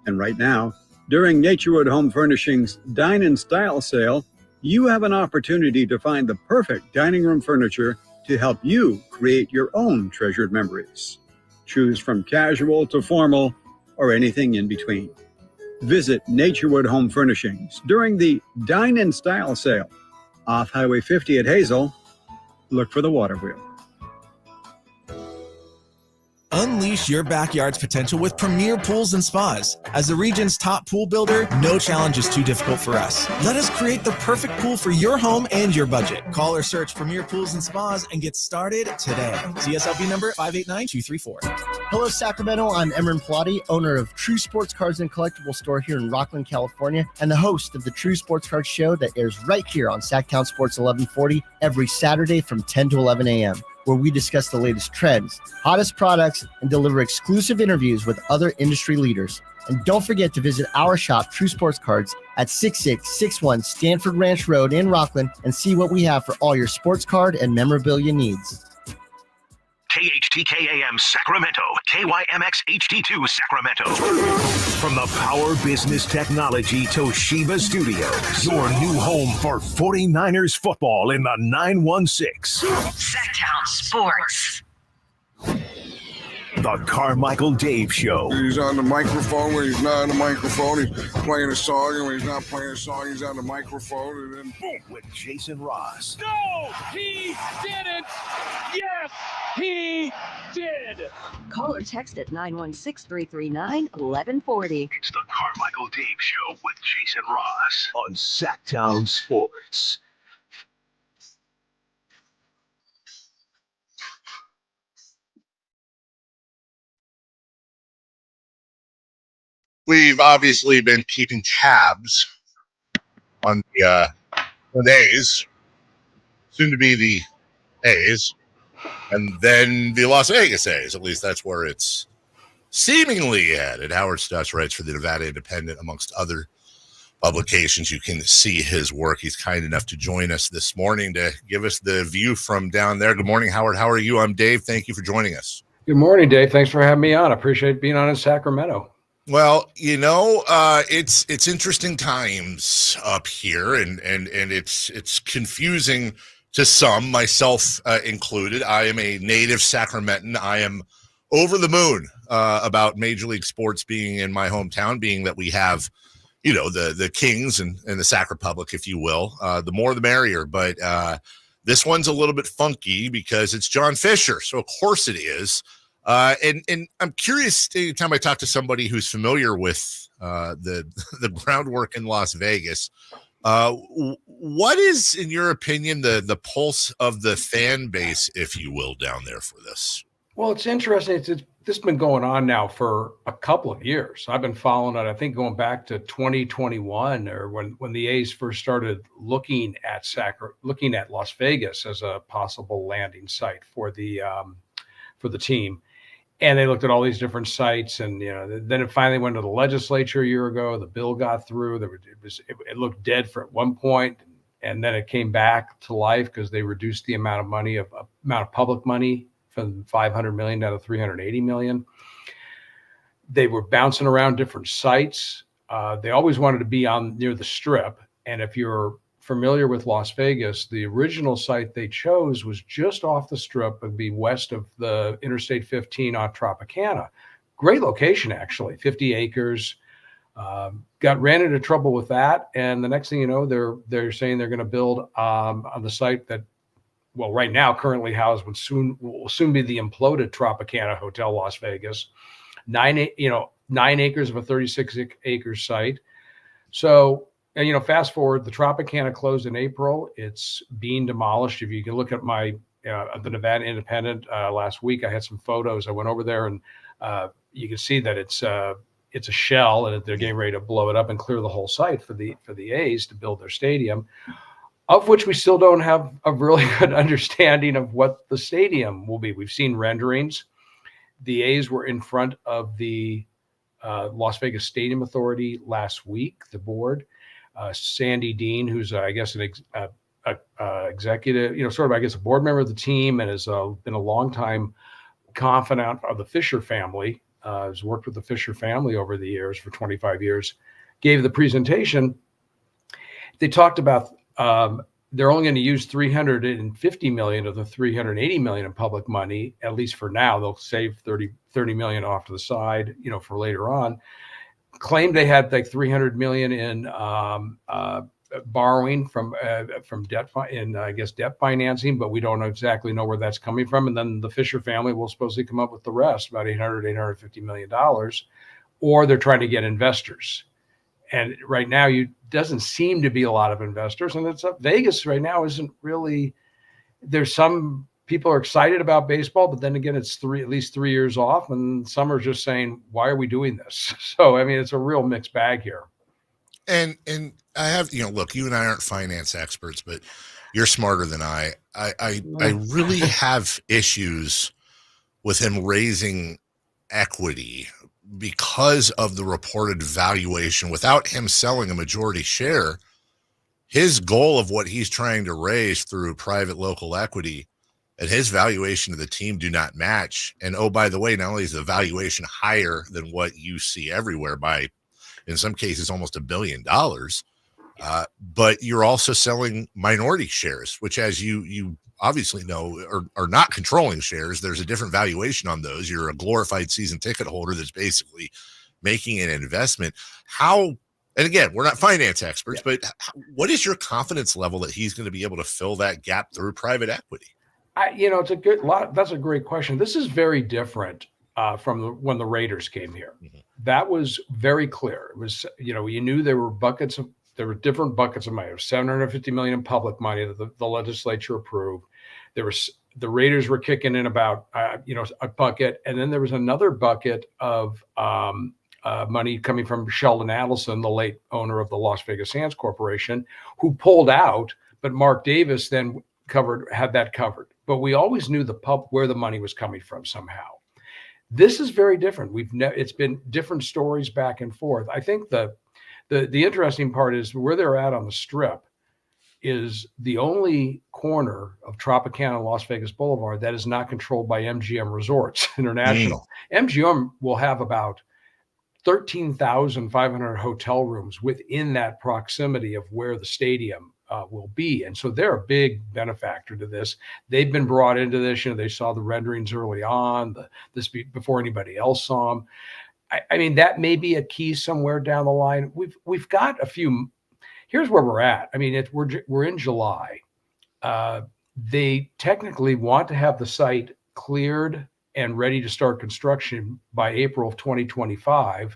And right now, during Naturewood Home Furnishings Dine in Style sale, you have an opportunity to find the perfect dining room furniture to help you create your own treasured memories. Choose from casual to formal or anything in between. Visit Naturewood Home Furnishings during the Dine in Style sale off Highway 50 at Hazel. Look for the water wheel. Unleash your backyard's potential with Premier Pools and Spas. As the region's top pool builder, no challenge is too difficult for us. Let us create the perfect pool for your home and your budget. Call or search Premier Pools and Spas and get started today. CSLB number 589234. Hello, Sacramento. I'm Emran Pilati, owner of True Sports Cards and Collectible Store here in Rockland, California, and the host of the True Sports Cards Show that airs right here on Sacktown Sports 1140 every Saturday from 10 to 11 a.m., where we discuss the latest trends, hottest products, and deliver exclusive interviews with other industry leaders. And don't forget to visit our shop, True Sports Cards, at 6661 Stanford Ranch Road in Rockland and see what we have for all your sports card and memorabilia needs. KHTKAM Sacramento, KYMX HD2 Sacramento. From the Power Business Technology Toshiba Studios, your new home for 49ers football in the 916. Sacktown Sports. The Carmichael Dave Show. He's on the microphone when he's not on the microphone. He's playing a song, and when he's not playing a song, he's on the microphone, and then boom. With Jason Ross. No, he didn't. Yes, he did. Call or text at 916-339-1140. It's the Carmichael Dave Show with Jason Ross on Sacktown Sports. We've obviously been keeping tabs on the A's, soon to be the A's, and then the Las Vegas A's. At least that's where it's seemingly headed. Howard Stutz writes for the Nevada Independent, amongst other publications. You can see his work. He's kind enough to join us this morning to give us the view from down there. Good morning, Howard. How are you? I'm Dave. Thank you for joining us. Good morning, Dave. Thanks for having me on. I appreciate being on in Sacramento. Well, you know, it's interesting times up here, and it's confusing to some, myself included. I am a native Sacramentan. I am over the moon about Major League Sports being in my hometown, being that we have, you know, the Kings and the Sac Republic, if you will. The more the merrier. But this one's a little bit funky because it's John Fisher, so of course it is. And I'm curious, anytime I talk to somebody who's familiar with the groundwork in Las Vegas, what is, in your opinion, the pulse of the fan base, if you will, down there for this? Well, it's interesting. This has been going on now for a couple of years. I've been following it, I think, going back to 2021, or when the A's first started looking at Las Vegas as a possible landing site for the team. And they looked at all these different sites, and then it finally went to the legislature a year ago. The bill got through. It looked dead for at one point, and then it came back to life because they reduced the amount of public money from $500 million down to $380 million. They were bouncing around different sites. They always wanted to be near the Strip, and if you're familiar with Las Vegas, the original site they chose was just off the Strip. It would be west of the Interstate 15 on Tropicana. Great location, actually, 50 acres. Ran into trouble with that, and the next thing you know, they're saying they're going to build on the site that, well, right now currently housed will soon be the imploded Tropicana Hotel Las Vegas. 9 acres of a 36-acre site. So. And, fast forward, the Tropicana closed in April. It's being demolished. If you can look at the Nevada Independent last week, I had some photos. I went over there, and You can see that it's a shell, and they're getting ready to blow it up and clear the whole site for the A's to build their stadium, of which we still don't have a really good understanding of what the stadium will be. We've seen renderings. The A's were in front of the Las Vegas Stadium Authority last week, the board. Sandy Dean, who's I guess an executive, sort of I guess a board member of the team, and has been a longtime confidant of the Fisher family, has worked with the Fisher family over the years for 25 years, gave the presentation. They talked about they're only going to use $350 million of the $380 million in public money, at least for now. They'll save $30 million off to the side, for later on. Claimed they had like $300 million in borrowing from debt debt financing, but we don't exactly know where that's coming from. And then the Fisher family will supposedly come up with the rest, about $850 million, or they're trying to get investors. And right now, doesn't seem to be a lot of investors, and it's up. Vegas right now isn't really. There's some people are excited about baseball, but then again, it's at least 3 years off, and some are just saying, "Why are we doing this?" So, I mean, it's a real mixed bag here. And I have, look, you and I aren't finance experts, but you're smarter than I. I really have issues with him raising equity because of the reported valuation without him selling a majority share. His goal of what he's trying to raise through private local equity and his valuation of the team do not match. And oh, by the way, not only is the valuation higher than what you see everywhere by, in some cases, almost $1 billion, but you're also selling minority shares, which, as you obviously know, are not controlling shares. There's a different valuation on those. You're a glorified season ticket holder that's basically making an investment. And again, we're not finance experts, but what is your confidence level that he's going to be able to fill that gap through private equity? That's a great question. This is very different from when the Raiders came here. Mm-hmm. That was very clear. It was, you knew there were different buckets of money. There was $750 million in public money that the legislature approved. The Raiders were kicking in about a bucket, and then there was another bucket of money coming from Sheldon Adelson, the late owner of the Las Vegas Sands Corporation, who pulled out, but Mark Davis then had that covered. But we always knew where the money was coming from somehow. This is very different. It's been different stories back and forth. I think the interesting part is where they're at on the Strip is the only corner of Tropicana and Las Vegas Boulevard that is not controlled by MGM Resorts International. MGM will have about 13,500 hotel rooms within that proximity of where the stadium will be. And so they're a big benefactor to this. They've been brought into this. They saw the renderings early on, before anybody else saw them. I mean, that may be a key somewhere down the line. We've got a few. Here's where we're at. I mean, we're in July. They technically want to have the site cleared and ready to start construction by April of 2025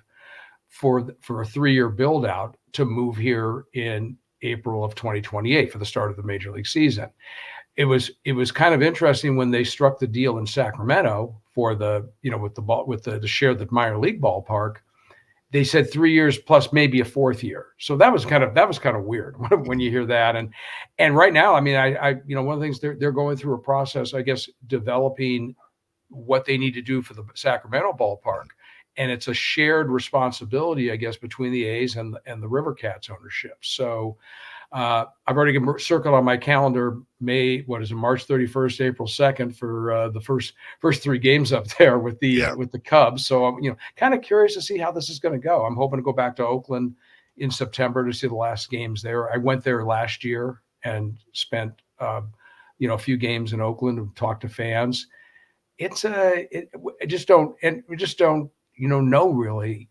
for a 3-year build out to move here in April of 2028 for the start of the Major League season. It was kind of interesting when they struck the deal in Sacramento for the share the minor league ballpark. They said 3 years plus maybe a 4th year. So that was kind of weird when you hear that. And right now, I mean, I one of the things they're going through a process, I guess, developing what they need to do for the Sacramento ballpark. And it's a shared responsibility, I guess, between the A's and the River Cats ownership. So I've already circled on my calendar March 31st, April 2nd for the first 3 games up there with the Cubs. So I'm kind of curious to see how this is going to go. I'm hoping to go back to Oakland in September to see the last games there. I went there last year and spent a few games in Oakland and talked to fans. We just don't know really.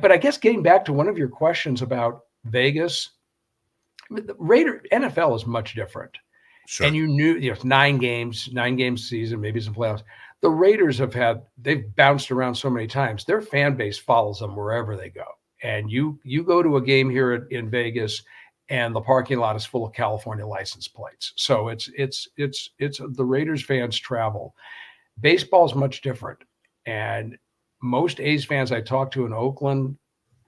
But I guess getting back to one of your questions about Vegas, the NFL is much different. Sure. And it's 9 games season, maybe some playoffs. The Raiders they've bounced around so many times. Their fan base follows them wherever they go. And you go to a game here in Vegas and the parking lot is full of California license plates. So it's the Raiders fans travel. Baseball is much different. And most A's fans I talked to in Oakland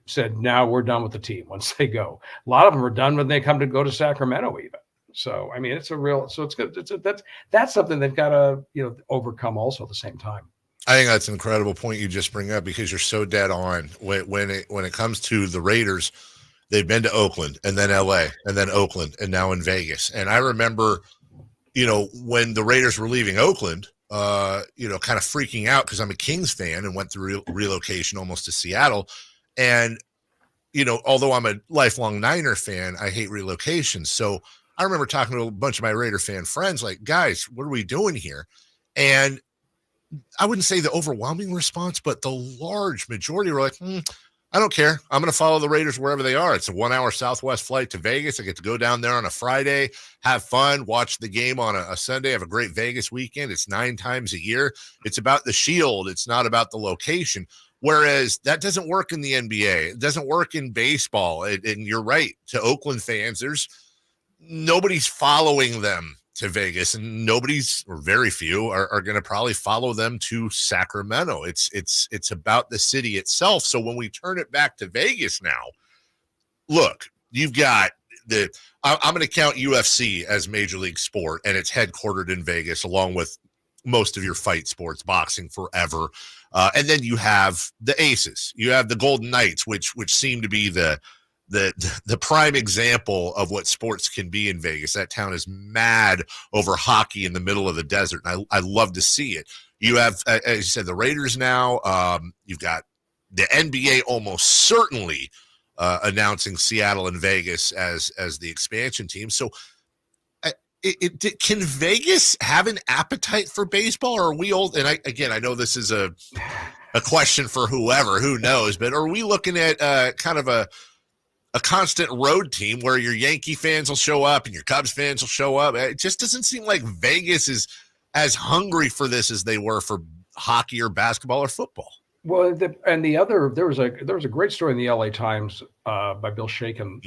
said, now we're done with the team once they go. A lot of them are done when they go to Sacramento even. So, I mean, it's good. That's something they've got to, overcome also at the same time. I think that's an incredible point you just bring up, because you're so dead on. When it comes to the Raiders, they've been to Oakland and then LA and then Oakland and now in Vegas. And I remember, when the Raiders were leaving Oakland, kind of freaking out because I'm a Kings fan and went through relocation almost to Seattle. And, although I'm a lifelong Niner fan, I hate relocations. So I remember talking to a bunch of my Raider fan friends, like, guys, what are we doing here? And I wouldn't say the overwhelming response, but the large majority were like, I don't care. I'm going to follow the Raiders wherever they are. It's a 1-hour Southwest flight to Vegas. I get to go down there on a Friday, have fun, watch the game on a Sunday, have a great Vegas weekend. It's 9 times a year. It's about the shield. It's not about the location. Whereas that doesn't work in the NBA. It doesn't work in baseball. And you're right. To Oakland fans, nobody's following them to Vegas, and or very few are going to probably follow them to Sacramento. It's about the city itself. So when we turn it back to Vegas now, look, you've got I'm going to count UFC as major league sport, and it's headquartered in Vegas, along with most of your fight sports, boxing forever. And then you have the Aces, you have the Golden Knights, which seem to be the prime example of what sports can be in Vegas. That town is mad over hockey in the middle of the desert, and I love to see it. You have, as you said, the Raiders now. You've got the NBA almost certainly announcing Seattle and Vegas as the expansion team. So can Vegas have an appetite for baseball, or are we old? And I know this is a question for who knows, but are we looking at kind of a constant road team where your Yankee fans will show up and your Cubs fans will show up? It just doesn't seem like Vegas is as hungry for this as they were for hockey or basketball or football. Well, there was a great story in the LA Times by Bill Shaken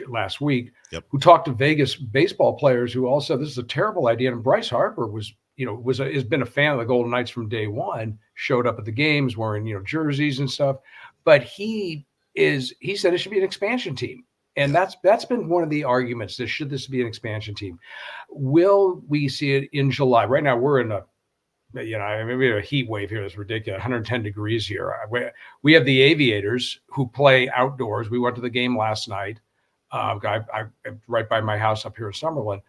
last week, who talked to Vegas baseball players who all said this is a terrible idea. And Bryce Harper has been a fan of the Golden Knights from day one, showed up at the games wearing jerseys and stuff, but he said it should be an expansion team. And that's been one of the arguments. Should this be an expansion team? Will we see it in July? Right now we're in we have a heat wave here that's ridiculous, 110 degrees here. We have the Aviators who play outdoors. We went to the game last night. Right by my house up here in Summerlin.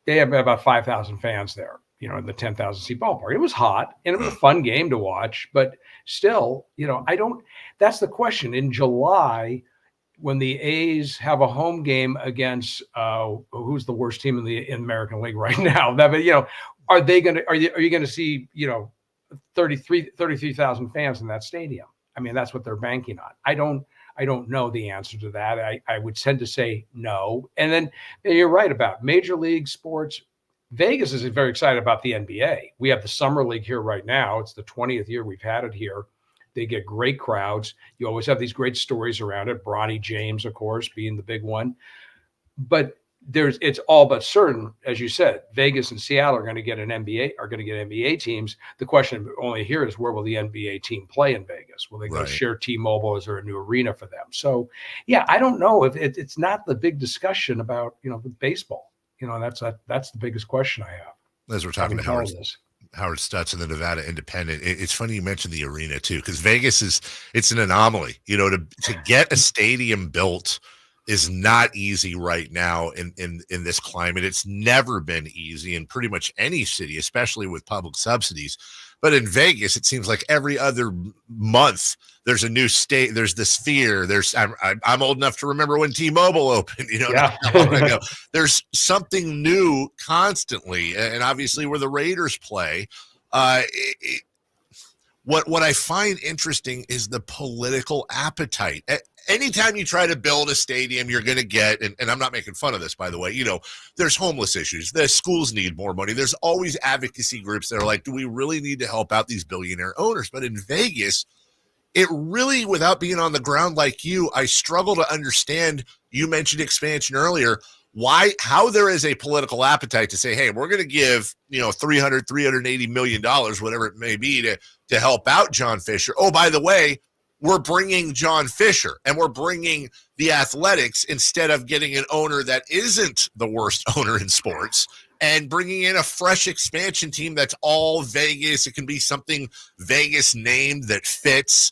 They have about 5,000 fans there, in the 10,000 seat ballpark. It was hot and it was a fun game to watch, but still, that's the question. In July, when the A's have a home game against who's the worst team in the American League right now, are you going to see 33,000 fans in that stadium? I mean, that's what they're banking on. I don't know the answer to that. I would tend to say no. And then you're right about major league sports. Vegas is very excited about the NBA. We have the Summer League here right now. It's the 20th year we've had it here. They get great crowds. You always have these great stories around it. Bronny James, of course, being the big one. But it's all but certain, as you said, Vegas and Seattle are going to get NBA teams. The question only here is, where will the NBA team play in Vegas? Will they go share T-Mobile? Is there a new arena for them? So, yeah, I don't know if it's not the big discussion about, baseball. That's the biggest question I have. As we're talking to Howard Stutz and the Nevada Independent. It's funny you mentioned the arena too, because Vegas it's an anomaly. To get a stadium built is not easy right now in this climate. It's never been easy in pretty much any city, especially with public subsidies. But in Vegas, it seems like every other month there's a new state. There's the Sphere. I'm old enough to remember when T-Mobile opened. Not long ago. There's something new constantly, and obviously where the Raiders play. What I find interesting is the political appetite. Anytime you try to build a stadium, you're going to get, and I'm not making fun of this, by the way, there's homeless issues. The schools need more money. There's always advocacy groups that are like, do we really need to help out these billionaire owners? But in Vegas, it really, without being on the ground like you, I struggle to understand. you mentioned expansion earlier. How there is a political appetite to say, hey, we're going to give, $380 million, whatever it may be, to help out John Fisher. Oh, by the way, we're bringing John Fisher and we're bringing the Athletics instead of getting an owner that isn't the worst owner in sports and bringing in a fresh expansion team that's all Vegas. It can be something Vegas named that fits.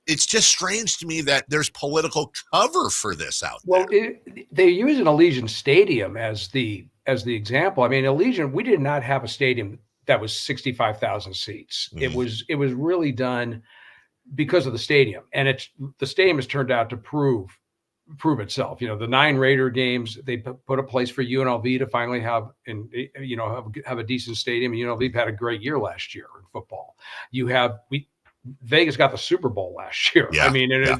It's just strange to me that there's political cover for this out there. Well, they use an Allegiant Stadium as the example. I mean, Allegiant, we did not have a stadium that was 65,000 seats. Mm-hmm. It was really done because of the stadium, and the stadium has turned out to prove itself. The 9 Raider games, they put a place for UNLV to finally have a decent stadium. And UNLV had a great year last year in football. Vegas got the Super Bowl last year. Yeah,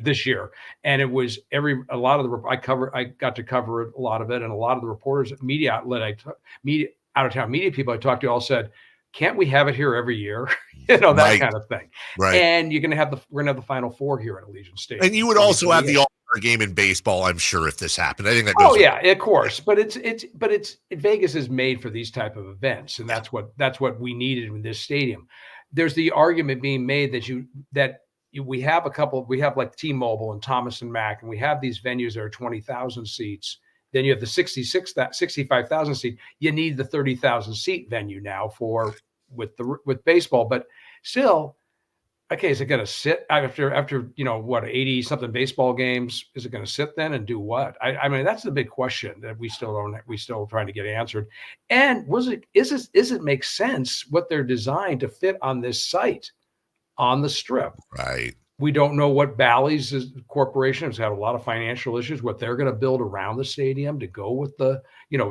this year, and it was I got to cover a lot of it, and a lot of the reporters, media out of town media people I talked to all said, "Can't we have it here every year?" That right. kind of thing. Right. And we're gonna have the Final Four here at Allegiant Stadium. And you would also have the All-Star game in baseball, I'm sure, if this happened. I think that goes. Oh yeah, of course. But Vegas is made for these type of events, and that's what we needed in this stadium. There's the argument being made that we have like T-Mobile and Thomas and Mack, and we have these venues that are 20,000 seats. Then you have the 65,000 seat. You need the 30,000 seat venue now with baseball, but still, okay, is it going to sit after 80 something baseball games? Is it going to sit then and do what? I mean, that's the big question that we still trying to get answered. And is it make sense what they're designed to fit on this site on the Strip? Right. We don't know what Bally's corporation has had a lot of financial issues, what they're going to build around the stadium to go with the,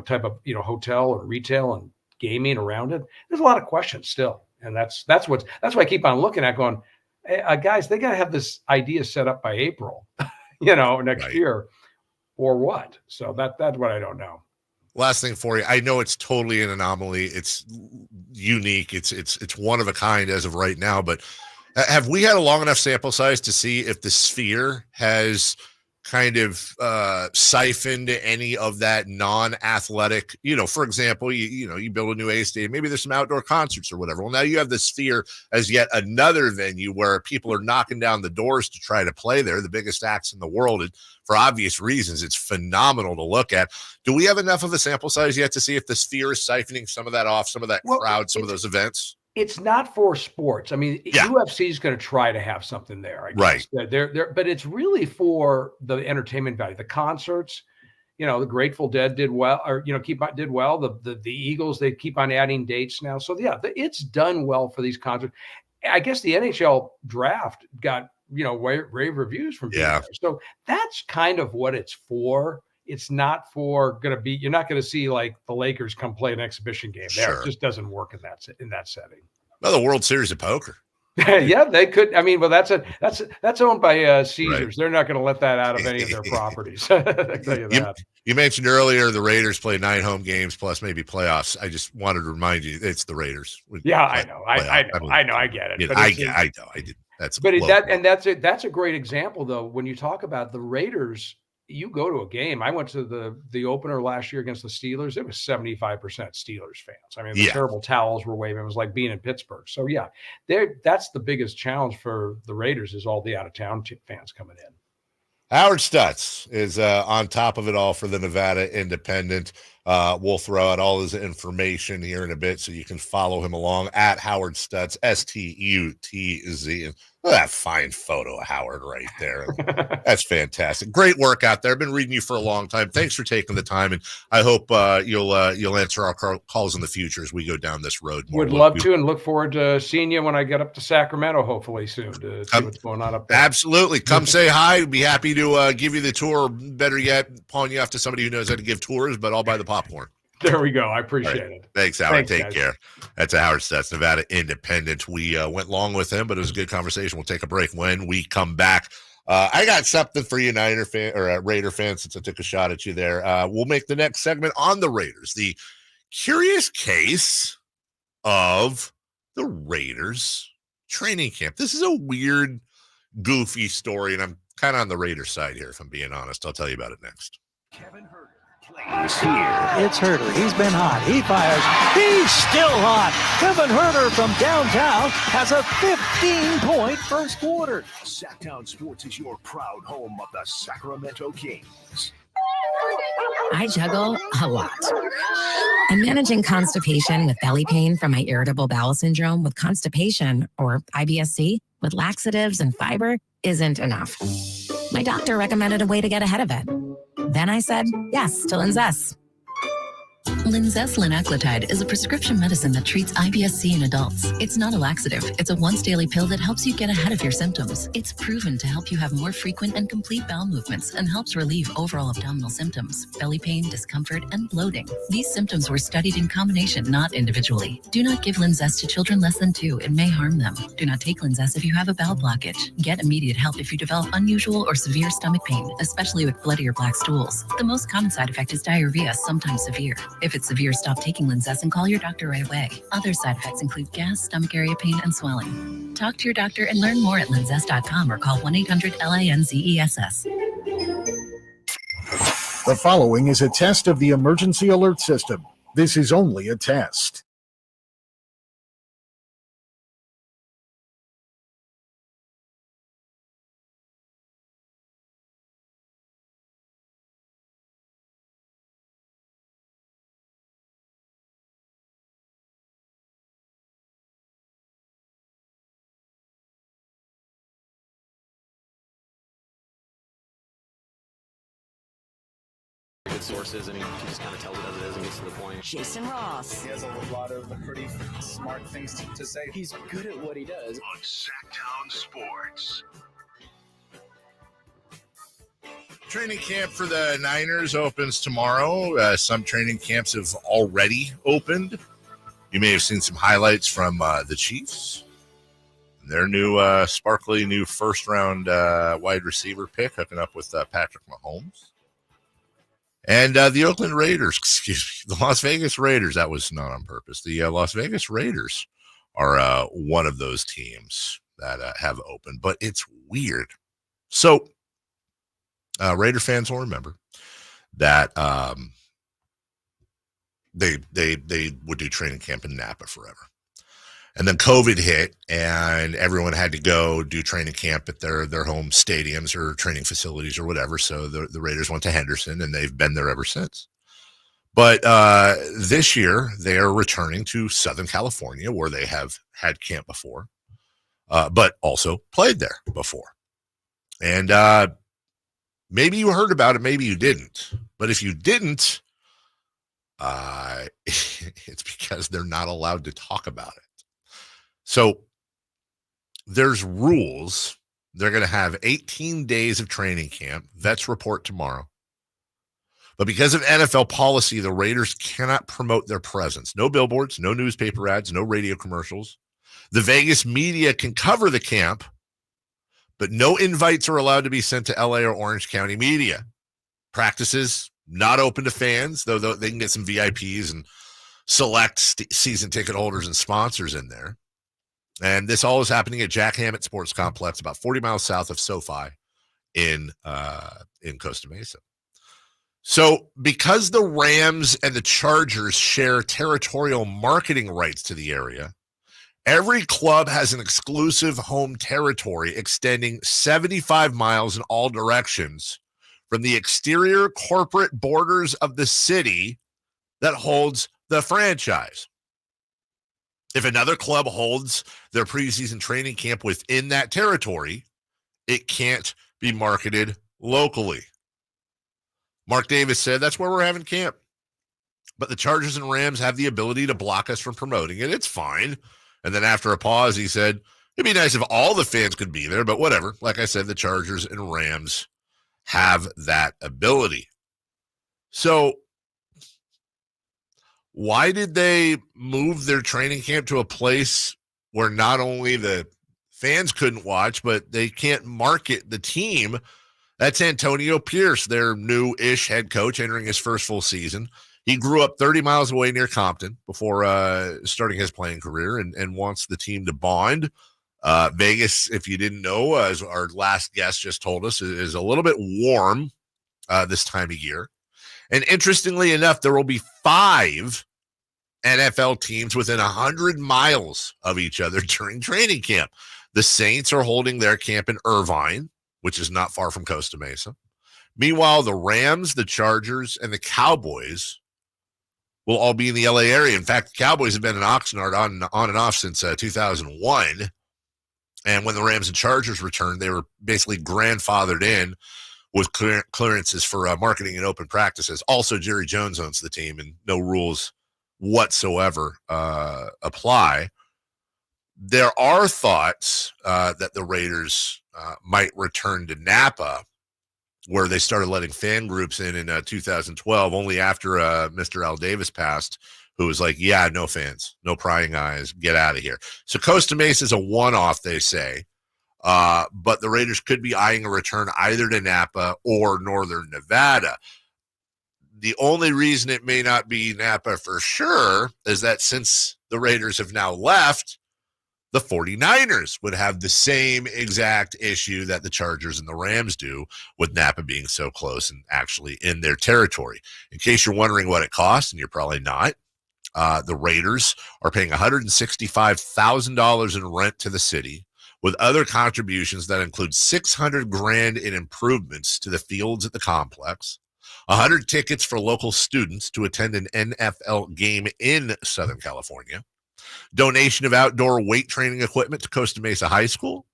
type of, hotel and retail and gaming around it. There's a lot of questions still. And that's why I keep on looking at going, hey, guys, they got to have this idea set up by April, next year or what? So that's what I don't know. Last thing for you. I know it's totally an anomaly. It's unique. It's one of a kind as of right now, but have we had a long enough sample size to see if the Sphere has kind of siphoned any of that non-athletic, for example, you build a new A stadium, maybe there's some outdoor concerts or whatever. Well, now you have the Sphere as yet another venue where people are knocking down the doors to try to play there, the biggest acts in the world. And for obvious reasons, it's phenomenal to look at. Do we have enough of a sample size yet to see if the Sphere is siphoning some of that off, some of that crowd, some of those events? It's not for sports. I mean, UFC is going to try to have something there, I guess. Right. But it's really for the entertainment value, the concerts. The Grateful Dead did well, or did well. The Eagles, they keep on adding dates now. So yeah, it's done well for these concerts. I guess the NHL draft got rave reviews from people. So that's kind of what it's for. It's not for going to be. You're not going to see like the Lakers come play an exhibition game there. Sure. It just doesn't work in that setting. Well, the World Series of Poker. Yeah, they could. I mean, well, that's owned by Caesars. Right. They're not going to let that out of any of their properties. I tell you that. You mentioned earlier the Raiders play 9 home games plus maybe playoffs. I just wanted to remind you it's the Raiders. I know. I get it. I know. I did. That's a great example though. When you talk about the Raiders, you go to a game. I went to the opener last year against the Steelers. It was 75% Steelers fans. I mean, the terrible towels were waving. It was like being in Pittsburgh. So yeah, that's the biggest challenge for the Raiders is all the out of town fans coming in. Howard Stutz is on top of it all for the Nevada Independent. We'll throw out all his information here in a bit so you can follow him along at Howard Stutz, STUTZ. And look at that fine photo of Howard right there. That's fantastic. Great work out there. I've been reading you for a long time. Thanks for taking the time, and I hope you'll answer our calls in the future as we go down this road more. Would love to, and look forward to seeing you when I get up to Sacramento, hopefully soon, to see what's going on up there. Absolutely. Come say hi. Be happy to give you the tour. Better yet, pawn you off to somebody who knows how to give tours, but I'll buy the popcorn. There we go. I appreciate it. Thanks, Howard. Take care. That's a Howard Stutz, Nevada Independent. We went long with him, but it was a good conversation. We'll take a break. When we come back, I got something for you, Niner fan or Raider fans, since I took a shot at you there. We'll make the next segment on the Raiders, the curious case of the Raiders training camp. This is a weird, goofy story, and I'm kind of on the Raiders side here, if I'm being honest. I'll tell you about it next. He's here. It's Herter. He's been hot. He fires. He's still hot. Kevin Herter from downtown has a 15-point first quarter. Sacktown Sports is your proud home of the Sacramento Kings. I juggle a lot. I'm managing constipation with belly pain from my irritable bowel syndrome with constipation, or IBS-C, with laxatives and fiber isn't enough. My doctor recommended a way to get ahead of it. Then I said yes to Linzess. Linzess linaclotide is a prescription medicine that treats IBS-C in adults. It's not a laxative. It's a once-daily pill that helps you get ahead of your symptoms. It's proven to help you have more frequent and complete bowel movements and helps relieve overall abdominal symptoms, belly pain, discomfort, and bloating. These symptoms were studied in combination, not individually. Do not give Linzess to children less than 2. It may harm them. Do not take Linzess if you have a bowel blockage. Get immediate help if you develop unusual or severe stomach pain, especially with bloody or black stools. The most common side effect is diarrhea, sometimes severe. If it's severe, stop taking Linzess and call your doctor right away. Other side effects include gas, stomach area pain, and swelling. Talk to your doctor and learn more at linzess.com or call 1-800-LINZESS. The following is a test of the emergency alert system. This is only a test. Good sources, and he can just kind of tell what it is and gets to the point. Jason Ross. He has a lot of pretty smart things to say. He's good at what he does. On Sacktown Sports. Training camp for the Niners opens tomorrow. Some training camps have already opened. You may have seen some highlights from the Chiefs. Their new sparkly new first-round wide receiver pick hooking up with Patrick Mahomes. And the Oakland Raiders, the Las Vegas Raiders, that was not on purpose. The Las Vegas Raiders are one of those teams that have opened, but it's weird. So Raider fans will remember that they would do training camp in Napa forever. And then COVID hit, and everyone had to go do training camp at their home stadiums or training facilities or whatever. So the Raiders went to Henderson, and they've been there ever since. But this year, they are returning to Southern California, where they have had camp before, but also played there before. And maybe you heard about it, maybe you didn't. But if you didn't, it's because they're not allowed to talk about it. So there's rules. They're going to have 18 days of training camp. Vets report tomorrow. But because of NFL policy, the Raiders cannot promote their presence. No billboards, no newspaper ads, no radio commercials. The Vegas media can cover the camp, but no invites are allowed to be sent to LA or Orange County media. Practices not open to fans, though they can get some VIPs and select season ticket holders and sponsors in there. And this all is happening at Jack Hammett Sports Complex, about 40 miles south of SoFi in Costa Mesa. So because the Rams and the Chargers share territorial marketing rights to the area, every club has an exclusive home territory extending 75 miles in all directions from the exterior corporate borders of the city that holds the franchise. If another club holds their preseason training camp within that territory, it can't be marketed locally. Mark Davis said, that's where we're having camp. But the Chargers and Rams have the ability to block us from promoting it. It's fine. And then after a pause, he said, it'd be nice if all the fans could be there, but whatever. Like I said, the Chargers and Rams have that ability. So why did they move their training camp to a place where not only the fans couldn't watch, but they can't market the team? That's Antonio Pierce, their new-ish head coach, entering his first full season. He grew up 30 miles away near Compton before starting his playing career and wants the team to bond Vegas, if you didn't know, as our last guest just told us, is a little bit warm this time of year. And interestingly enough, there will be 5 NFL teams within 100 miles of each other during training camp. The Saints are holding their camp in Irvine, which is not far from Costa Mesa. Meanwhile, the Rams, the Chargers, and the Cowboys will all be in the LA area. In fact, the Cowboys have been in Oxnard on and off since 2001. And when the Rams and Chargers returned, they were basically grandfathered in with clearances for marketing and open practices. Also, Jerry Jones owns the team, and no rules whatsoever apply. There are thoughts that the Raiders might return to Napa, where they started letting fan groups in 2012, only after Mr. Al Davis passed, who was like, yeah, no fans, no prying eyes, get out of here. So Costa Mesa is a one-off, they say, but the Raiders could be eyeing a return either to Napa or Northern Nevada. The only reason it may not be Napa for sure is that since the Raiders have now left, the 49ers would have the same exact issue that the Chargers and the Rams do, with Napa being so close and actually in their territory. In case you're wondering what it costs, and you're probably not, the Raiders are paying $165,000 in rent to the city, with other contributions that include $600,000 in improvements to the fields at the complex, 100 tickets for local students to attend an NFL game in Southern California, donation of outdoor weight training equipment to Costa Mesa High School,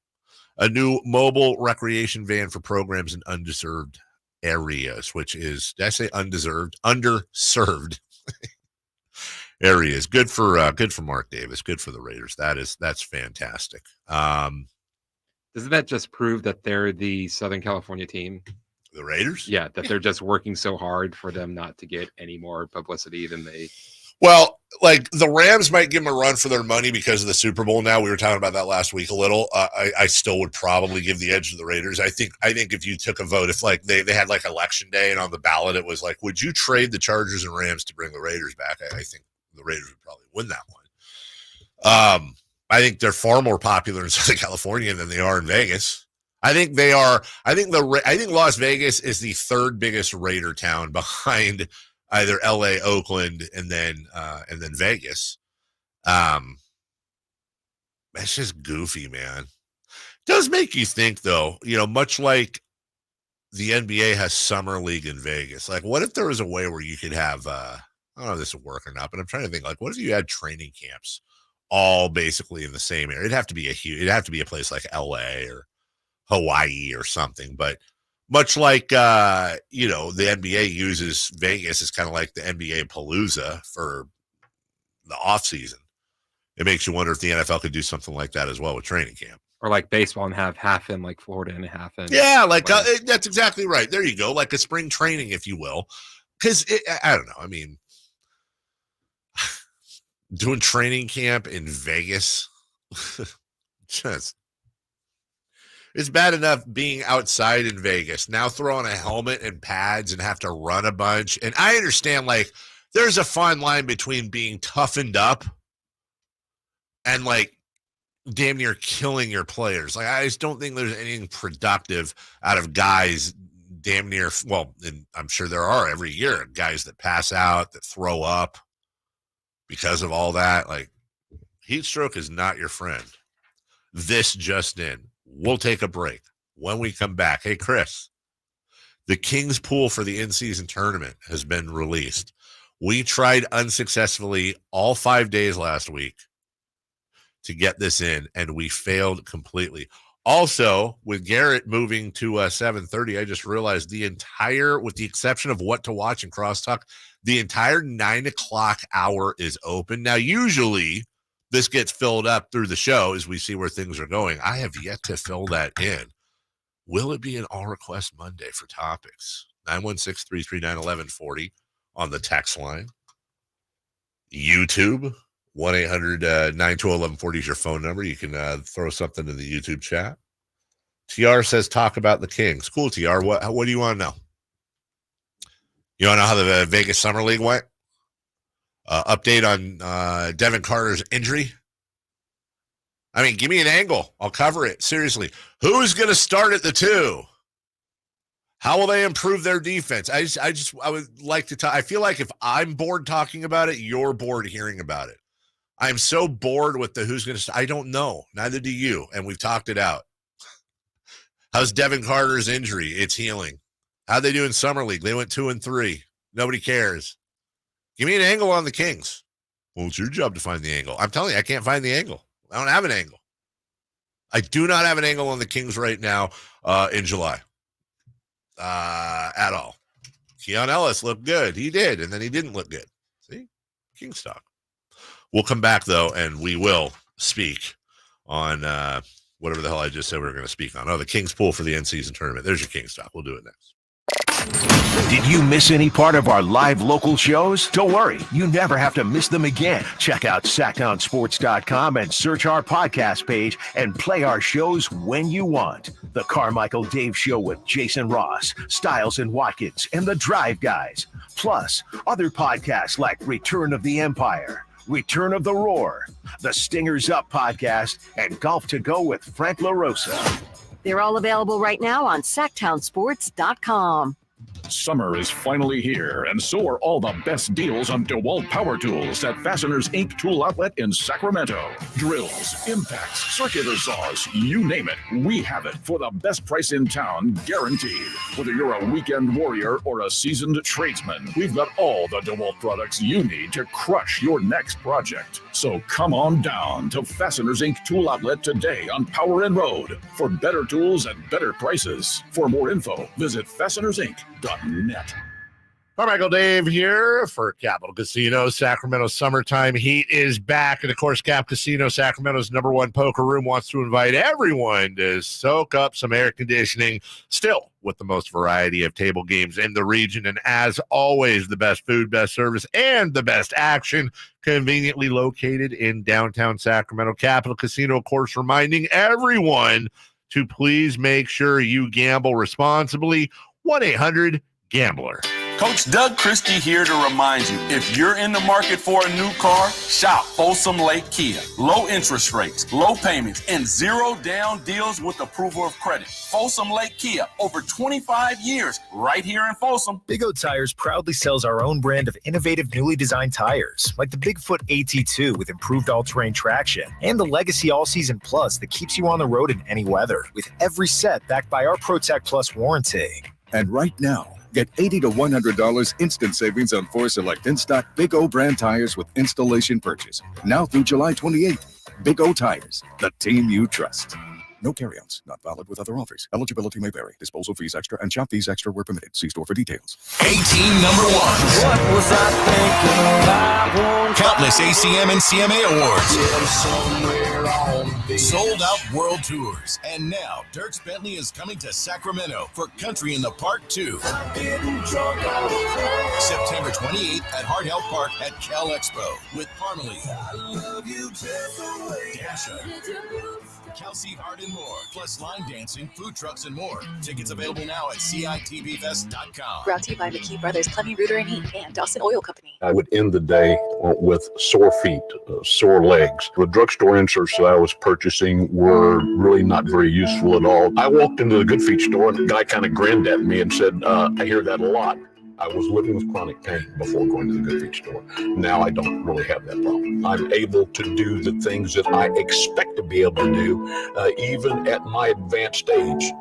a new mobile recreation van for programs in undeserved areas, which is, did I say undeserved? Underserved areas. Good for Mark Davis. Good for the Raiders. That's fantastic. Doesn't that just prove that they're the Southern California team? The Raiders? Yeah, that they're just working so hard for them not to get any more publicity than they. Well, like the Rams might give them a run for their money because of the Super Bowl now. We were talking about that last week a little. I still would probably give the edge to the Raiders. I think if you took a vote, if like they had like election day and on the ballot it was like, would you trade the Chargers and Rams to bring the Raiders back? I think the Raiders would probably win that one. I think they're far more popular in Southern California than they are in Vegas. I think they are. I think Las Vegas is the third biggest Raider town behind either LA, Oakland, and then Vegas. That's just goofy, man. It does make you think, though, much like the NBA has summer league in Vegas. Like, what if there was a way where you could have, I don't know if this would work or not, but I'm trying to think, like, what if you had training camps all basically in the same area? It'd have to be a place like LA or Hawaii or something, but much like the NBA uses Vegas as kind of like the NBA Palooza for the off season. It makes you wonder if the NFL could do something like that as well with training camp, or like baseball and have half in like Florida and half in. Yeah, that's exactly right. There you go, like a spring training, if you will. Because I don't know. I mean, doing training camp in Vegas, just. It's bad enough being outside in Vegas. Now throw on a helmet and pads and have to run a bunch. And I understand, like, there's a fine line between being toughened up and, like, damn near killing your players. Like, I just don't think there's anything productive out of guys damn near, well, and I'm sure there are every year, guys that pass out, that throw up because of all that. Like, heat stroke is not your friend. This just in. We'll take a break. When we come back, hey, Chris, the Kings pool for the in-season tournament has been released. We tried unsuccessfully all 5 days last week to get this in, and we failed completely. Also, with Garrett moving to 7:30, I just realized with the exception of what to watch and crosstalk, the entire 9 o'clock hour is open. Now, usually this gets filled up through the show as we see where things are going. I have yet to fill that in. Will it be an all request Monday for topics? 916-339-1140 on the text line. YouTube, 1-800-920-1140 is your phone number. You can throw something in the YouTube chat. TR says, talk about the Kings. Cool, TR. What do you want to know? You want to know how the Vegas Summer League went? Update on Devin Carter's injury. I mean, give me an angle. I'll cover it. Seriously. Who's going to start at the 2? How will they improve their defense? I would like to talk. I feel like if I'm bored talking about it, you're bored hearing about it. I'm so bored with the who's going to. I don't know. Neither do you. And we've talked it out. How's Devin Carter's injury? It's healing. How'd they do in Summer League? They went 2-3. Nobody cares. Give me an angle on the Kings. Well, it's your job to find the angle. I'm telling you, I can't find the angle. I don't have an angle. I do not have an angle on the Kings right now in July at all. Keon Ellis looked good. He did, and then he didn't look good. See? King stock. We'll come back, though, and we will speak on whatever the hell I just said we were going to speak on. Oh, the Kings pool for the end-season tournament. There's your King stock. We'll do it next. Did you miss any part of our live local shows? Don't worry, you never have to miss them again. Check out sacktownsports.com and search our podcast page and play our shows when you want. The Carmichael Dave Show with Jason Ross, Stiles and Watkins, and the Drive Guys. Plus, other podcasts like Return of the Empire, Return of the Roar, the Stingers Up podcast, and Golf to Go with Frank LaRosa. They're all available right now on sacktownsports.com. Summer is finally here, and so are all the best deals on DeWalt power tools at Fasteners Inc. Tool Outlet in Sacramento. Drills, impacts, circular saws, you name it, we have it for the best price in town, guaranteed. Whether you're a weekend warrior or a seasoned tradesman, we've got all the DeWalt products you need to crush your next project. So come on down to Fasteners Inc. Tool Outlet today on Power and Road for better tools and better prices. For more info, visit fastenersinc.net. Carmichael Dave here for Capital Casino. Sacramento summertime heat is back. And of course, Cap Casino, Sacramento's #1 poker room, wants to invite everyone to soak up some air conditioning, still with the most variety of table games in the region. And as always, the best food, best service, and the best action, conveniently located in downtown Sacramento. Capital Casino, of course, reminding everyone to please make sure you gamble responsibly. 1-800-GAMBLER. Coach Doug Christie here to remind you, if you're in the market for a new car, shop Folsom Lake Kia. Low interest rates, low payments, and zero down deals with approval of credit. Folsom Lake Kia, over 25 years, right here in Folsom. Big O Tires proudly sells our own brand of innovative, newly designed tires, like the Bigfoot AT2 with improved all-terrain traction, and the Legacy All-Season Plus that keeps you on the road in any weather, with every set backed by our ProTech Plus warranty. And right now, get $80 to $100 instant savings on 4 select in-stock Big O brand tires with installation purchase. Now through July 28th. Big O Tires, the team you trust. No carry-outs, not valid with other offers. Eligibility may vary. Disposal fees extra and shop fees extra where permitted. See store for details. 18 number ones. What was I thinking? I won't Countless ACM and CMA awards. somewhere on the Sold out world tours. And now, Dierks Bentley is coming to Sacramento for Country in the Park 2. September 28th at Hart Health Park at Cal Expo with Parmalee, Dasha, Kelsey Hart, and more. Plus line dancing, food trucks, and more. Tickets available now at CITVFest.com. Brought to you by McKee Brothers Plumbing, Rooter, and Heat, and Dawson Oil Company. I would end the day with sore feet, sore legs. The drugstore inserts that I was purchasing were really not very useful at all. I walked into the Good Feet store and the guy kind of grinned at me and said, I hear that a lot. I was living with chronic pain before going to the Good Feet store. Now I don't really have that problem. I'm able to do the things that I expect to be able to do, even at my advanced age.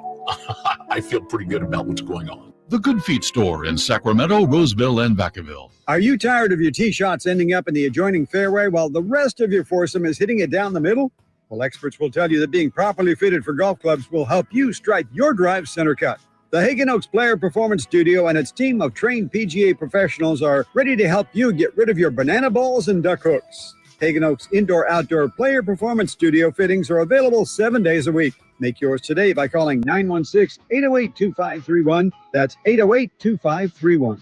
I feel pretty good about what's going on. The Good Feet store in Sacramento, Roseville, and Vacaville. Are you tired of your tee shots ending up in the adjoining fairway while the rest of your foursome is hitting it down the middle? Well, experts will tell you that being properly fitted for golf clubs will help you strike your drive center cut. The Hagen Oaks Player Performance Studio and its team of trained PGA professionals are ready to help you get rid of your banana balls and duck hooks. Hagen Oaks Indoor-Outdoor Player Performance Studio fittings are available 7 days a week. Make yours today by calling 916-808-2531. That's 808-2531.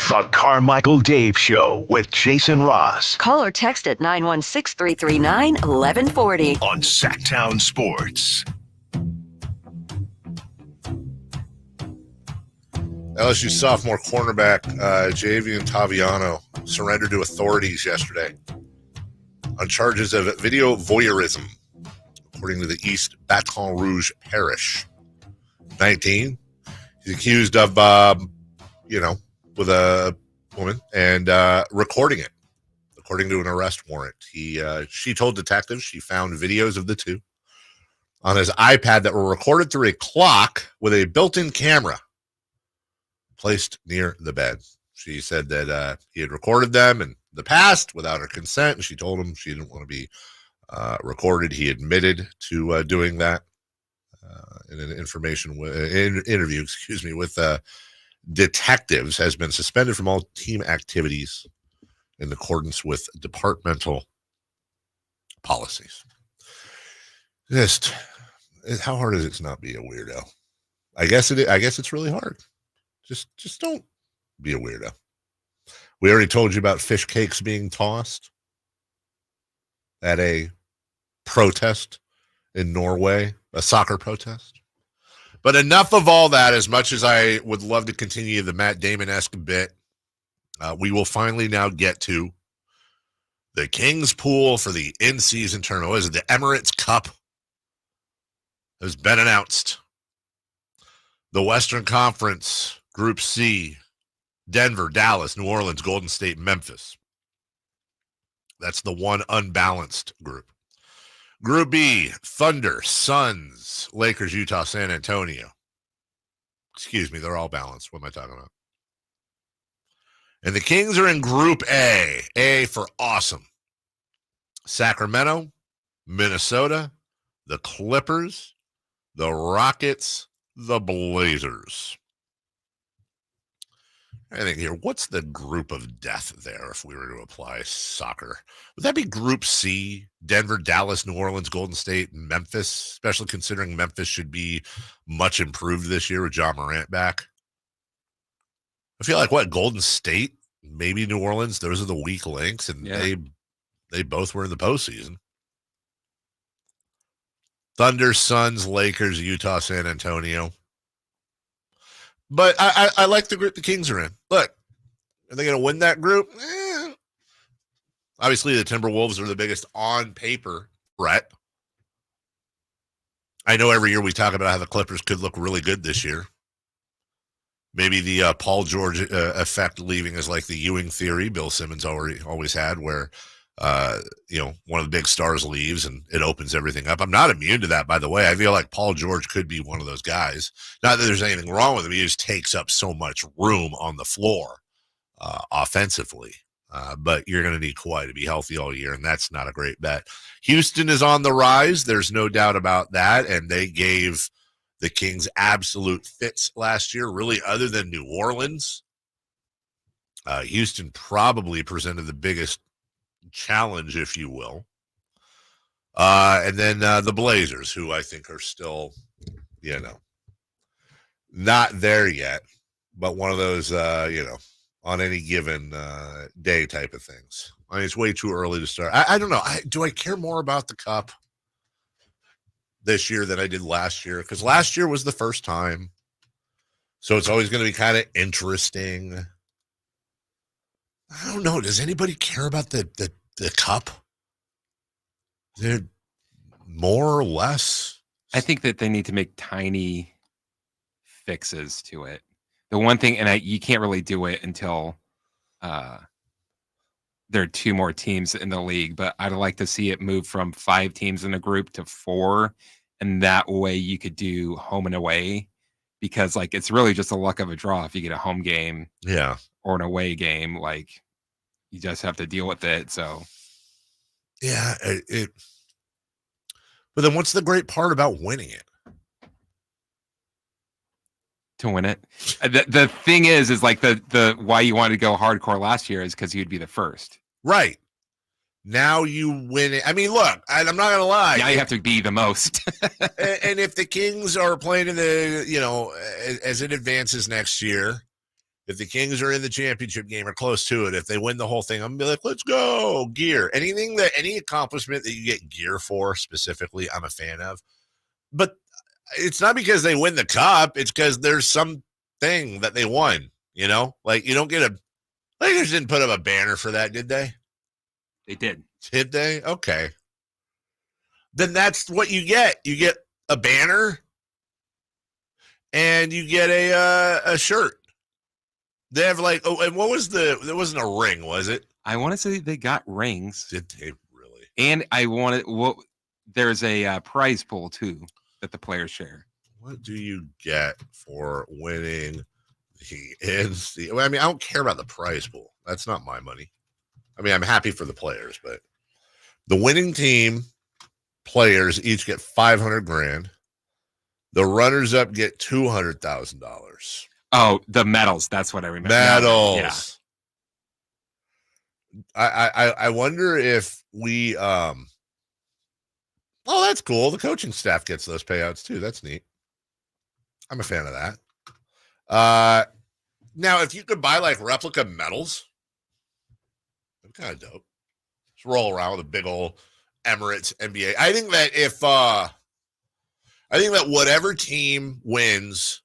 The Carmichael Dave Show with Jason Ross. Call or text at 916-339-1140. On Sacktown Sports. LSU sophomore cornerback Javian Taviano surrendered to authorities yesterday on charges of video voyeurism, according to the East Baton Rouge Parish. 19. He's accused of, with a woman and recording it, according to an arrest warrant. She told detectives she found videos of the two on his iPad that were recorded through a clock with a built-in camera placed near the bed. She said that he had recorded them in the past without her consent, and she told him she didn't want to be recorded. He admitted to doing that in an interview, with detectives, has been suspended from all team activities in accordance with departmental policies. Just how hard is it to not be a weirdo? I guess it's really hard. Just don't be a weirdo. We already told you about fish cakes being tossed at a protest in Norway, a soccer protest. But enough of all that. As much as I would love to continue the Matt Damon-esque bit, we will finally now get to the Kings pool for the in-season tournament. What is it? The Emirates Cup has been announced. The Western Conference, Group C, Denver, Dallas, New Orleans, Golden State, Memphis. That's the one unbalanced group. Group B, Thunder, Suns, Lakers, Utah, San Antonio. Excuse me, they're all balanced. What am I talking about? And the Kings are in Group A. A for awesome. Sacramento, Minnesota, the Clippers, the Rockets, the Blazers. I think here, what's the group of death there if we were to apply soccer? Would that be Group C, Denver, Dallas, New Orleans, Golden State, and Memphis, especially considering Memphis should be much improved this year with John Morant back? I feel like, Golden State, maybe New Orleans, those are the weak links, and they both were in the postseason. Thunder, Suns, Lakers, Utah, San Antonio. But I like the group the Kings are in. Look, are they going to win that group? Obviously, the Timberwolves are the biggest on-paper threat. I know every year we talk about how the Clippers could look really good this year. Maybe the Paul George effect leaving is like the Ewing theory Bill Simmons always had, where one of the big stars leaves and it opens everything up. I'm not immune to that, by the way. I feel like Paul George could be one of those guys. Not that there's anything wrong with him. He just takes up so much room on the floor offensively. But you're going to need Kawhi to be healthy all year, and that's not a great bet. Houston is on the rise. There's no doubt about that, and they gave the Kings absolute fits last year, really, other than New Orleans. Houston probably presented the biggest challenge, if you will. And then the Blazers, who I think are still, not there yet, but one of those, on any given day type of things. I mean, it's way too early to start. I don't know. Do I care more about the Cup this year than I did last year? Because last year was the first time. So it's always going to be kind of interesting. I don't know. Does anybody care about the Cup? They're more or less. I think that they need to make tiny fixes to it. The one thing, and you can't really do it until there are two more teams in the league, but I'd like to see it move from 5 teams in a group to 4. And that way you could do home and away, because it's really just a luck of a draw if you get a home game or an away game. You just have to deal with it. So yeah, but then what's the great part about winning it? To win it. The thing is the why you wanted to go hardcore last year is because you'd be the first. Right. Now you win it. I mean, look, I'm not going to lie. Now you have to be the most. And if the Kings are playing in the, as it advances next year, if the Kings are in the championship game or close to it, if they win the whole thing, I'm going to be like, let's go, gear. Any accomplishment that you get gear for specifically, I'm a fan of. But it's not because they win the Cup. It's because there's some thing that they won, you know? Like, you don't get Lakers didn't put up a banner for that, did they? They did. Did they? Okay. Then that's what you get. You get a banner and you get a shirt. They have like, oh, and what was there wasn't a ring, was it? I want to say they got rings. Did they really? And there's a prize pool too that the players share. What do you get for winning the NC? Well, I mean, I don't care about the prize pool. That's not my money. I mean, I'm happy for the players, but the winning team players each get $500,000. The runners up get $200,000. Oh, the medals. That's what I remember. Medals. Yeah. I wonder if we oh, that's cool. The coaching staff gets those payouts too. That's neat. I'm a fan of that. Now, if you could buy like replica medals, that'd be kind of dope. Just roll around with a big old Emirates NBA. I think that whatever team wins,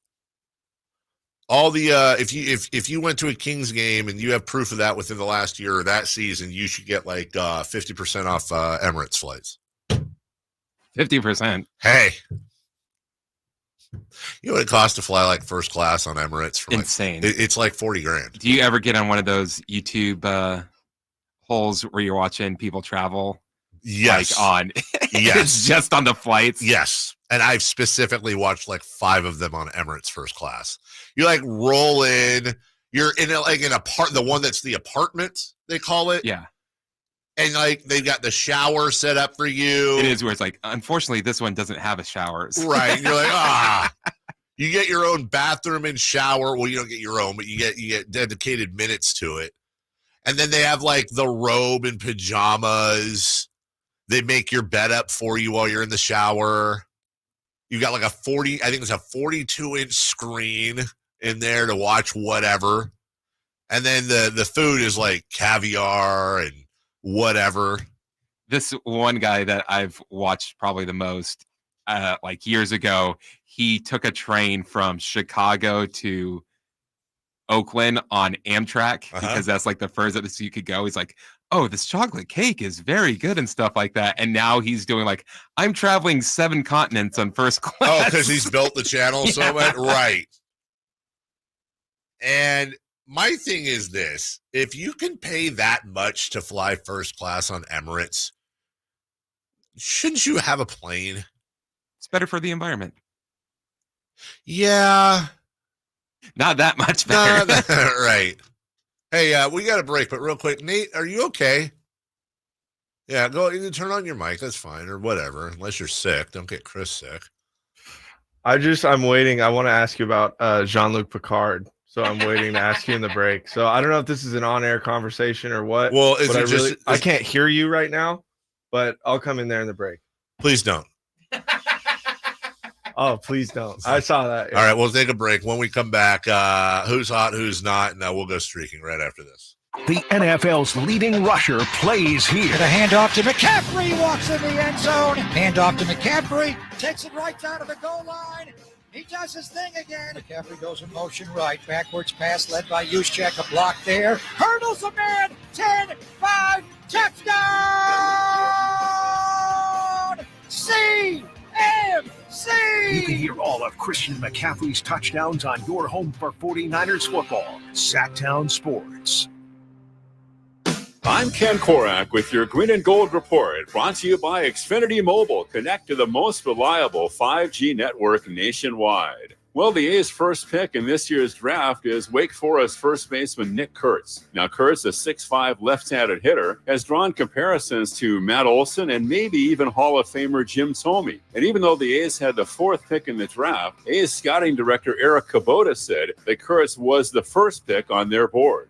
all the if you went to a Kings game and you have proof of that within the last year or that season, you should get like 50% off Emirates flights. 50%. Hey. You know what it costs to fly like first class on Emirates? For insane. It's like $40,000. Do you ever get on one of those YouTube holes where you're watching people travel? Yes. Like on. Yes. It's just on the flights. Yes. And I've specifically watched like 5 of them on Emirates first class. You like roll in. You're in the one that's the apartment, they call it. Yeah. And like they've got the shower set up for you. It is where it's like, unfortunately, this one doesn't have a shower. Right. And you're like, you get your own bathroom and shower. Well, you don't get your own, but you get dedicated minutes to it. And then they have like the robe and pajamas. They make your bed up for you while you're in the shower. You got like I think it's a 42-inch screen in there to watch whatever. And then the food is like caviar and whatever. This one guy that I've watched probably the most, like years ago, he took a train from Chicago to Oakland on Amtrak because that's like the furthest you could go. He's like, oh, this chocolate cake is very good and stuff like that. And now he's doing like, I'm traveling 7 continents on first class. Oh, because he's built the channel so much. Right. And my thing is this: if you can pay that much to fly first class on Emirates, shouldn't you have a plane? It's better for the environment. Yeah. Not that much better. Right. Hey, we got a break, but real quick, Nate, are you okay? Yeah, go. You can turn on your mic. That's fine, or whatever. Unless you're sick, don't get Chris sick. I'm waiting. I want to ask you about Jean-Luc Picard. So I'm waiting to ask you in the break. So I don't know if this is an on-air conversation or what. Well, I can't hear you right now, but I'll come in there in the break. Please don't. Oh, please don't. I saw that. Yeah. All right, we'll take a break. When we come back, who's hot, who's not, and we'll go streaking right after this. The NFL's leading rusher plays here. The handoff to McCaffrey, walks in the end zone. Handoff to McCaffrey, takes it right down to the goal line. He does his thing again. McCaffrey goes in motion right. Backwards pass led by Juszczyk. A block there. Hurdles a man. 10, 5, touchdown! CMC! You can hear all of Christian McCaffrey's touchdowns on your home for 49ers football. Sacktown Sports. I'm Ken Korak with your Green and Gold Report, brought to you by Xfinity Mobile. Connect to the most reliable 5G network nationwide. Well, the A's first pick in this year's draft is Wake Forest first baseman Nick Kurtz. Now, Kurtz, a 6'5" left-handed hitter, has drawn comparisons to Matt Olson and maybe even Hall of Famer Jim Thome. And even though the A's had the 4th pick in the draft, A's scouting director Eric Kubota said that Kurtz was the first pick on their board.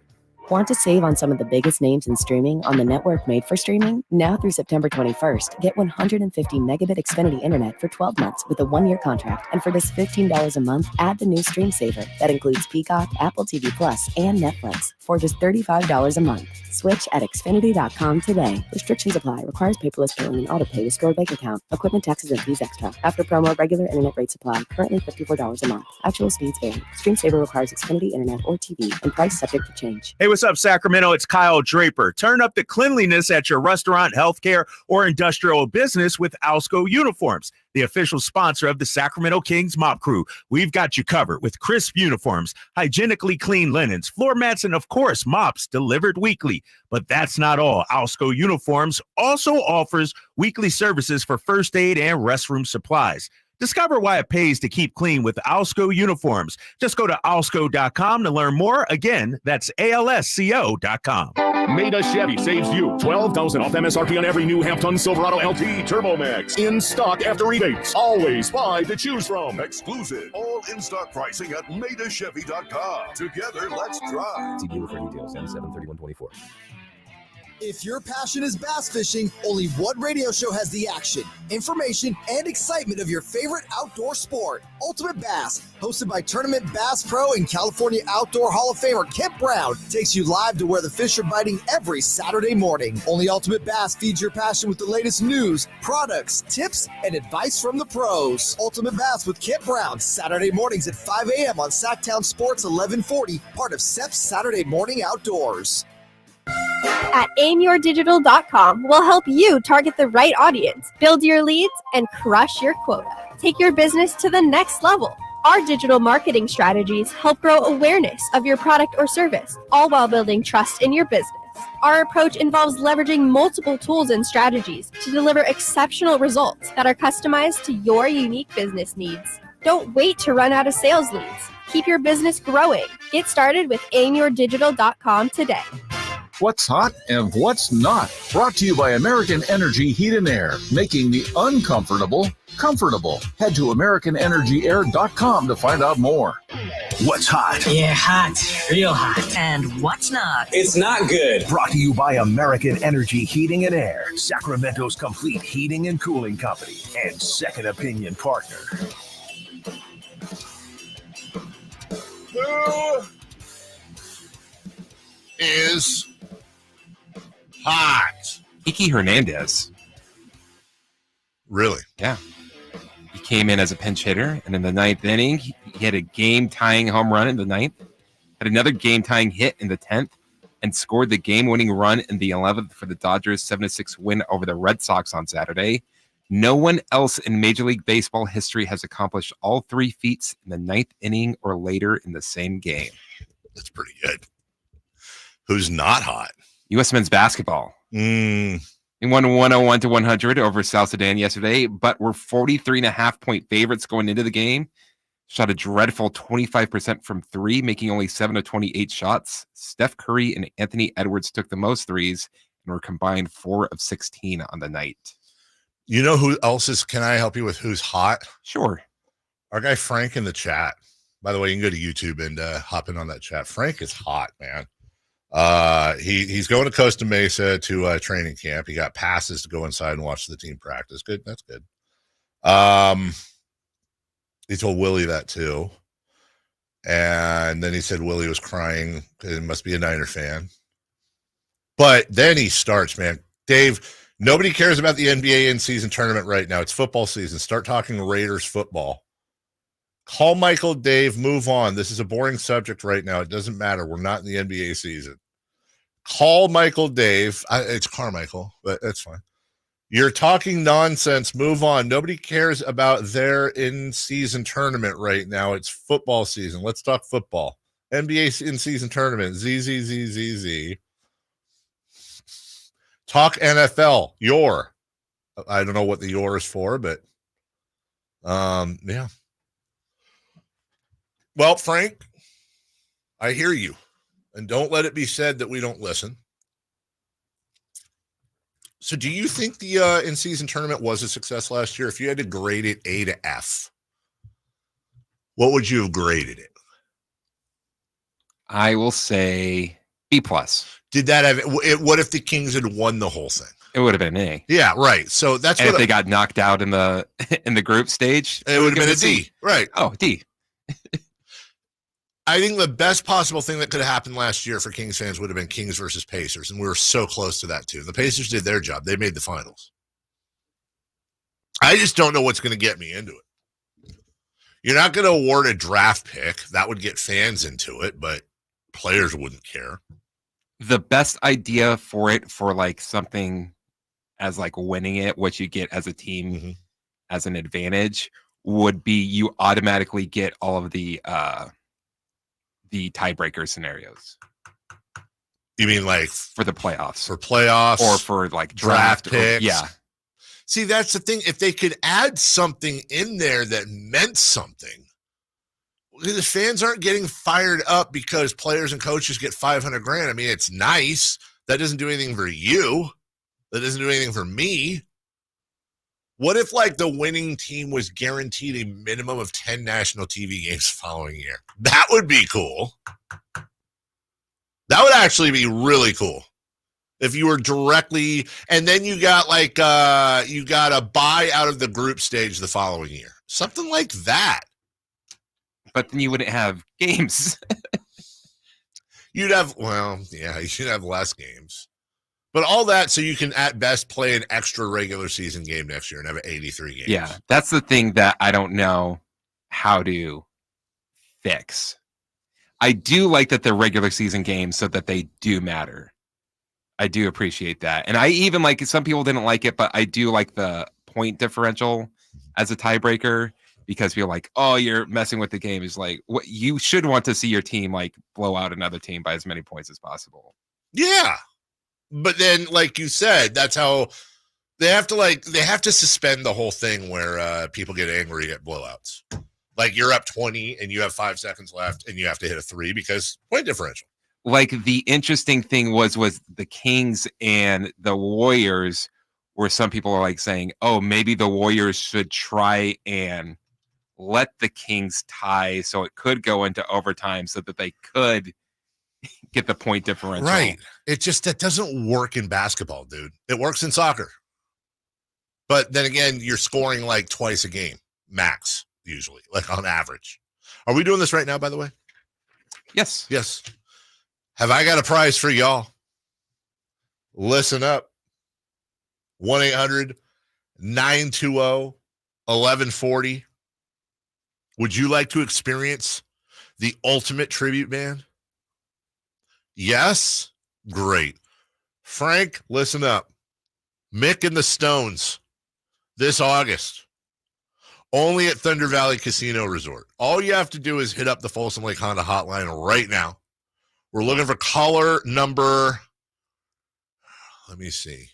Want to save on some of the biggest names in streaming on the network made for streaming? Now through September 21st, get 150 megabit Xfinity internet for 12 months with a 1-year contract. And for just $15 a month, add the new Stream Saver that includes Peacock, Apple TV Plus, and Netflix for just $35 a month. Switch at Xfinity.com today. Restrictions apply. Requires paperless billing and auto pay to store bank account. Equipment taxes and fees extra. After promo, regular internet rates apply. Currently $54 a month. Actual speeds vary. Stream Saver requires Xfinity internet or TV and price subject to change. Hey, what's up, Sacramento? It's Kyle Draper. Turn up the cleanliness at your restaurant, healthcare, or industrial business with Alsco Uniforms, the official sponsor of the Sacramento Kings Mop Crew. We've got you covered with crisp uniforms, hygienically clean linens, floor mats, and of course, mops delivered weekly. But that's not all. Alsco Uniforms also offers weekly services for first aid and restroom supplies. Discover why it pays to keep clean with Alsco Uniforms. Just go to alsco.com to learn more. Again, that's ALSCO.com. Maida Chevy saves you $12,000 off MSRP on every new Helton Silverado LT Turbo Max. In stock after rebates. Always 5 to choose from. Exclusive. All in-stock pricing at MaidaChevy.com. Together, let's drive. See dealer for details. M73124. If your passion is bass fishing, only one radio show has the action, information, and excitement of your favorite outdoor sport. Ultimate Bass, hosted by Tournament Bass Pro and California Outdoor Hall of Famer Kent Brown, takes you live to where the fish are biting every Saturday morning. Only Ultimate Bass feeds your passion with the latest news, products, tips, and advice from the pros. Ultimate Bass with Kent Brown, Saturday mornings at 5 a.m. on Sacktown Sports 1140, part of SEP's Saturday Morning Outdoors. At aimyourdigital.com, we'll help you target the right audience, build your leads, and crush your quota. Take your business to the next level. Our digital marketing strategies help grow awareness of your product or service, all while building trust in your business. Our approach involves leveraging multiple tools and strategies to deliver exceptional results that are customized to your unique business needs. Don't wait to run out of sales leads. Keep your business growing. Get started with aimyourdigital.com today. What's hot and what's not. Brought to you by American Energy Heat and Air, making the uncomfortable comfortable. Head to AmericanEnergyAir.com to find out more. What's hot? Yeah, hot. Real hot. And what's not? It's not good. Brought to you by American Energy Heating and Air, Sacramento's complete heating and cooling company, and second opinion partner. Who is hot? Kiki Hernandez. Really? Yeah. He came in as a pinch hitter, and in the ninth inning, he had a game-tying home run in the ninth, had another game-tying hit in the 10th, and scored the game-winning run in the 11th for the Dodgers' 7-6 win over the Red Sox on Saturday. No one else in Major League Baseball history has accomplished all three feats in the ninth inning or later in the same game. That's pretty good. Who's not hot? U.S. men's basketball. They won 101-100 over South Sudan yesterday, but were 43.5-point favorites going into the game. Shot a dreadful 25% from three, making only 7 of 28 shots. Steph Curry and Anthony Edwards took the most threes and were combined 4 of 16 on the night. You know who else is? Can I help you with who's hot? Sure. Our guy Frank in the chat. By the way, you can go to YouTube and hop in on that chat. Frank is hot, man. He's going to Costa Mesa to training camp. He got passes to go inside and watch the team practice. Good. That's good. He told Willie that too. And then he said Willie was crying because he must be a Niner fan. But then he starts, man. Dave, nobody cares about the NBA in-season tournament right now. It's football season. Start talking Raiders football. Call Michael Dave, move on. This is a boring subject right now. It doesn't matter. We're not in the NBA season. Call Michael Dave. It's Carmichael, but that's fine. You're talking nonsense. Move on. Nobody cares about their in-season tournament right now. It's football season. Let's talk football. NBA in-season tournament. Z. Talk NFL. I don't know what the your is for, but yeah. Well, Frank, I hear you. And don't let it be said that we don't listen. So do you think the in-season tournament was a success last year? If you had to grade it A to F, what would you have graded it? I will say B plus. Did that have what if the Kings had won the whole thing? It would have been an A. Yeah, right. So that's and what if they got knocked out in the group stage, it would have been a D. Right. Oh, D. I think the best possible thing that could have happened last year for Kings fans would have been Kings versus Pacers, and we were so close to that too. The Pacers did their job. They made the finals. I just don't know what's going to get me into it. You're not going to award a draft pick. That would get fans into it, but players wouldn't care. The best idea for it, for like something as like winning it, what you get as a team as an advantage, would be you automatically get all of the tiebreaker scenarios. You mean like for the playoffs? For playoffs or for like draft picks? Yeah. See, that's the thing. If they could add something in there that meant something, the fans aren't getting fired up because players and coaches get $500,000. I mean, it's nice. That doesn't do anything for you. That doesn't do anything for me. What if, like, the winning team was guaranteed a minimum of 10 national TV games the following year? That would be cool. That would actually be really cool. If you were directly, and then you got like, you got a bye out of the group stage the following year. Something like that. But then you wouldn't have games. You'd have, well, yeah, you should have less games. But all that so you can at best play an extra regular season game next year and have 83 games. Yeah, that's the thing that I don't know how to fix. I do like that they're regular season games so that they do matter. I do appreciate that. And I even like, some people didn't like it, but I do like the point differential as a tiebreaker, because you're like, oh, you're messing with the game. Is like, what you should want to see your team like blow out another team by as many points as possible. Yeah. But then, like you said, that's how they have to suspend the whole thing where people get angry at blowouts. Like you're up 20 and you have 5 seconds left and you have to hit a 3 because point differential. Like the interesting thing was the Kings and the Warriors, where some people are like saying, oh, maybe the Warriors should try and let the Kings tie so it could go into overtime so that they could get the point differential. Right. It just, that doesn't work in basketball, dude. It works in soccer. But then again, you're scoring like twice a game, max, usually, like on average. Are we doing this right now, by the way? Yes. Yes. Have I got a prize for y'all? Listen up. 1-800-920-1140. Would you like to experience the ultimate tribute band? Yes? Great. Frank, listen up. Mick and the Stones this August. Only at Thunder Valley Casino Resort. All you have to do is hit up the Folsom Lake Honda hotline right now. We're looking for caller number, let me see.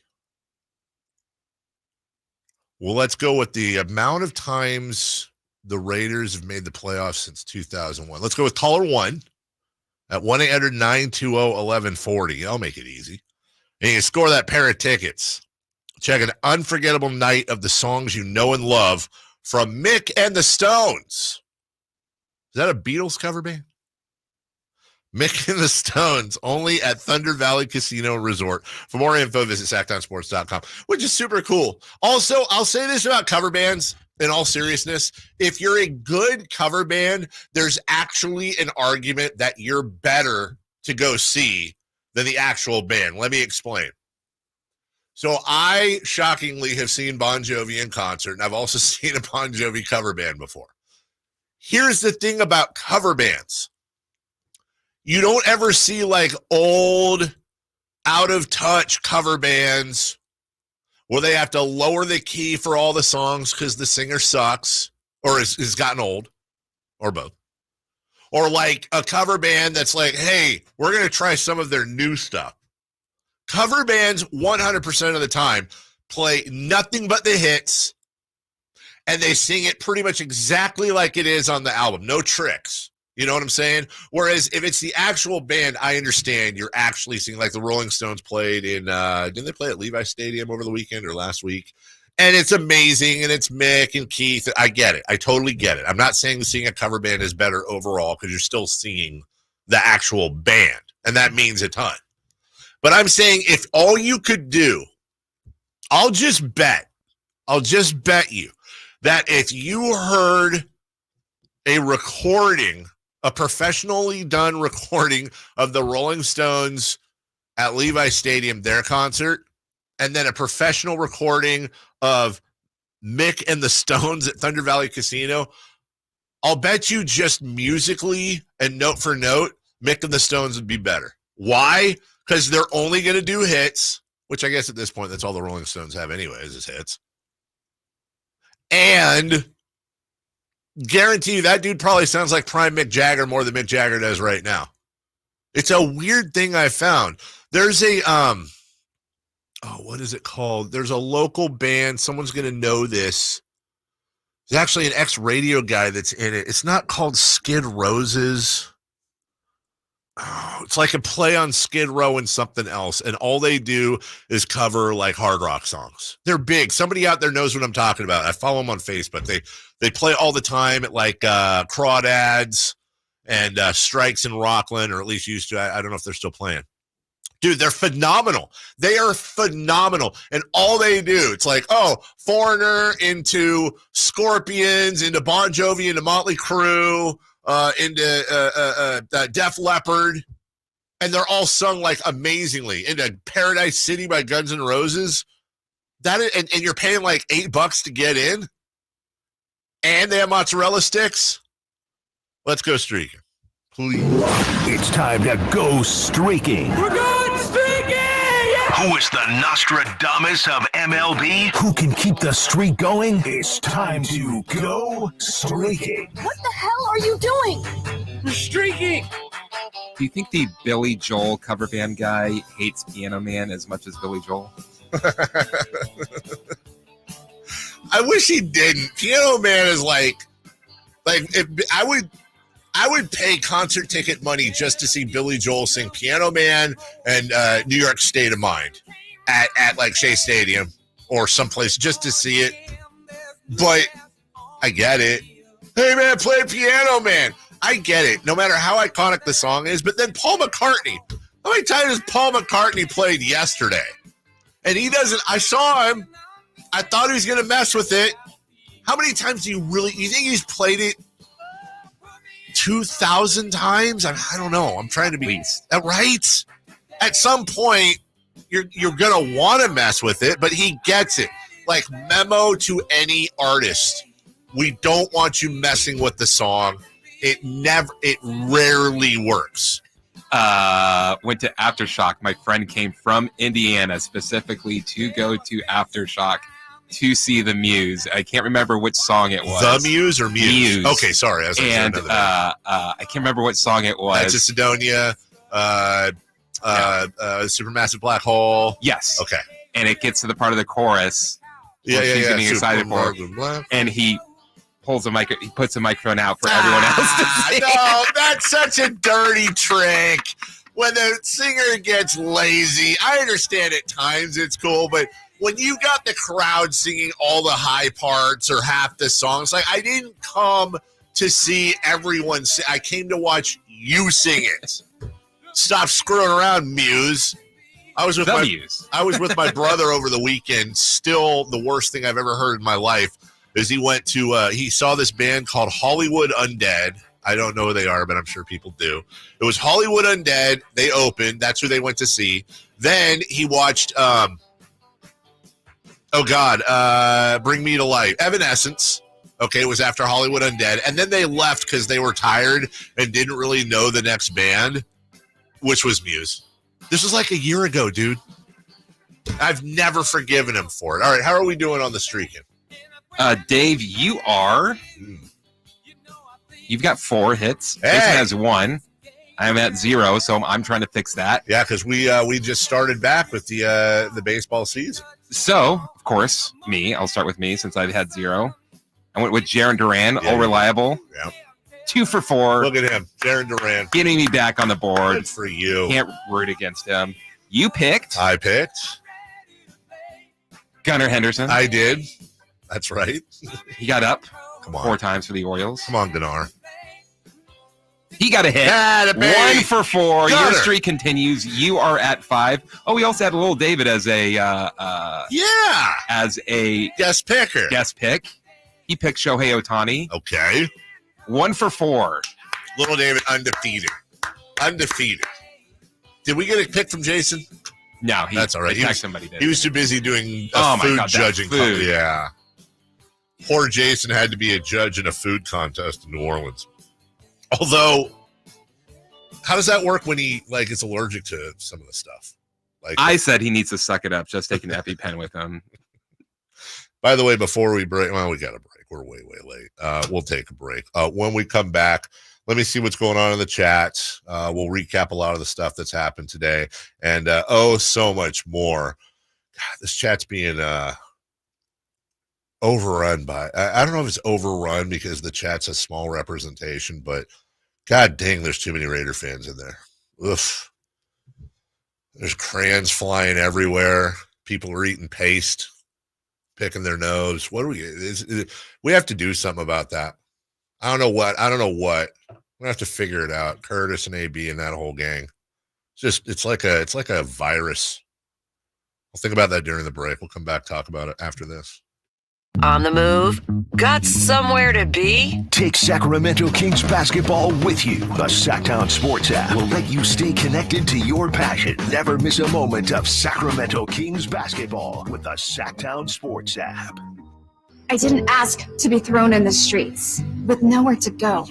Well, let's go with the amount of times the Raiders have made the playoffs since 2001. Let's go with caller 1 at 1-800-920-1140. I'll make it easy. And you can score that pair of tickets. Check an unforgettable night of the songs you know and love from Mick and the Stones. Is that a Beatles cover band? Mick and the Stones, only at Thunder Valley Casino Resort. For more info, visit sacktownsports.com, which is super cool. Also, I'll say this about cover bands in all seriousness. If you're a good cover band, there's actually an argument that you're better to go see than the actual band. Let me explain. So I shockingly have seen Bon Jovi in concert, and I've also seen a Bon Jovi cover band before. Here's the thing about cover bands. You don't ever see like old, out of touch cover bands where they have to lower the key for all the songs because the singer sucks or has gotten old, or both. Or like a cover band that's like, hey, we're going to try some of their new stuff. Cover bands 100% of the time play nothing but the hits, and they sing it pretty much exactly like it is on the album. No tricks. You know what I'm saying? Whereas if it's the actual band, I understand you're actually singing, like the Rolling Stones played in, didn't they play at Levi Stadium over the weekend or last week? And it's amazing, and it's Mick and Keith. I get it. I totally get it. I'm not saying seeing a cover band is better overall because you're still singing the actual band, and that means a ton. But I'm saying if all you could do, I'll just bet you that if you heard a recording, a professionally done recording of the Rolling Stones at Levi Stadium, their concert, and then a professional recording of Mick and the Stones at Thunder Valley Casino, I'll bet you just musically and note for note, Mick and the Stones would be better. Why? Because they're only going to do hits, which I guess at this point, that's all the Rolling Stones have anyways, is hits. And guarantee you that dude probably sounds like prime Mick Jagger more than Mick Jagger does right now. It's a weird thing I found. There's a, what is it called? There's a local band. Someone's going to know this. There's actually an ex-radio guy that's in it. It's not called Skid Roses. Oh, it's like a play on Skid Row and something else. And all they do is cover like hard rock songs. They're big. Somebody out there knows what I'm talking about. I follow them on Facebook. They play all the time at like Crawdads and Strikes in Rockland, or at least used to. I don't know if they're still playing. Dude, they're phenomenal. They are phenomenal. And all they do, it's like, Foreigner into Scorpions, into Bon Jovi, into Motley Crue, into Def Leppard. And they're all sung like amazingly. Into Paradise City by Guns N' Roses. And you're paying like $8 to get in. And they have mozzarella sticks. Let's go streaking. Please. It's time to go streaking. We're going streaking! Yeah! Who is the Nostradamus of MLB? Who can keep the streak going? It's time to go streaking. What the hell are you doing? We're streaking! Do you think the Billy Joel cover band guy hates Piano Man as much as Billy Joel? I wish he didn't. Piano Man is like if I would pay concert ticket money just to see Billy Joel sing Piano Man and New York State of Mind at like Shea Stadium or someplace just to see it. But I get it. Hey man, play Piano Man. I get it. No matter how iconic the song is. But then Paul McCartney. How many times has Paul McCartney played Yesterday? And he doesn't. I saw him. I thought he was going to mess with it. How many times do you think he's played it 2,000 times? I don't know. I'm trying to be right. At some point, you're going to want to mess with it, but he gets it. Like memo to any artist. We don't want you messing with the song. It rarely works. Went to Aftershock. My friend came from Indiana specifically to go to Aftershock to see the Muse. I can't remember which song it was. The Muse or Muse? Okay, sorry. I can't remember what song it was. That's a Sidonia, Supermassive Black Hole. Yes. Okay. And it gets to the part of the chorus. Yeah. Getting excited for it. And he pulls a mic. He puts a microphone out for everyone else to see. No, that's such a dirty trick. When the singer gets lazy, I understand at times it's cool, but when you got the crowd singing all the high parts or half the songs, like I didn't come to see everyone sing. I came to watch you sing it. Stop screwing around, Muse. I was with my brother over the weekend. Still the worst thing I've ever heard in my life is he went to he saw this band called Hollywood Undead. I don't know who they are, but I'm sure people do. It was Hollywood Undead. They opened. That's who they went to see. Then he watched Bring Me to Life. Evanescence. Okay, it was after Hollywood Undead. And then they left because they were tired and didn't really know the next band, which was Muse. This was like a year ago, dude. I've never forgiven him for it. All right, how are we doing on the streaking? Dave, you've got 4 hits. Hey. Jason has 1. I'm at 0, so I'm trying to fix that. Yeah, because we just started back with the baseball season. So, of course, I'll start with me since I've had 0. I went with Jaron Duran, all reliable. Yeah. 2 for 4. Look at him, Jaron Duran. Getting me back on the board. Good for you. Can't root against him. I picked Gunnar Henderson. I did. That's right. He got up Come on. 4 times for the Orioles. Come on, Gunnar. He got a hit. 1 for 4. Your streak continues. You are at 5. Oh, we also had Little David as a guest picker. Guest pick. He picked Shohei Ohtani. Okay. 1 for 4. Little David undefeated. Did we get a pick from Jason? No, that's all right. Somebody did. He was too busy doing food judging. Food. Yeah. Poor Jason had to be a judge in a food contest in New Orleans. Although, how does that work when he is allergic to some of the stuff? I said he needs to suck it up. Just take an EpiPen with him. By the way, before we break, we got a break. We're way late. We'll take a break. When we come back, let me see what's going on in the chat. We'll recap a lot of the stuff that's happened today, and so much more. God, this chat's being overrun by. I don't know if it's overrun because the chat's a small representation, but god dang, there's too many Raider fans in there. Oof. There's crayons flying everywhere. People are eating paste, picking their nose. What do we have to do something about that. I don't know what. We're gonna have to figure it out. Curtis and AB and that whole gang. It's like a virus. I'll think about that during the break. We'll come back, talk about it after this. On the move? Got somewhere to be? Take Sacramento Kings basketball with you. The Sacktown Sports app will let you stay connected to your passion. Never miss a moment of Sacramento Kings basketball with the Sacktown Sports app. I didn't ask to be thrown in the streets with nowhere to go.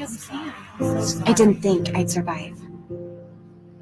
I didn't think I'd survive.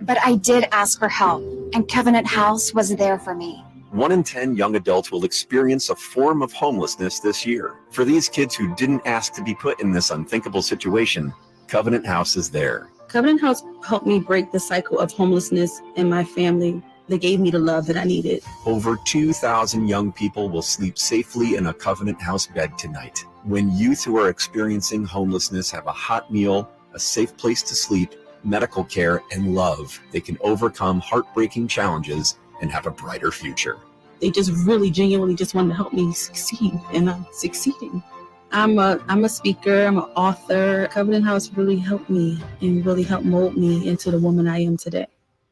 But I did ask for help, and Covenant House was there for me. 1 in 10 young adults will experience a form of homelessness this year. For these kids who didn't ask to be put in this unthinkable situation, Covenant House is there. Covenant House helped me break the cycle of homelessness in my family. They gave me the love that I needed. Over 2,000 young people will sleep safely in a Covenant House bed tonight. When youth who are experiencing homelessness have a hot meal, a safe place to sleep, medical care, and love, they can overcome heartbreaking challenges and have a brighter future. They just really genuinely just wanted to help me succeed, and I'm succeeding. I'm a speaker, I'm an author. Covenant House really helped me and really helped mold me into the woman I am today.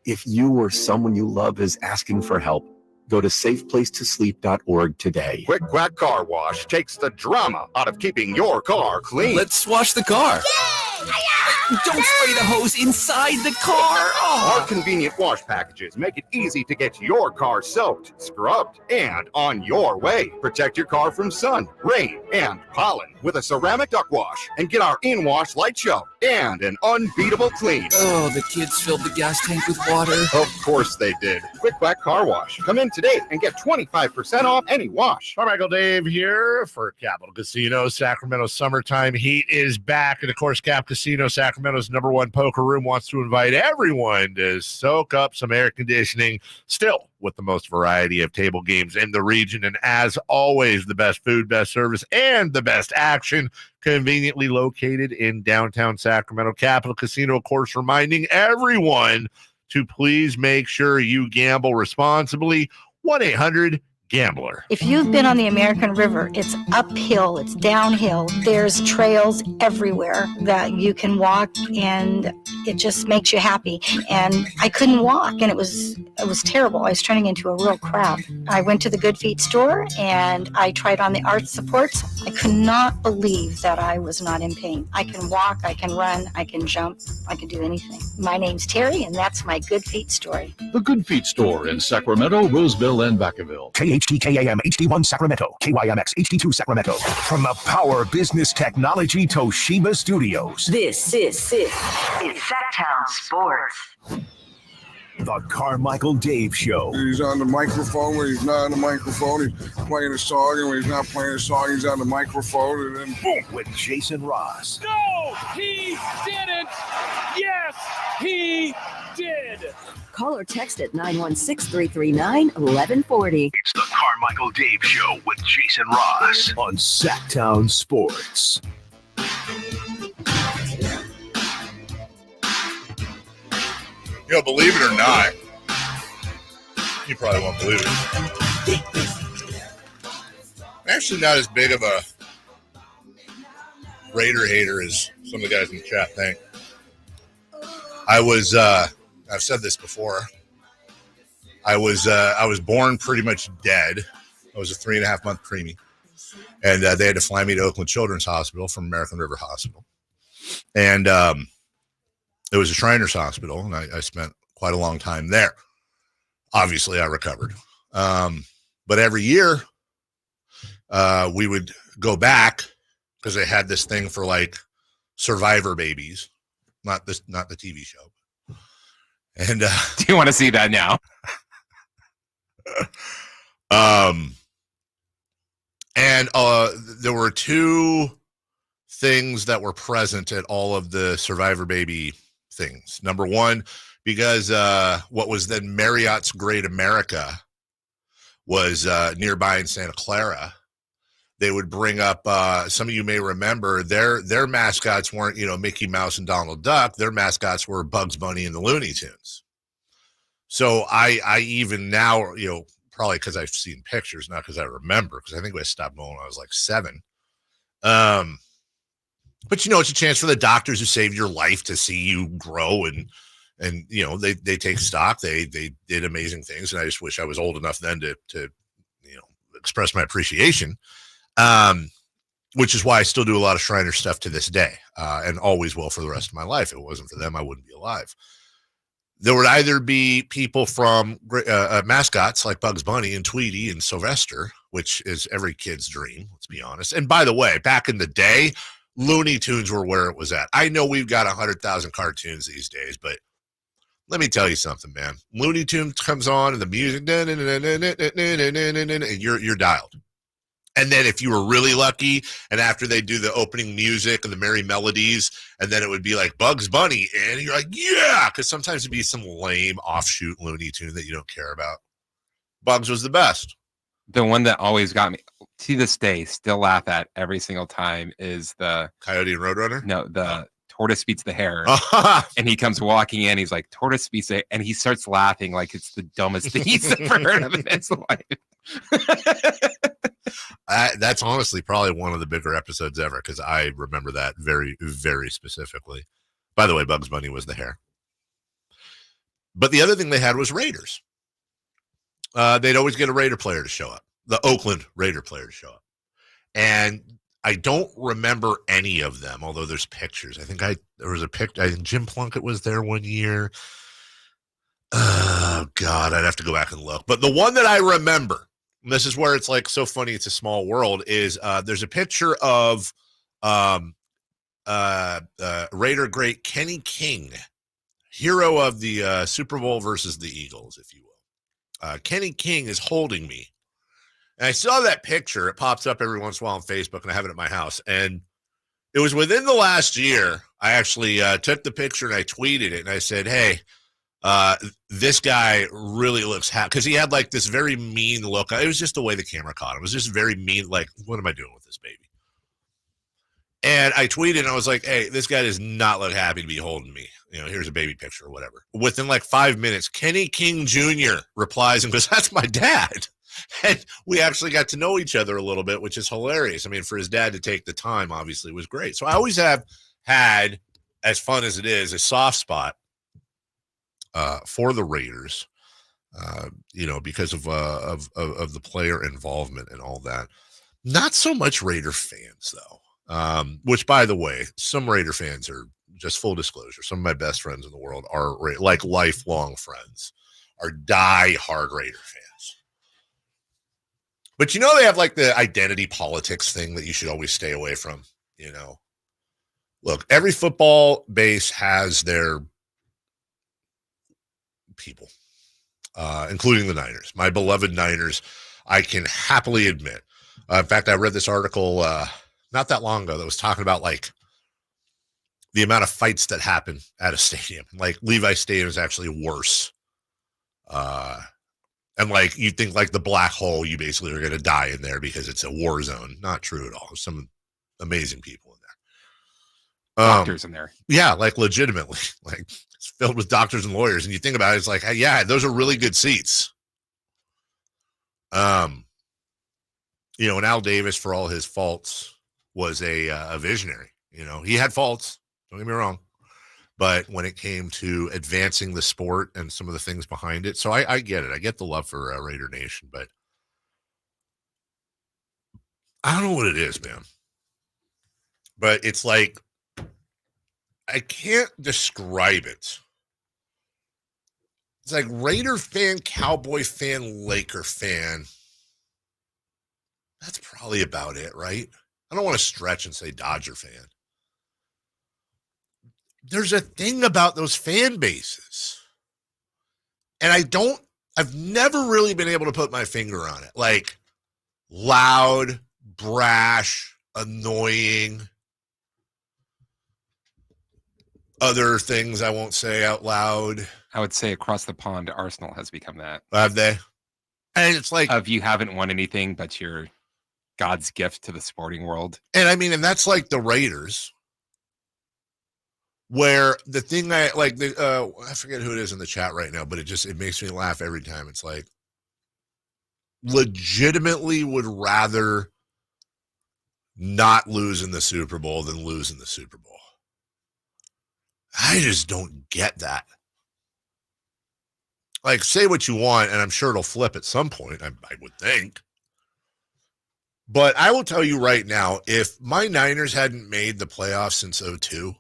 If you or someone you love is asking for help, go to safeplacetosleep.org today. Quick Quack Car Wash takes the drama out of keeping your car clean. Let's wash the car. Don't spray the hose inside the car. Oh. Our convenient wash packages make it easy to get your car soaked, scrubbed, and on your way. Protect your car from sun, rain, and pollen with a ceramic duck wash, and get our in-wash light show and an unbeatable clean. Oh, the kids filled the gas tank with water. Of course they did. Quick Quack Car Wash. Come in today and get 25% off any wash. Carmichael Dave here for Capital Casino. Sacramento summertime heat is back. And of course, Cap Casino, Sacramento's #1 poker room, wants to invite everyone to soak up some air conditioning, still with the most variety of table games in the region. And as always, the best food, best service, and the best action, conveniently located in downtown Sacramento. Capital Casino, of course, reminding everyone to please make sure you gamble responsibly. 1-800-GAMBLER. If you've been on the American River, it's uphill, it's downhill. There's trails everywhere that you can walk, and it just makes you happy. And I couldn't walk, and it was terrible. I was turning into a real crab. I went to the Good Feet store, and I tried on the arch supports. I could not believe that I was not in pain. I can walk, I can run, I can jump, I can do anything. My name's Terry, and that's my Good Feet story. The Good Feet store in Sacramento, Roseville, and Vacaville. KHTKAM HD1 Sacramento, KYMX HD2 Sacramento. From the Power Business Technology Toshiba Studios. This is Sacktown Sports. The Carmichael Dave Show. He's on the microphone when he's not on the microphone. He's playing a song, and when he's not playing a song, he's on the microphone, and then boom. With Jason Ross. No, he didn't. Yes, he did. Call or text at 916-339-1140. It's the Carmichael Dave Show with Jason Ross on Sacktown Sports. You know, believe it or not, you probably won't believe it. I'm actually not as big of a Raider hater as some of the guys in the chat think. I've said this before. I was born pretty much dead. I was a 3.5-month preemie. And they had to fly me to Oakland Children's Hospital from American River Hospital. And it was a Shriners Hospital, and I spent quite a long time there. Obviously, I recovered. But every year, we would go back because they had this thing for like survivor babies, not the TV show. And do you want to see that now? And there were two things that were present at all of the survivor baby things. Number one, because what was then Marriott's Great America was nearby in Santa Clara, they would bring up, some of you may remember, their mascots weren't, Mickey Mouse and Donald Duck. Their mascots were Bugs Bunny and the Looney Tunes. So I even now, probably because I've seen pictures, not because I remember, because I think I stopped going when I was like 7. But it's a chance for the doctors who saved your life to see you grow and they take stock. They did amazing things, and I just wish I was old enough then to express my appreciation. Which is why I still do a lot of Shriner stuff to this day, and always will for the rest of my life. If it wasn't for them, I wouldn't be alive. There would either be people from mascots like Bugs Bunny and Tweety and Sylvester, which is every kid's dream, let's be honest. And by the way, back in the day, Looney Tunes were where it was at. I know we've got 100,000 cartoons these days, but let me tell you something, man. Looney Tunes comes on and the music, and you're dialed. And then if you were really lucky, and after they do the opening music and the merry melodies, and then it would be like Bugs Bunny, and you're like, yeah, because sometimes it'd be some lame offshoot Looney Tune that you don't care about. Bugs was the best. The one that always got me, to this day, still laugh at every single time, is the Coyote and Roadrunner? No, the tortoise beats the hare. And he comes walking in, he's like, tortoise beats the, and he starts laughing like it's the dumbest thing he's ever heard of in his life. That's honestly probably one of the bigger episodes ever, because I remember that very, very specifically. By the way, Bugs Bunny was the hare. But the other thing they had was Raiders. They'd always get a Raider player to show up, the Oakland Raider player to show up. And I don't remember any of them, although there's pictures. I think there was a picture. I think Jim Plunkett was there one year. Oh, God, I'd have to go back and look. But the one that I remember, and this is where it's like so funny, it's a small world, is there's a picture of Raider great Kenny King, hero of the Super Bowl versus the Eagles, if you will. Kenny King is holding me. And I saw that picture. It pops up every once in a while on Facebook, and I have it at my house. And it was within the last year, I actually took the picture and I tweeted it. And I said, hey, this guy really looks happy, because he had like this very mean look. It was just the way the camera caught him. It was just very mean, like, what am I doing with this baby? And I tweeted, and I was like, hey, this guy does not look happy to be holding me. Here's a baby picture or whatever. Within like 5 minutes, Kenny King Jr. replies and goes, that's my dad. And we actually got to know each other a little bit, which is hilarious. I mean, for his dad to take the time, obviously, was great. So I always have had, as fun as it is, a soft spot for the Raiders, because of the player involvement and all that. Not so much Raider fans, though, which, by the way, some Raider fans are, just full disclosure, some of my best friends in the world are, like lifelong friends, are die-hard Raider fans. But they have like the identity politics thing that you should always stay away from, Look, every football base has their people, including the Niners. My beloved Niners, I can happily admit. In fact, I read this article not that long ago that was talking about like the amount of fights that happen at a stadium. Like Levi Stadium is actually worse. And like you think like the black hole, you basically are going to die in there because it's a war zone. Not true at all. There's some amazing people in there. Doctors in there. Yeah, like legitimately. Like it's filled with doctors and lawyers. And you think about it, it's like, yeah, those are really good seats. And Al Davis, for all his faults, was a visionary. He had faults. Don't get me wrong. but when it came to advancing the sport and some of the things behind it. So I get it. I get the love for Raider Nation, but I don't know what it is, man. But it's like, I can't describe it. It's like Raider fan, Cowboy fan, Laker fan. That's probably about it, right? I don't want to stretch and say Dodger fan. There's a thing about those fan bases. And I've never really been able to put my finger on it. Like loud, brash, annoying. Other things I won't say out loud. I would say across the pond, Arsenal has become that. Have they? And it's like, of you haven't won anything, but you're God's gift to the sporting world. And I mean, and that's like the Raiders, where the thing I like, I forget who it is in the chat right now, but it makes me laugh every time. It's like, legitimately would rather not lose in the Super Bowl than lose in the Super Bowl. I just don't get that. Like, say what you want, and I'm sure it'll flip at some point, I would think. But I will tell you right now, if my Niners hadn't made the playoffs since 2002,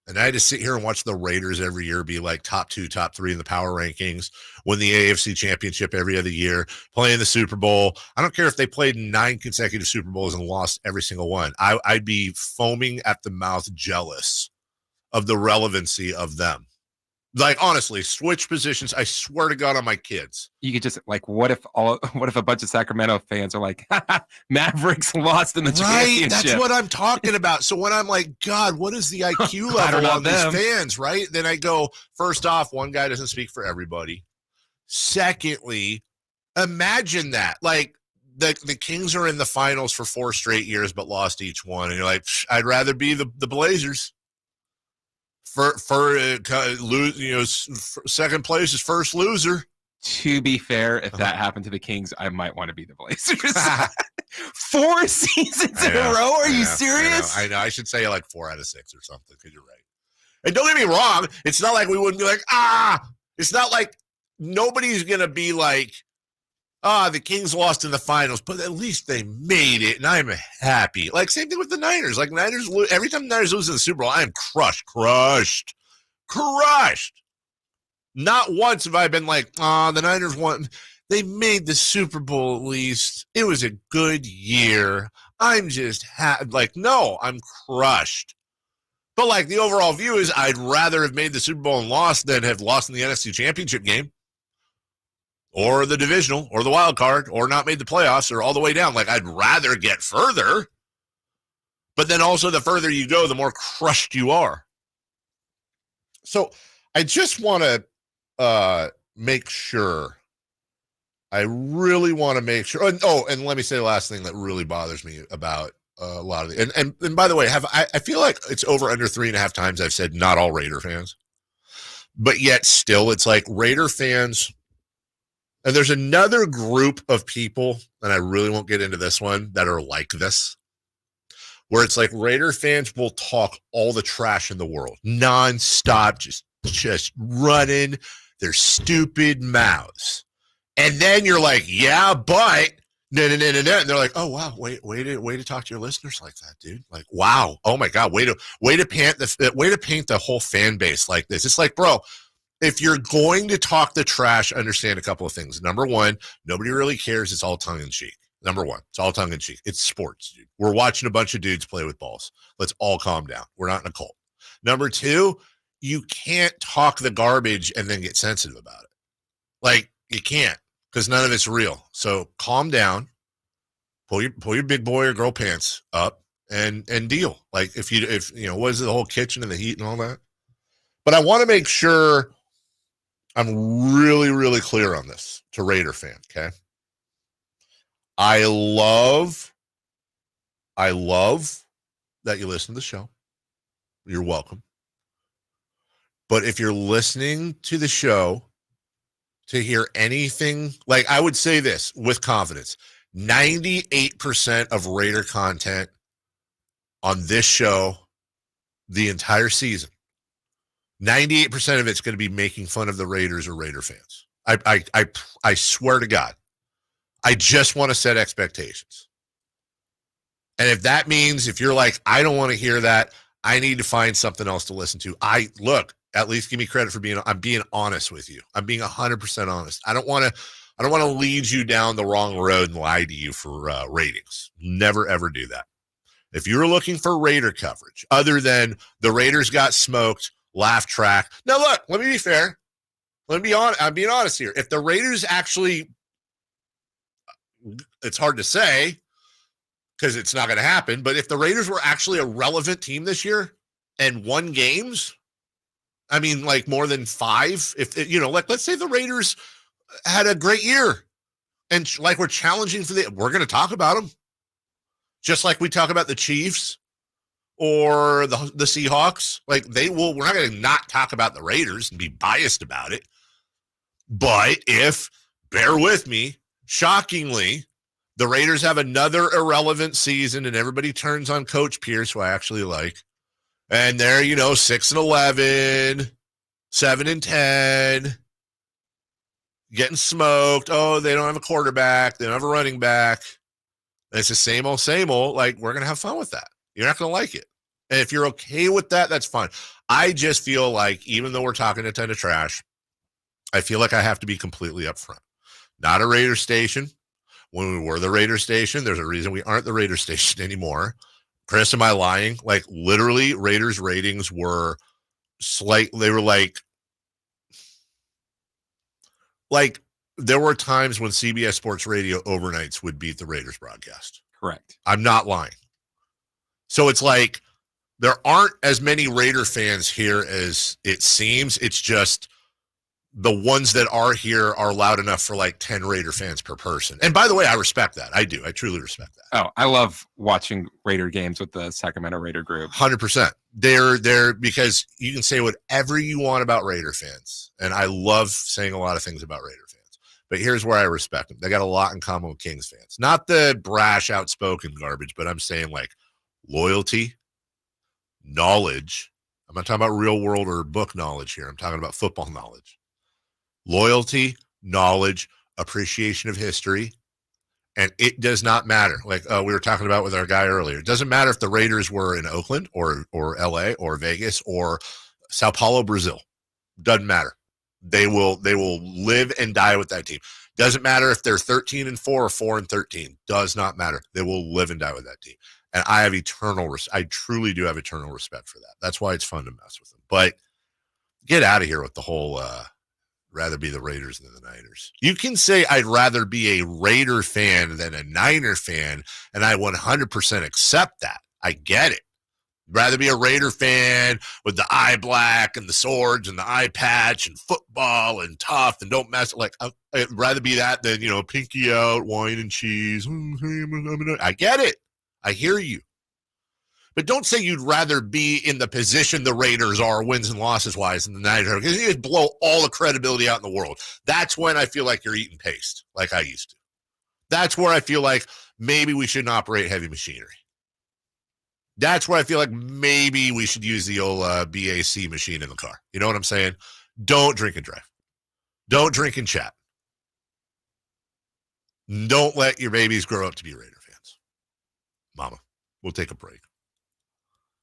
and I had to sit here and watch the Raiders every year be like top 2, top 3 in the power rankings, win the AFC championship every other year, play in the Super Bowl. I don't care if they played 9 consecutive Super Bowls and lost every single one. I'd be foaming at the mouth jealous of the relevancy of them. Like, honestly, switch positions. I swear to God on my kids. You could just like, what if a bunch of Sacramento fans are like, Mavericks lost in the championship? That's what I'm talking about. So when I'm like, God, what is the IQ level on these fans, right? Then I go, first off, one guy doesn't speak for everybody. Secondly, imagine that. Like, the Kings are in the finals for 4 straight years, but lost each one. And you're like, I'd rather be the Blazers. Second place is first loser. To be fair, if that happened to the Kings, I might want to be the Blazers. 4 seasons in a row? Are you serious? I know. I should say like 4 out of 6 or something, because you're right. And don't get me wrong. It's not like we wouldn't be like, it's not like nobody's going to be like, the Kings lost in the finals, but at least they made it, and I'm happy. Like, same thing with the Niners. Like, Niners, every time the Niners lose in the Super Bowl, I am crushed. Not once have I been like, the Niners won. They made the Super Bowl at least. It was a good year. I'm just like, no, I'm crushed. But, like, the overall view is I'd rather have made the Super Bowl and lost than have lost in the NFC Championship game, or the divisional, or the wild card, or not made the playoffs, or all the way down. Like, I'd rather get further. But then also, the further you go, the more crushed you are. So I just want to make sure. I really want to make sure. And let me say the last thing that really bothers me about a lot of the. And by the way, I feel like it's over under 3.5 times I've said not all Raider fans. But yet still, it's like Raider fans. And there's another group of people, and I really won't get into this one, that are like this, where it's like Raider fans will talk all the trash in the world, nonstop, just running their stupid mouths. And then you're like, yeah, but no. And they're like, oh, wow, way to talk to your listeners like that, dude. Like, wow, oh my God, way to paint the whole fan base like this. It's like, bro, if you're going to talk the trash, understand a couple of things. Number one, nobody really cares. It's all tongue-in-cheek. Number one, it's all tongue-in-cheek. It's sports, dude. We're watching a bunch of dudes play with balls. Let's all calm down. We're not in a cult. Number two, you can't talk the garbage and then get sensitive about it. Like, you can't, because none of it's real. So calm down, pull your big boy or girl pants up and deal. Like, if what is it, the whole kitchen and the heat and all that? But I want to make sure I'm really, really clear on this to Raider fan, okay? I love that you listen to the show. You're welcome. But if you're listening to the show to hear anything, like, I would say this with confidence, 98% of Raider content on this show the entire season 98% of it's going to be making fun of the Raiders or Raider fans. I swear to God. I just want to set expectations. And if that means, if you're like, I don't want to hear that, I need to find something else to listen to. At least give me credit for I'm being honest with you. I'm being 100% honest. I don't want to lead you down the wrong road and lie to you for ratings. Never, ever do that. If you're looking for Raider coverage, other than the Raiders got smoked, laugh track. Now, look, let me be fair. Let me be honest. I'm being honest here. If the Raiders actually, it's hard to say because it's not going to happen, but if the Raiders were actually a relevant team this year and won games, I mean, like more than 5, let's say the Raiders had a great year and like we're challenging we're going to talk about them. Just like we talk about the Chiefs or the Seahawks, we're not going to not talk about the Raiders and be biased about it. But if, bear with me, shockingly, the Raiders have another irrelevant season and everybody turns on Coach Pierce, who I actually like, and they're, 6-11, 7-10, getting smoked. Oh, they don't have a quarterback. They don't have a running back. It's the same old, we're going to have fun with that. You're not going to like it. And if you're okay with that, that's fine. I just feel like, even though we're talking a ton of trash, I feel like I have to be completely upfront. Not a Raider station. When we were the Raider station, there's a reason we aren't the Raider station anymore. Chris, am I lying? Like, literally, Raiders ratings were they were like there were times when CBS Sports Radio overnights would beat the Raiders broadcast. Correct. I'm not lying. So it's like there aren't as many Raider fans here as it seems. It's just the ones that are here are loud enough for like 10 Raider fans per person. And by the way, I respect that. I do. I truly respect that. Oh, I love watching Raider games with the Sacramento Raider group. 100%. They're because you can say whatever you want about Raider fans. And I love saying a lot of things about Raider fans. But here's where I respect them. They got a lot in common with Kings fans. Not the brash, outspoken garbage, but I'm saying like loyalty, knowledge. I'm not talking about real world or book knowledge here. I'm talking about football knowledge. Loyalty, knowledge, appreciation of history. And it does not matter. Like we were talking about with our guy earlier. It doesn't matter if the Raiders were in Oakland or LA or Vegas or Sao Paulo, Brazil. Doesn't matter. They will live and die with that team. Doesn't matter if they're 13-4 or 4-13. Does not matter. They will live and die with that team. And I have I truly do have eternal respect for that. That's why it's fun to mess with them. But get out of here with the whole rather be the Raiders than the Niners. You can say I'd rather be a Raider fan than a Niner fan, and I 100% accept that. I get it. Rather be a Raider fan with the eye black and the swords and the eye patch and football and tough and don't mess. Like I'd rather be that than, pinky out, wine and cheese. I get it. I hear you. But don't say you'd rather be in the position the Raiders are wins and losses wise than the Niners, because you just blow all the credibility out in the world. That's when I feel like you're eating paste like I used to. That's where I feel like maybe we shouldn't operate heavy machinery. That's where I feel like maybe we should use the old BAC machine in the car. You know what I'm saying? Don't drink and drive. Don't drink and chat. Don't let your babies grow up to be Raider fans. Mama, we'll take a break.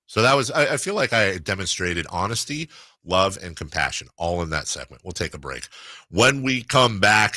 So that was, I feel like I demonstrated honesty, love, and compassion all in that segment. We'll take a break. When we come back,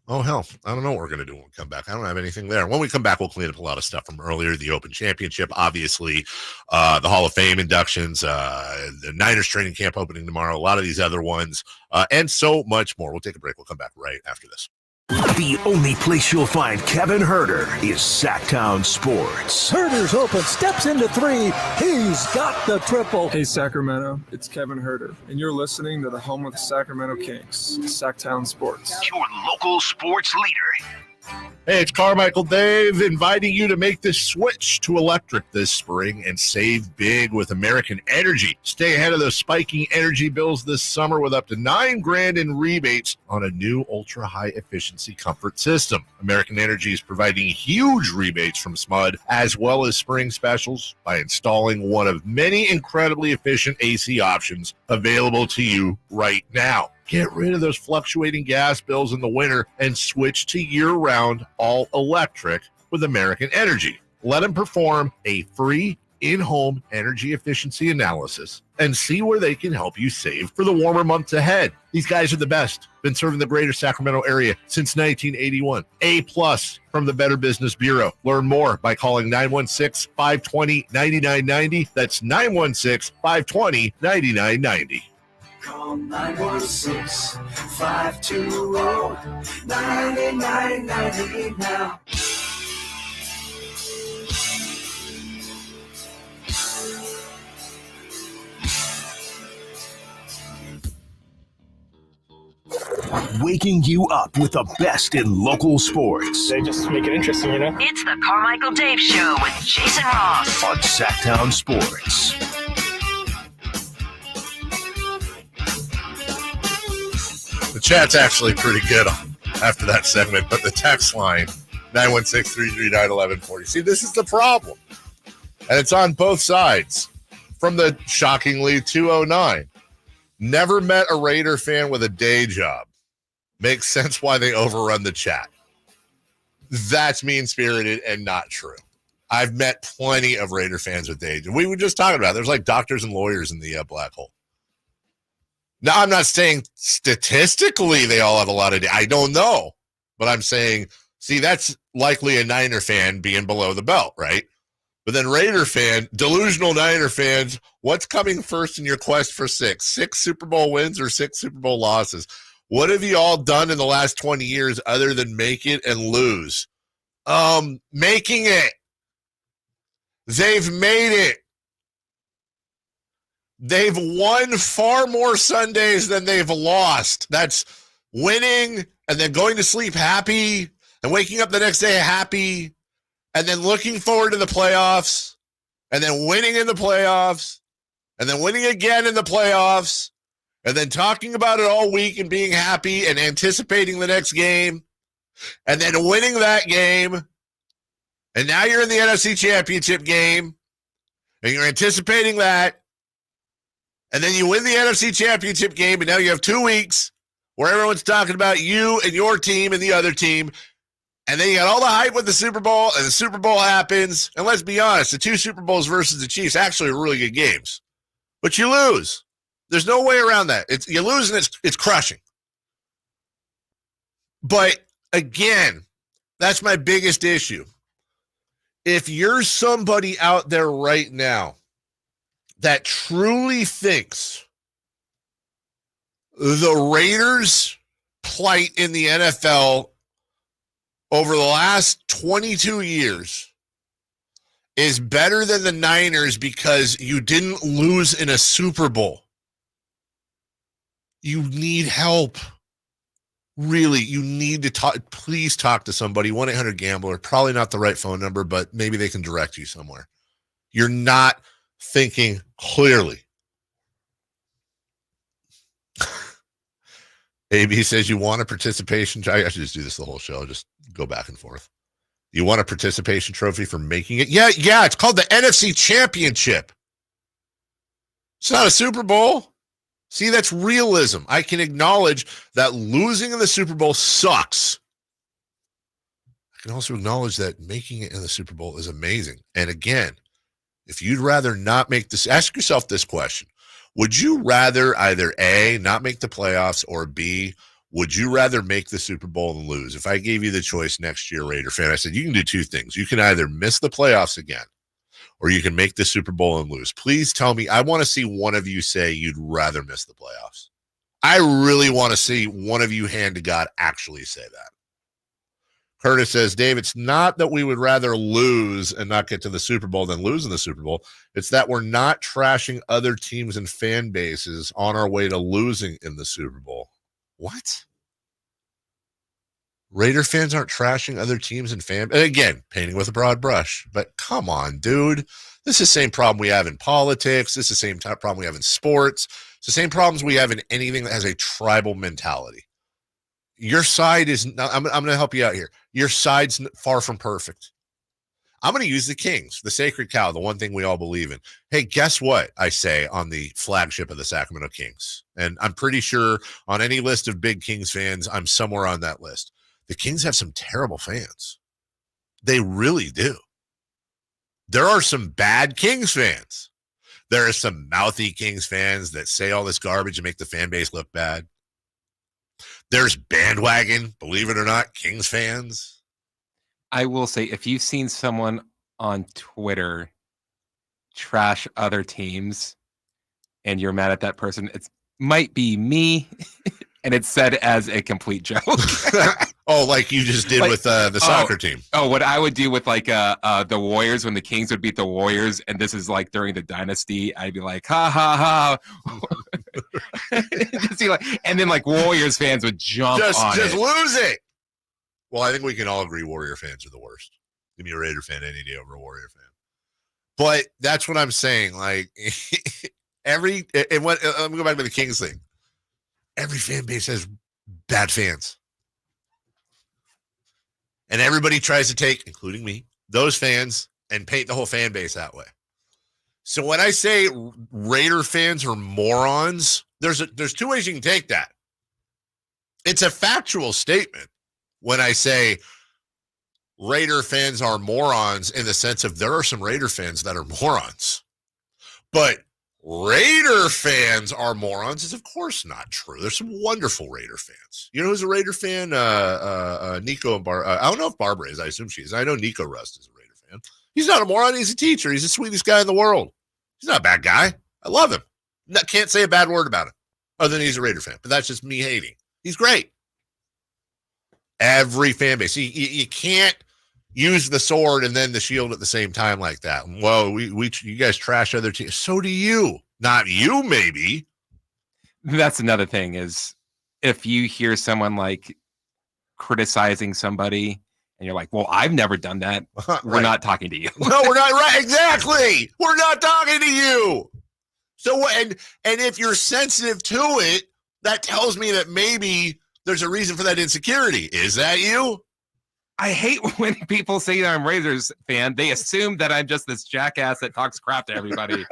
oh, hell, I don't know what we're going to do when we come back. I don't have anything there. When we come back, we'll clean up a lot of stuff from earlier, the Open Championship, obviously, the Hall of Fame inductions, the Niners training camp opening tomorrow, a lot of these other ones, and so much more. We'll take a break. We'll come back right after this. The only place you'll find Kevin Herter is Sacktown Sports. Herter's open, steps into 3. He's got the triple. Hey, Sacramento, it's Kevin Herter, and you're listening to the home of the Sacramento Kings, Sacktown Sports. Your local sports leader. Hey, it's Carmichael Dave inviting you to make the switch to electric this spring and save big with American Energy. Stay ahead of those spiking energy bills this summer with up to $9,000 in rebates on a new ultra-high efficiency comfort system. American Energy is providing huge rebates from SMUD as well as spring specials by installing one of many incredibly efficient AC options available to you right now. Get rid of those fluctuating gas bills in the winter and switch to year-round all-electric with American Energy. Let them perform a free in-home energy efficiency analysis and see where they can help you save for the warmer months ahead. These guys are the best. Been serving the greater Sacramento area since 1981. A+ from the Better Business Bureau. Learn more by calling 916-520-9990. That's 916-520-9990. Call 916-520-9990 now. Waking you up with the best in local sports. They just make it interesting, you know? It's the Carmichael Dave Show with Jason Ross on Sacktown Sports. The chat's actually pretty good after that segment, but the text line, 916-339-1140. See, this is the problem. And it's on both sides. From the shockingly 209. Never met a Raider fan with a day job. Makes sense why they overrun the chat. That's mean-spirited and not true. I've met plenty of Raider fans with day jobs. We were just talking about it. There's like doctors and lawyers in the black hole. Now, I'm not saying statistically they all have a lot of I don't know. But I'm saying, see, that's likely a Niner fan being below the belt, right? But then Raider fan, delusional Niner fans, what's coming first in your quest for six? 6 Super Bowl wins or 6 Super Bowl losses? What have you all done in the last 20 years other than make it and lose? Making it. They've made it. They've won far more Sundays than they've lost. That's winning and then going to sleep happy and waking up the next day happy and then looking forward to the playoffs and then winning in the playoffs and then winning again in the playoffs and then talking about it all week and being happy and anticipating the next game and then winning that game. And now you're in the NFC Championship game and you're anticipating that. And then you win the NFC Championship game, and now you have 2 weeks where everyone's talking about you and your team and the other team. And then you got all the hype with the Super Bowl, and the Super Bowl happens. And let's be honest, the 2 Super Bowls versus the Chiefs actually are really good games. But you lose. There's no way around that. You lose, and it's crushing. But, again, that's my biggest issue. If you're somebody out there right now that truly thinks the Raiders' plight in the NFL over the last 22 years is better than the Niners because you didn't lose in a Super Bowl, you need help. Really, you need to talk. Please talk to somebody. 1-800-GAMBLER. Probably not the right phone number, but maybe they can direct you somewhere. You're not thinking clearly. AB says you want a participation. I should just do this the whole show. Just go back and forth. You want a participation trophy for making it? Yeah. It's called the NFC Championship. It's not a Super Bowl. See, that's realism. I can acknowledge that losing in the Super Bowl sucks. I can also acknowledge that making it in the Super Bowl is amazing. And again, if you'd rather not make this, ask yourself this question. Would you rather either A, not make the playoffs, or B, would you rather make the Super Bowl and lose? If I gave you the choice next year, Raider fan, I said, you can do 2 things. You can either miss the playoffs again, or you can make the Super Bowl and lose. Please tell me. I want to see one of you say you'd rather miss the playoffs. I really want to see one of you, hand to God, actually say that. Curtis says, Dave, it's not that we would rather lose and not get to the Super Bowl than lose in the Super Bowl. It's that we're not trashing other teams and fan bases on our way to losing in the Super Bowl. What? Raider fans aren't trashing other teams and fans. And again, painting with a broad brush. But come on, dude. This is the same problem we have in politics. This is the same problem we have in sports. It's the same problems we have in anything that has a tribal mentality. Your side is not, I'm going to help you out here. Your side's far from perfect. I'm going to use the Kings, the sacred cow, the one thing we all believe in. Hey, guess what I say on the flagship of the Sacramento Kings? And I'm pretty sure on any list of big Kings fans, I'm somewhere on that list. The Kings have some terrible fans. They really do. There are some bad Kings fans. There are some mouthy Kings fans that say all this garbage and make the fan base look bad. There's bandwagon, believe it or not, Kings fans. I will say, if you've seen someone on Twitter trash other teams and you're mad at that person, it might be me, and it's said as a complete joke. Oh, like you just did with the soccer team. Oh, what I would do with like the Warriors when the Kings would beat the Warriors, and this is like during the dynasty, I'd be like, ha ha ha. See, like, and then like Warriors fans would jump on just it. Lose it. Well, I think we can all agree Warrior fans are the worst. Give me a Raider fan any day over a Warrior fan. But that's what I'm saying. Like let me go back to the Kings thing. Every fan base has bad fans. And everybody tries to take, including me, those fans and paint the whole fan base that way. So when I say Raider fans are morons, there's two ways you can take that. It's a factual statement when I say Raider fans are morons in the sense of there are some Raider fans that are morons. But Raider fans are morons is of course not true. There's some wonderful Raider fans. You know who's a Raider fan? Nico and I don't know if Barbara is. I assume she is. I know Nico Rust is a Raider fan. He's not a moron. He's a teacher. He's the sweetest guy in the world. He's not a bad guy. I love him. Can't say a bad word about him other than he's a Raider fan. But that's just me hating. He's great. Every fan base. You can't use the sword and then the shield at the same time like that. Well, you guys trash other teams. So do you. Not you, maybe. That's another thing is if you hear someone like criticizing somebody and you're like, well, I've never done that. We're not talking to you. No, we're not. Right. Exactly. We're not talking to you. So, and if you're sensitive to it, that tells me that maybe there's a reason for that insecurity. Is that you? I hate when people say that I'm Raiders fan. They assume that I'm just this jackass that talks crap to everybody.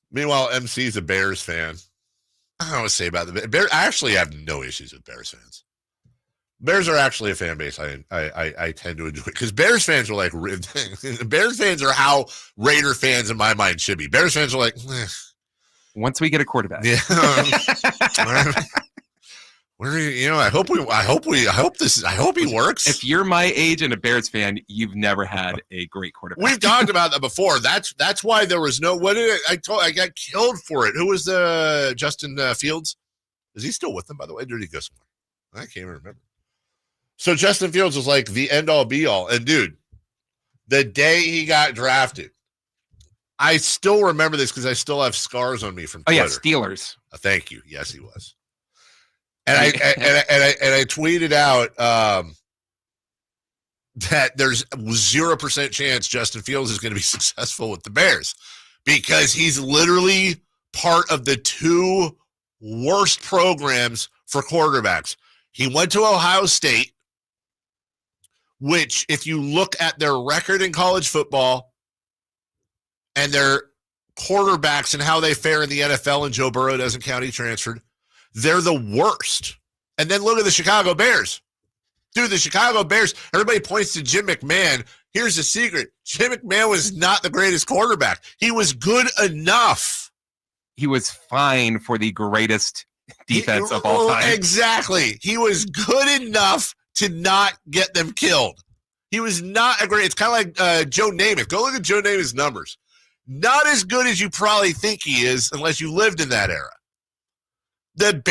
Meanwhile, MC's a Bears fan. I don't know what to say about the Bears. I actually have no issues with Bears fans. Bears are actually a fan base I tend to enjoy because Bears fans are like Bears fans are how Raider fans in my mind should be. Bears fans are like, once we get a quarterback. Yeah. I hope he works. If you're my age and a Bears fan, you've never had a great quarterback. We've talked about that before. That's why there was no. What did it, I got killed for it. Who was the Justin Fields? Is he still with them, by the way? Or did he go somewhere? I can't even remember. So Justin Fields was like the end all be all. And dude, the day he got drafted, I still remember this because I still have scars on me from Twitter. Oh yeah, Steelers. Thank you. Yes, he was. And I tweeted out that there's 0% chance Justin Fields is going to be successful with the Bears because he's literally part of the two worst programs for quarterbacks. He went to Ohio State, which if you look at their record in college football and their quarterbacks and how they fare in the NFL, and Joe Burrow doesn't count, he transferred, they're the worst. And then look at the Chicago Bears. Dude, the Chicago Bears, everybody points to Jim McMahon. Here's the secret. Jim McMahon was not the greatest quarterback. He was good enough. He was fine for the greatest defense of all time. Exactly. He was good enough to not get them killed. He was not a great, it's kind of like Joe Namath. Go look at Joe Namath's numbers. Not as good as you probably think he is unless you lived in that era. The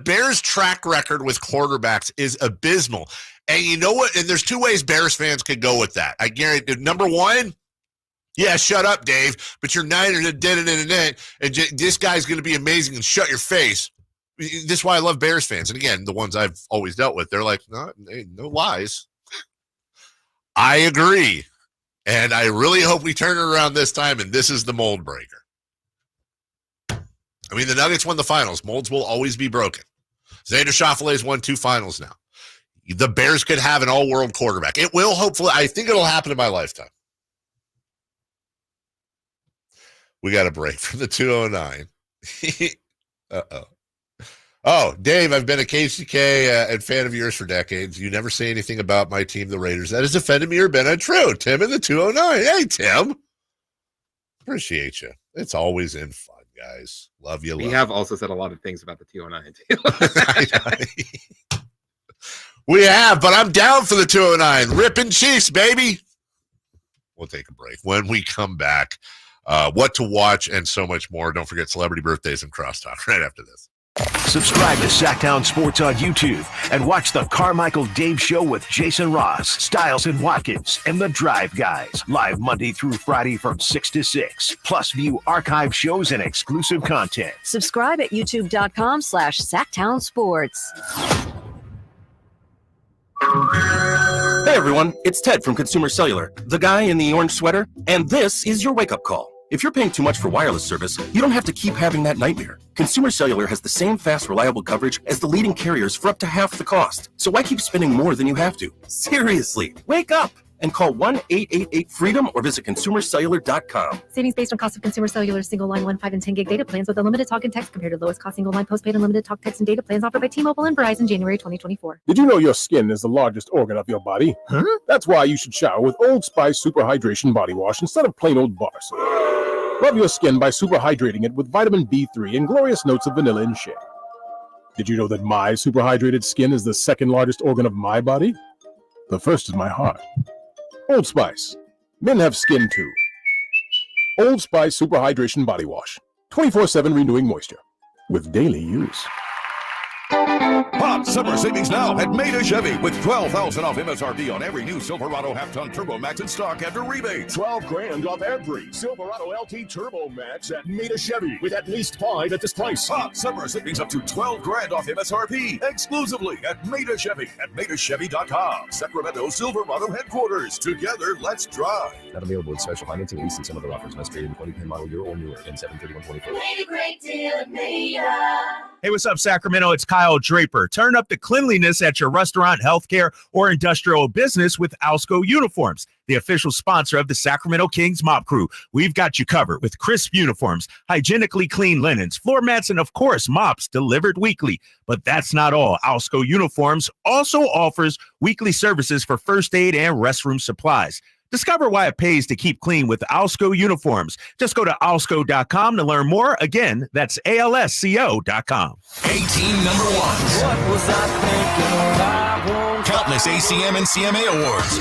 Bears' track record with quarterbacks is abysmal. And you know what? And there's two ways Bears fans could go with that. I guarantee. Number one, yeah, shut up, Dave, but you're Niners and this guy's going to be amazing and shut your face. This is why I love Bears fans. And again, the ones I've always dealt with, they're like, no lies. I agree. And I really hope we turn it around this time, and this is the mold breaker. I mean, the Nuggets won the finals. Molds will always be broken. Xander Schauffele's won 2 finals now. The Bears could have an all-world quarterback. It will, hopefully. I think it'll happen in my lifetime. We got a break from the 209. Uh-oh. Oh, Dave, I've been a KCK and fan of yours for decades. You never say anything about my team, the Raiders. That has offended me or been untrue. Tim in the 209. Hey, Tim. Appreciate you. It's always in fun, guys. Love you. We have also said a lot of things about the 209, too. We have, but I'm down for the 209. Ripping Chiefs, baby. We'll take a break. When we come back, what to watch and so much more. Don't forget celebrity birthdays and crosstalk right after this. Subscribe to Sacktown Sports on YouTube and watch the Carmichael Dave Show with Jason Ross, Stiles and Watkins, and the Drive Guys. Live Monday through Friday from 6 to 6. Plus view archive shows and exclusive content. Subscribe at youtube.com/Sacktown Sports. Hey everyone, it's Ted from Consumer Cellular, the guy in the orange sweater, and this is your wake-up call. If you're paying too much for wireless service, you don't have to keep having that nightmare. Consumer Cellular has the same fast, reliable coverage as the leading carriers for up to half the cost. So why keep spending more than you have to? Seriously, wake up and call 1-888-FREEDOM or visit consumercellular.com. Savings based on cost of Consumer Cellular single line 1, 5, and 10 gig data plans with unlimited talk and text compared to lowest cost single line postpaid unlimited talk, text, and data plans offered by T-Mobile and Verizon January 2024. Did you know your skin is the largest organ of your body? Huh? That's why you should shower with Old Spice Super Hydration Body Wash instead of plain old bar soap. Love your skin by super hydrating it with vitamin B3 and glorious notes of vanilla and shea. Did you know that my super hydrated skin is the second largest organ of my body? The first is my heart. Old Spice. Men have skin too. Old Spice Super Hydration Body Wash. 24/7 renewing moisture. With daily use. Hot summer savings now at Maida Chevy with $12,000 off MSRP on every new Silverado half-ton Turbo Max in stock after rebate. $12,000 off every Silverado LT Turbo Max at Maida Chevy with at least 5 at this price. Hot summer savings up to $12,000 off MSRP exclusively at Maida Chevy at MaidaChevy.com. Sacramento Silverado headquarters. Together, let's drive. Not available with special financing, lease, and some other offers. Must trade in 2010 model year or newer in 7/31/24. Made a great deal at Maida. Hey, what's up, Sacramento? It's Kyle Draper. Turn up the cleanliness at your restaurant, healthcare, or industrial business with Alsco Uniforms, the official sponsor of the Sacramento Kings Mop Crew. We've got you covered with crisp uniforms, hygienically clean linens, floor mats, and of course, mops delivered weekly. But that's not all. Alsco Uniforms also offers weekly services for first aid and restroom supplies. Discover why it pays to keep clean with Alsco Uniforms. Just go to alsco.com to learn more. Again, that's ALSCO.com. 18 number ones. What was I thinking? Countless ACM and CMA awards.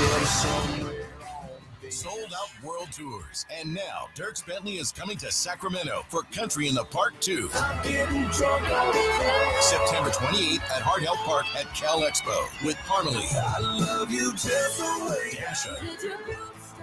Sold out world tours. And now Dierks Bentley is coming to Sacramento for Country in the Park 2. September 28th at Hart Health Park at Cal Expo with Parmalee. I love you just the way Dasha,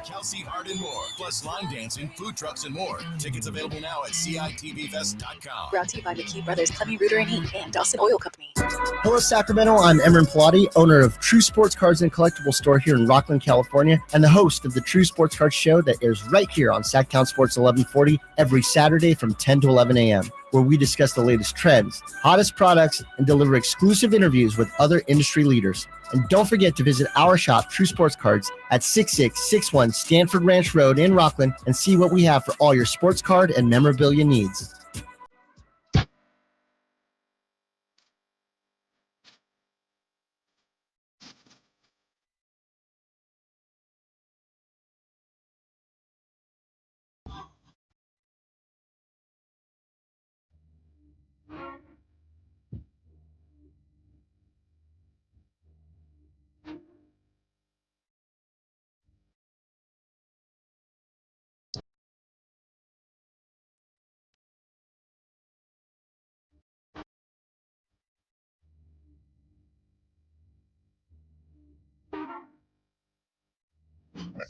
Kelsey Hart and more. Plus line dancing, food trucks, and more. Tickets available now at CITVFest.com. Brought to you by McKee Brothers, Clemmy Reuter and Inc. and Dawson Oil Company. Hello, Sacramento. I'm Emran Pilati, owner of True Sports Cards and Collectible Store here in Rockland, California, and the host of the True Sports Cards Show that airs right here on Sacktown Sports 1140 every Saturday from 10 to 11 a.m., where we discuss the latest trends, hottest products, and deliver exclusive interviews with other industry leaders. And don't forget to visit our shop, True Sports Cards, at 6661 Stanford Ranch Road in Rockland and see what we have for all your sports card and memorabilia needs.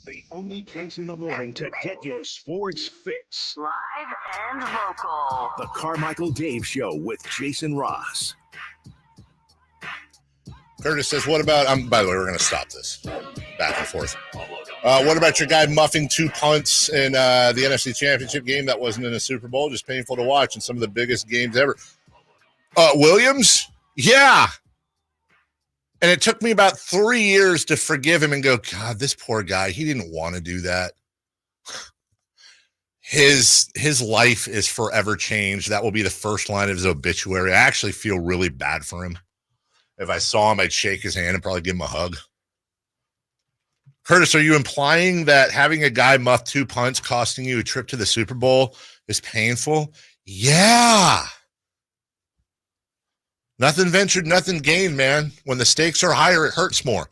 The only place in the morning to get your sports fix. Live and vocal. The Carmichael Dave Show with Jason Ross. Curtis says, what about, by the way, we're going to stop this back and forth. What about your guy muffing 2 punts in the NFC Championship game that wasn't in a Super Bowl? Just painful to watch in some of the biggest games ever. Williams? Yeah. And it took me about 3 years to forgive him and go, God, this poor guy, he didn't want to do that. His life is forever changed. That will be the first line of his obituary. I actually feel really bad for him. If I saw him, I'd shake his hand and probably give him a hug. Curtis, are you implying that having a guy muff 2 punts costing you a trip to the Super Bowl is painful? Yeah. Nothing ventured, nothing gained, man. When the stakes are higher, it hurts more.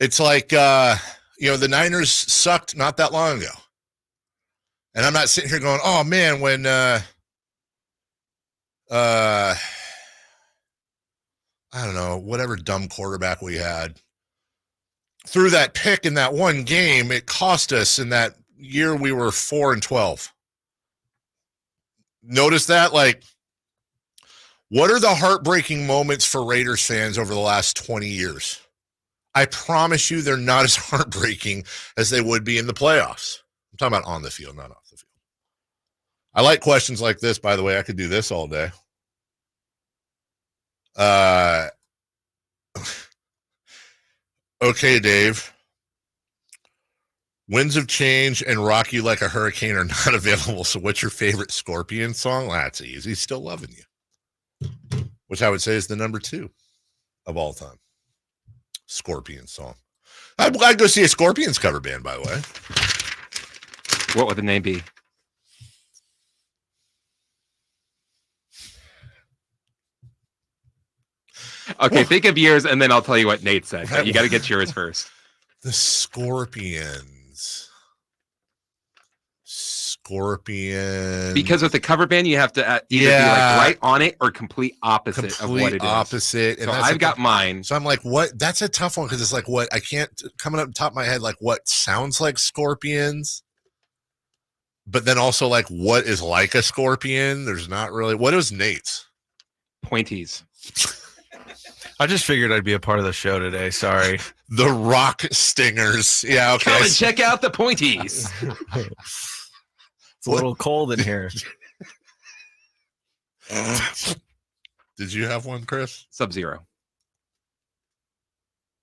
It's like, the Niners sucked not that long ago. And I'm not sitting here going, oh, man, when I don't know, whatever dumb quarterback we had, threw that pick in that one game, it cost us in that year we were 4-12. Notice that? Like, what are the heartbreaking moments for Raiders fans over the last 20 years? I promise you they're not as heartbreaking as they would be in the playoffs. I'm talking about on the field, not off the field. I like questions like this, by the way. I could do this all day. Okay, Dave. Winds of Change and Rock You Like a Hurricane are not available. So what's your favorite Scorpion song? Well, that's easy. Still Loving You, which I would say is the number 2 of all time. Scorpion song. I'd go see a Scorpions cover band, by the way. What would the name be? Okay, think of yours, and then I'll tell you what Nate said. But you got to get yours first. The Scorpions. Because with the cover band, you have to either be like right on it or complete opposite of what it is. Opposite. So I've got mine. So I'm like, what? That's a tough one because it's like, what? I can't, coming up top of my head, like what sounds like Scorpions, but then also like what is like a Scorpion? There's not really. What is Nate's? Pointies. I just figured I'd be a part of the show today. Sorry. The Rock Stingers. Yeah, okay. Come and check out the Pointies. It's a little cold in here. Did you have one, Chris? Sub-Zero.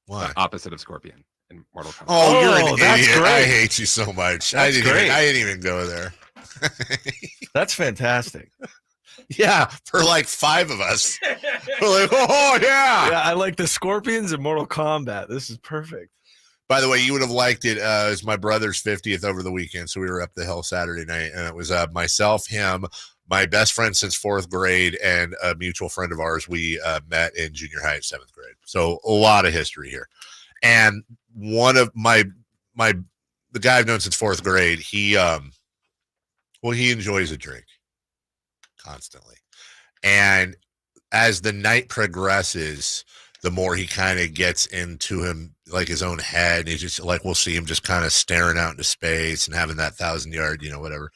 Why? The opposite of Scorpion in Mortal Kombat. Oh, you're an that's idiot. great. I hate you so much. I didn't even go there. That's fantastic. Yeah, for like 5 of us. We're like, oh, yeah. Yeah, I like the Scorpions and Mortal Kombat. This is perfect. By the way, you would have liked it. It was my brother's 50th over the weekend, so we were up the hill Saturday night, and it was myself, him, my best friend since 4th grade, and a mutual friend of ours. We met in junior high at 7th grade, so a lot of history here. And one of the guy I've known since 4th grade, he enjoys a drink constantly, and as the night progresses, the more he kind of gets into him, like his own head, and he's just like, we'll see him just kind of staring out into space and having that 1,000-yard, whatever.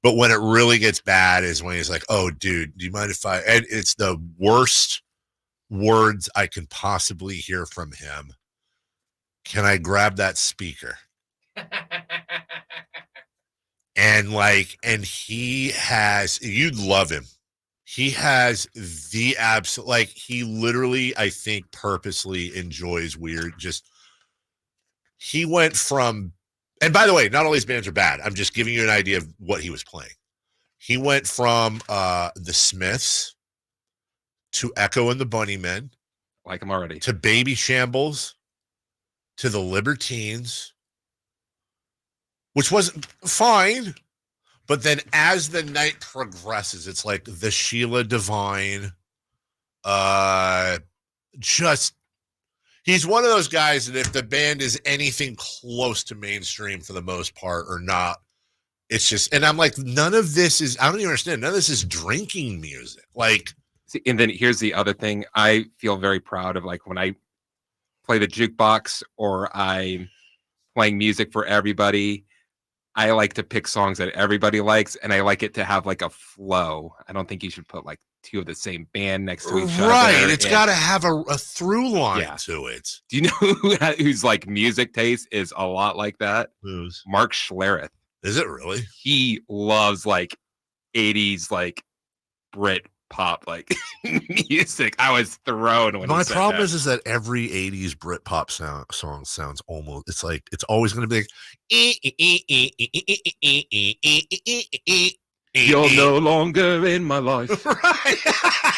But when it really gets bad is when he's like, oh, dude, do you mind if and it's the worst words I can possibly hear from him. Can I grab that speaker? And he has, you'd love him. He has the absolute, like, he literally, I think, purposely enjoys weird. He went from, and by the way, not all these bands are bad. I'm just giving you an idea of what he was playing. He went from the Smiths to Echo and the Bunnymen. Like him already. To Baby Shambles, to the Libertines, which wasn't fine. But then as the night progresses, it's like the Sheila Divine. He's one of those guys that if the band is anything close to mainstream for the most part or not, it's just, and I'm like, none of this is, I don't even understand. None of this is drinking music. Like, see, and then here's the other thing. I feel very proud of, like, when I play the jukebox or I playing music for everybody. I like to pick songs that everybody likes, and I like it to have like a flow. I don't think you should put like two of the same band next to each other. Right. It's got to have a through line to it. Do you know whose like music taste is a lot like that? Who's? Mark Schlereth. Is it really? He loves like 80s like Brit pop like music. I was thrown when my he said problem that. is that every 80s Brit pop song sounds almost, it's like it's always going to be like you're no longer in my life. Right.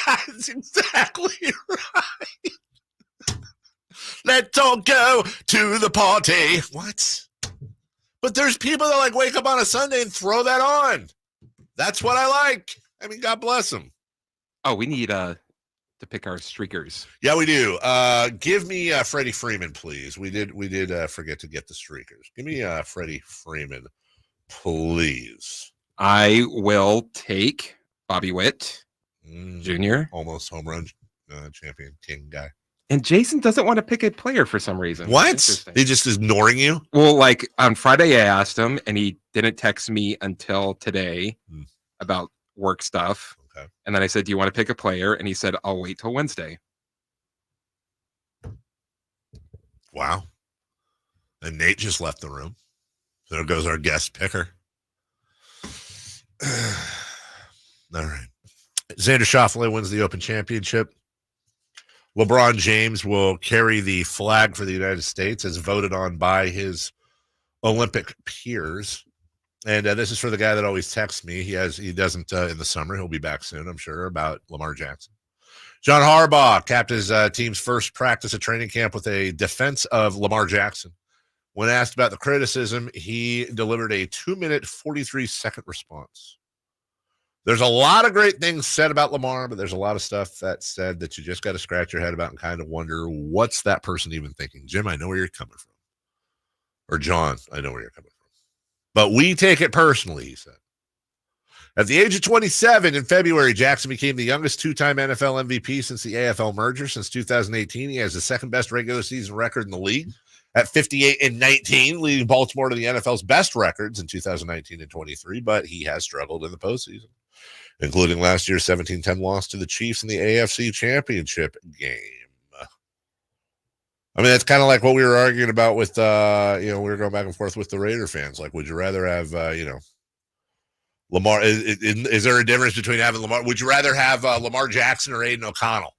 That's exactly right. Let's all go to the party. What? But there's people that like wake up on a Sunday and throw that on. That's what I like. I mean, God bless them. Oh, we need to pick our streakers. Yeah, we do. Give me Freddie Freeman, please. We did forget to get the streakers. Give me Freddie Freeman, please. I will take Bobby Witt Jr. Almost home run champion king guy. And Jason doesn't want to pick a player for some reason. What? He just ignoring you? Well, like on Friday, I asked him, and he didn't text me until today about work stuff. Okay. And then I said, "Do you want to pick a player?" And he said, "I'll wait till Wednesday." Wow. And Nate just left the room. So there goes our guest picker. All right. Xander Schauffele wins the Open Championship. LeBron James will carry the flag for the United States as voted on by his Olympic peers. And this is for the guy that always texts me. He doesn't in the summer. He'll be back soon, I'm sure, about Lamar Jackson. John Harbaugh capped his team's first practice at training camp with a defense of Lamar Jackson. When asked about the criticism, he delivered a 2-minute, 43-second response. There's a lot of great things said about Lamar, but there's a lot of stuff that's said that you just got to scratch your head about and kind of wonder, what's that person even thinking? Jim, I know where you're coming from. Or John, I know where you're coming from. But we take it personally, he said. At the age of 27 in February, Jackson became the youngest two-time NFL MVP since the AFL merger. Since 2018, he has the second-best regular season record in the league at 58-19, leading Baltimore to the NFL's best records in 2019 and 23, but he has struggled in the postseason, including last year's 17-10 loss to the Chiefs in the AFC Championship game. I mean, that's kind of like what we were arguing about with, we were going back and forth with the Raider fans. Like, would you rather have, Lamar? Is there a difference between having Lamar? Would you rather have Lamar Jackson or Aiden O'Connell?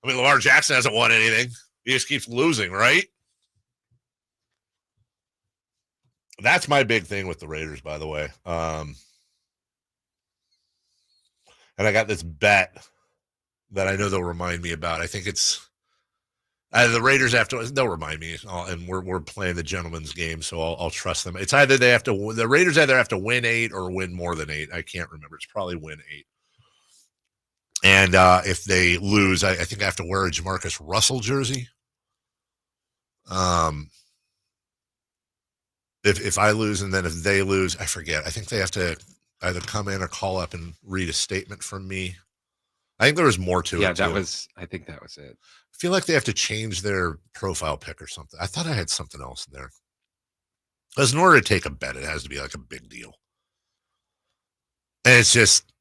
I mean, Lamar Jackson hasn't won anything. He just keeps losing, right? That's my big thing with the Raiders, by the way. And I got this bet that I know they'll remind me about. I think it's the Raiders they'll remind me, and we're playing the gentleman's game, so I'll trust them. It's either the Raiders either have to win 8 or win more than 8. I can't remember. It's probably win 8. And if they lose, I think I have to wear a Jamarcus Russell jersey. If I lose, and then if they lose, I forget. I think they have to either come in or call up and read a statement from me. I think there was more to it. Yeah, I think that was it. I feel like they have to change their profile pic or something. I thought I had something else in there. Because in order to take a bet, it has to be like a big deal. And it's just,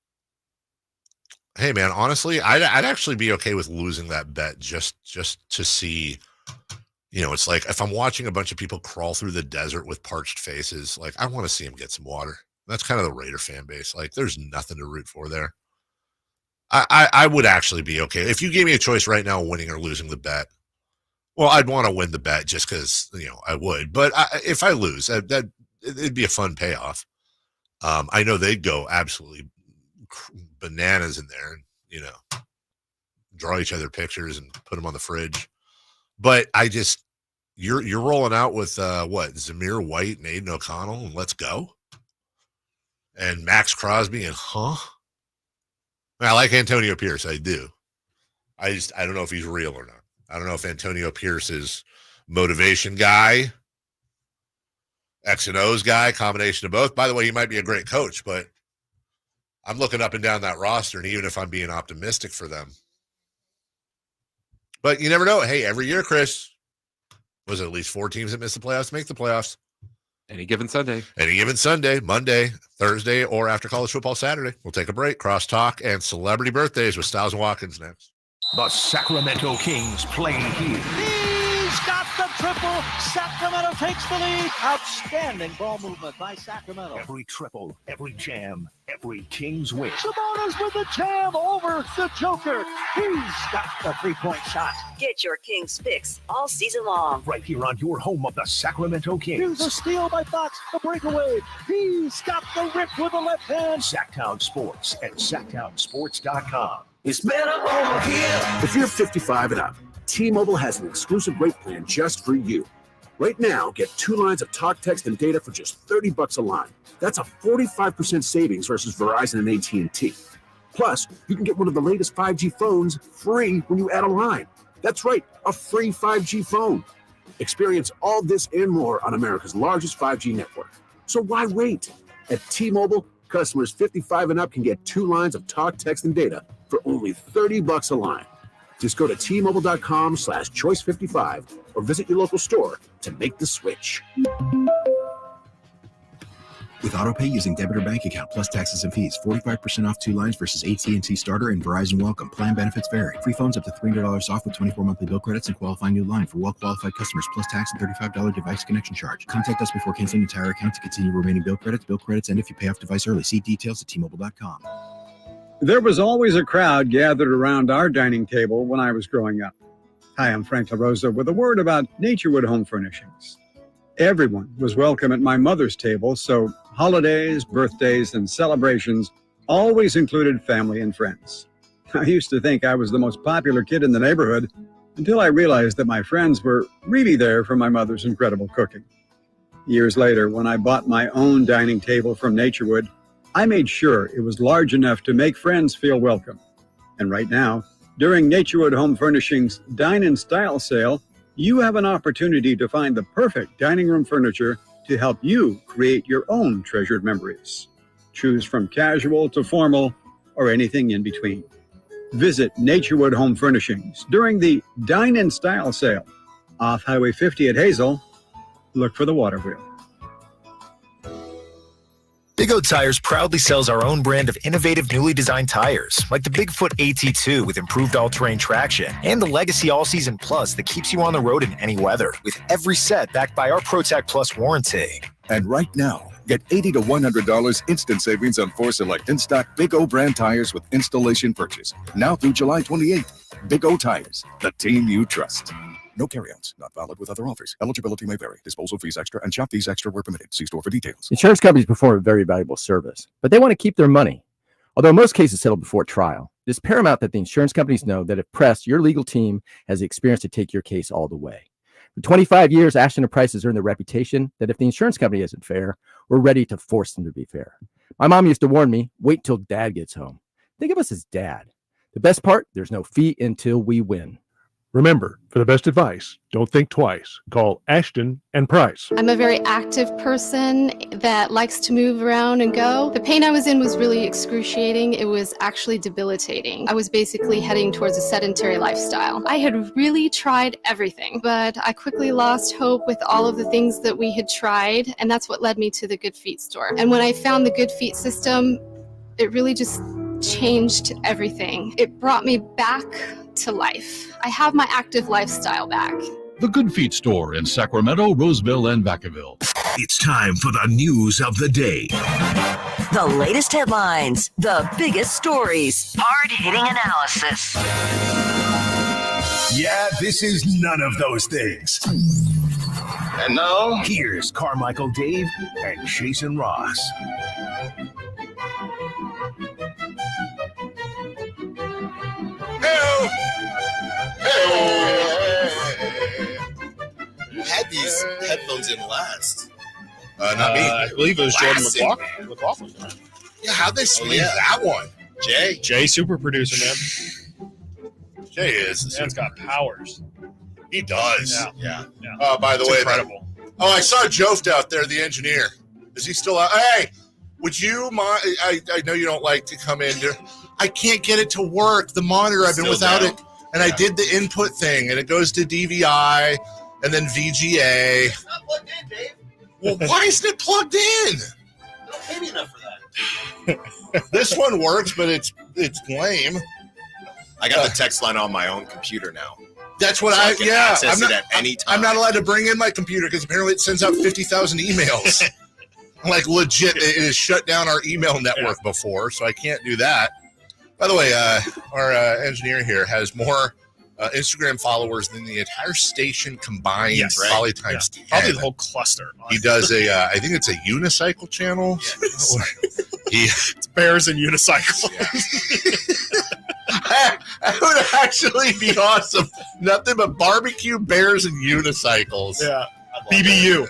hey man, honestly, I'd actually be okay with losing that bet just to see. It's like if I'm watching a bunch of people crawl through the desert with parched faces, like I want to see them get some water. That's kind of the Raider fan base. Like there's nothing to root for there. I would actually be okay. If you gave me a choice right now, winning or losing the bet, well, I'd want to win the bet just because, I would. But if I lose, it'd be a fun payoff. I know they'd go absolutely bananas in there and, draw each other pictures and put them on the fridge. But you're rolling out with Zamir White and Aiden O'Connell, and let's go. And Max Crosby and I like Antonio Pierce. I do. I don't know if he's real or not. I don't know if Antonio Pierce is motivation guy, X and O's guy, combination of both. By the way, he might be a great coach, but I'm looking up and down that roster, and even if I'm being optimistic for them, but you never know. Hey, every year, Chris, was it at least 4 teams that missed the playoffs make the playoffs? Any given Sunday. Any given Sunday, Monday, Thursday, or after college football Saturday. We'll take a break. Crosstalk and celebrity birthdays with Styles and Watkins next. The Sacramento Kings play here. He's got the triple. Sacramento takes the lead. Outstanding ball movement by Sacramento. Every triple, every jam, every Kings win. Sabonis with the jam over the Joker. He's got the three-point shot. Get your Kings fix all season long. Right here on your home of the Sacramento Kings. Here's a steal by Fox, the breakaway. He's got the rip with the left hand. Sacktown Sports at sacktownsports.com. It's better over here. If you're 55 and up, T-Mobile has an exclusive rate plan just for you. Right now, get 2 lines of talk, text, and data for just $30 a line. That's a 45% savings versus Verizon and AT&T. Plus, you can get one of the latest 5G phones free when you add a line. That's right, a free 5G phone. Experience all this and more on America's largest 5G network. So why wait? At T-Mobile, customers 55 and up can get 2 lines of talk, text, and data for only $30 a line. Just go to T-Mobile.com/choice55 or visit your local store to make the switch. With AutoPay using debit or bank account plus taxes and fees, 45% off 2 lines versus AT&T Starter and Verizon Welcome. Plan benefits vary. Free phones up to $300 off with 24 monthly bill credits and qualifying new line for well-qualified customers plus tax and $35 device connection charge. Contact us before canceling entire account to continue remaining bill credits, and if you pay off device early. See details at T-Mobile.com. There was always a crowd gathered around our dining table when I was growing up. Hi, I'm Frank LaRosa with a word about Naturewood Home Furnishings. Everyone was welcome at my mother's table, so holidays, birthdays, and celebrations always included family and friends. I used to think I was the most popular kid in the neighborhood until I realized that my friends were really there for my mother's incredible cooking. Years later, when I bought my own dining table from Naturewood, I made sure it was large enough to make friends feel welcome. And right now, during Naturewood Home Furnishings' Dine in Style sale, you have an opportunity to find the perfect dining room furniture to help you create your own treasured memories. Choose from casual to formal or anything in between. Visit Naturewood Home Furnishings during the Dine in Style sale off Highway 50 at Hazel. Look for the water wheel. Big O Tires proudly sells our own brand of innovative, newly designed tires, like the Bigfoot AT2 with improved all-terrain traction, and the Legacy All-Season Plus that keeps you on the road in any weather, with every set backed by our ProTech Plus warranty. And right now, get $80 to $100 instant savings on 4 select in-stock Big O brand tires with installation purchase. Now through July 28th. Big O Tires, the team you trust. No carry-outs, not valid with other offers. Eligibility may vary. Disposal fees extra and shop fees extra where permitted. See store for details. Insurance companies perform a very valuable service, but they want to keep their money. Although most cases settle before trial, it is paramount that the insurance companies know that if pressed, your legal team has the experience to take your case all the way. For 25 years, Ashton & Price has earned the reputation that if the insurance company isn't fair, we're ready to force them to be fair. My mom used to warn me, wait till dad gets home. Think of us as dad. The best part, there's no fee until we win. Remember, for the best advice, don't think twice. Call Ashton and Price. I'm a very active person that likes to move around and go. The pain I was in was really excruciating. It was actually debilitating. I was basically heading towards a sedentary lifestyle. I had really tried everything, but I quickly lost hope with all of the things that we had tried, and that's what led me to the Good Feet store. And when I found the Good Feet system, it really just changed everything. It brought me back to life. I have my active lifestyle back. The Good Feet store in Sacramento, Roseville, and Vacaville. It's time for the news of the day. The latest headlines, the biggest stories, hard-hitting analysis. Yeah, this is none of those things. And now, here's Carmichael Dave and Jason Ross. Who had these headphones in last? Not me. I believe it was Jordan McLaughlin. Yeah, how'd they swing that one? Jay, super producer, man. Jay is. Man's got powers. He does. Yeah. By the way, incredible. I saw Joft out there, the engineer. Is he still out? Hey, would you mind? I know you don't like to come in. I can't get it to work. The monitor, I've been without it. And I did the input thing, and it goes to DVI. and then VGA. It's not plugged in, Dave. Well, why isn't it plugged in? Don't pay me enough for that. This one works, but it's lame. I got the text line on my own computer now. That's what So I can access it at any time. I'm not allowed to bring in my computer because apparently it sends out 50,000 emails. Like legit, it has shut down our email network before, so I can't do that. By the way, our engineer here has more Instagram followers than the entire station combined. Yes, right. Probably times 10. Probably the whole cluster. He does I think it's a unicycle channel. It's bears and unicycles. That would actually be awesome. Nothing but barbecue, bears, and unicycles. Yeah. BBU.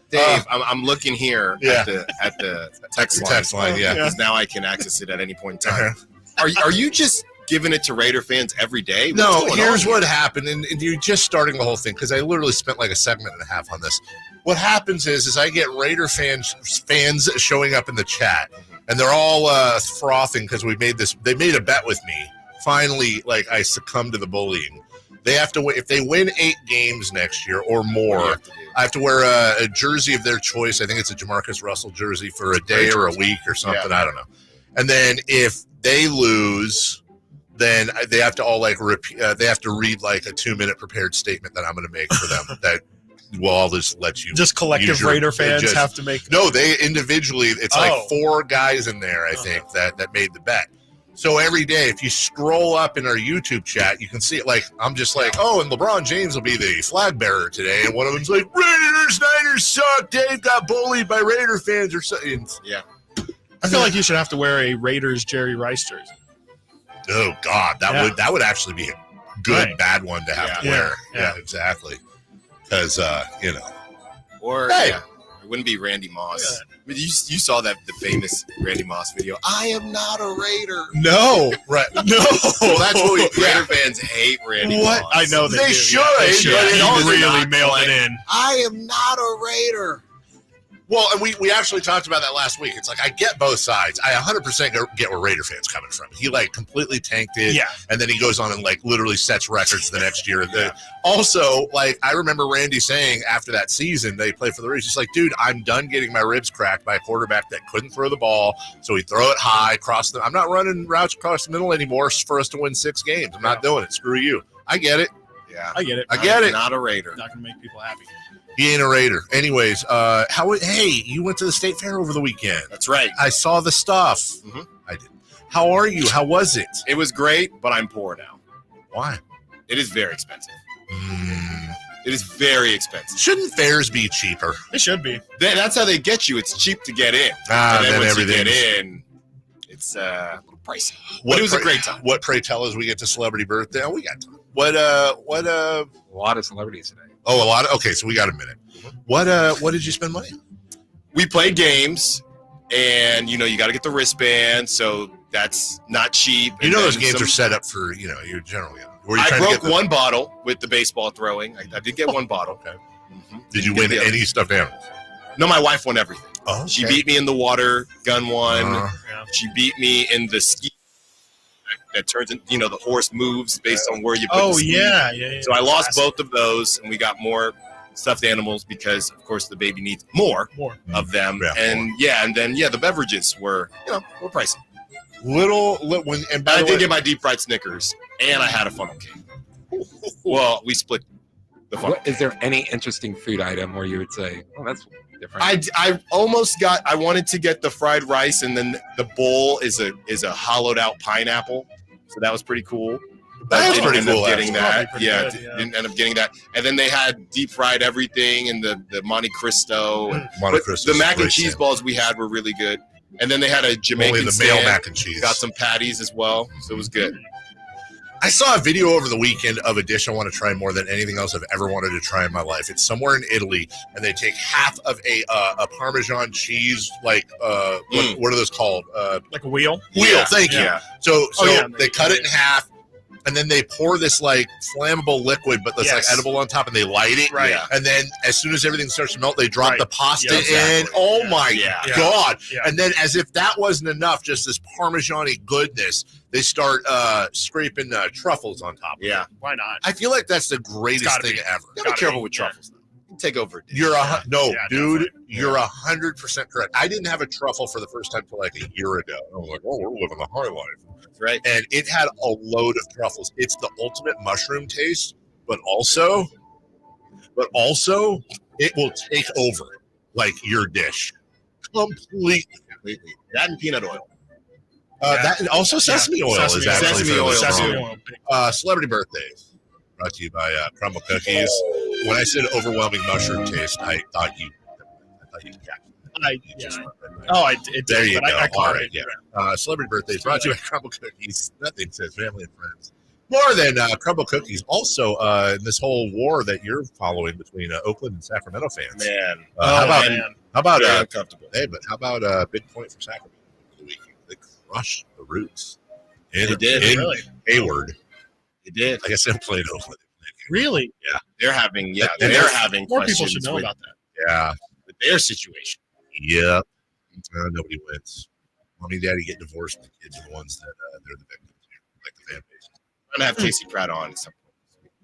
Dave, I'm looking here at the text line. Yeah. Because now I can access it at any point in time. Are you just giving it to Raider fans every day? No, here's what happened, and you're just starting the whole thing because I literally spent like a segment and a half on this. What happens is I get Raider fans showing up in the chat, and they're all frothing because they made a bet with me. Finally, like I succumbed to the bullying. They have to win. If they win 8 games next year or more, I have to wear a jersey of their choice. I think it's a Jamarcus Russell jersey for a day or a week or something. I don't know. And then if they lose, then they have to all they have to read like a 2-minute prepared statement that I'm going to make for them. That I'll just let you. Just collective Raider fans have to make. No, they individually. It's like 4 guys in there. I think that made the bet. So every day, if you scroll up in our YouTube chat, you can see it. Like I'm just like, oh, and LeBron James will be the flag bearer today, and one of them's like, Niners suck. Dave got bullied by Raider fans or something. Yeah, I feel like you should have to wear a Raiders Jerry Rice jersey. Oh God, that would actually be a good bad one to have to wear. Yeah, exactly. Because or it wouldn't be Randy Moss. I mean, you saw the famous Randy Moss video. I am not a Raider. No, right? No, well, that's what Raider fans hate. Randy Moss. I know they should. They should. But He really mailed it in. I am not a Raider. Well, and we actually talked about that last week. It's like I get both sides. I 100% get where Raider fans coming from. He like completely tanked it, and then he goes on and like literally sets records the next year. Also, like I remember Randy saying after that season they played for the Raiders, he's like, "Dude, I'm done getting my ribs cracked by a quarterback that couldn't throw the ball, so he throw it high, cross the. I'm not running routes across the middle anymore for us to win 6 games. I'm not doing it. Screw you. I get it. Yeah, I get it. I get it. Not a Raider. Not gonna make people happy. He ain't a Raider. Anyways, hey, you went to the State Fair over the weekend. That's right. I saw the stuff. Mm-hmm. I did. How are you? How was it? It was great, but I'm poor now. Why? It is very expensive. It is very expensive. Shouldn't fairs be cheaper? It should be. That's how they get you. It's cheap to get in. And then once everything. you get in, it's a little pricey. But it was a great time. What, pray tell, as we get to celebrity birthday? Oh, we got time. A lot of celebrities today. Oh, a lot of. Okay, so we got a minute. What did you spend money on? We played games, and you got to get the wristband, so that's not cheap. You know those games are set up for your general. I broke one bottle with the baseball throwing. I did get one bottle. Okay. Mm-hmm. Did you win any stuffed animals? No, my wife won everything. Oh, okay. She beat me in the water gun one. She beat me in the ski that turns in, the horse moves based on where you put the ski. Yeah. So I lost both of those, and we got more stuffed animals because, of course, the baby needs more of them. Yeah, and then the beverages were, were pricey. I did get my deep fried Snickers, and I had a funnel cake. Well, we split the funnel. Is there any interesting food item where you would say, "Oh, that's different"? I almost got. I wanted to get the fried rice, and then the bowl is a hollowed out pineapple, so that was pretty cool. That's pretty cool. Getting that, didn't end up getting that. And then they had deep fried everything and the Monte Cristo. The mac and cheese balls we had were really good. And then they had a Jamaican male mac and cheese. Got some patties as well, so it was good. I saw a video over the weekend of a dish I want to try more than anything else I've ever wanted to try in my life. It's somewhere in Italy, and they take half of a Parmesan cheese, like what are those called? Like a wheel. Thank you. Yeah. So they cut it in half. and then they pour this like flammable liquid, but that's like edible on top, and they light it. Right. And then as soon as everything starts to melt, they drop the pasta in. exactly. Oh my God. Yeah. And then as if that wasn't enough, just this Parmesan-y goodness, they start scraping truffles on top of it. Why not? I feel like that's the greatest thing ever. Gotta be careful with truffles. Take over. You're dude. You're 100% correct. I didn't have a truffle for the first time till like a year ago. I was like, oh, we're living the high life. That's right. And it had a load of truffles. It's the ultimate mushroom taste, but also it will take over like your dish completely. That and peanut oil. That and also sesame oil is actually Sesame oil. Celebrity birthdays brought to you by Crumble Cookies. When I said overwhelming mushroom taste, I thought you It there did, you but go. I All right, Celebrity birthdays brought to you by Crumble Cookies. Nothing says family and friends more than Crumble Cookies. Also, in this whole war that you're following between Oakland and Sacramento fans, how about uncomfortable? Hey, but how about a big point for Sacramento? They crushed the Roots. They did, really. Hayward. They did. I guess they played Oakland. Really? Yeah. They're having more people should know about that. Yeah. With their situation. Yep. Nobody wins. Mommy and daddy get divorced, and the kids are the ones that they're the victims here, like the fan base. I'm going to have Casey Pratt on at some point.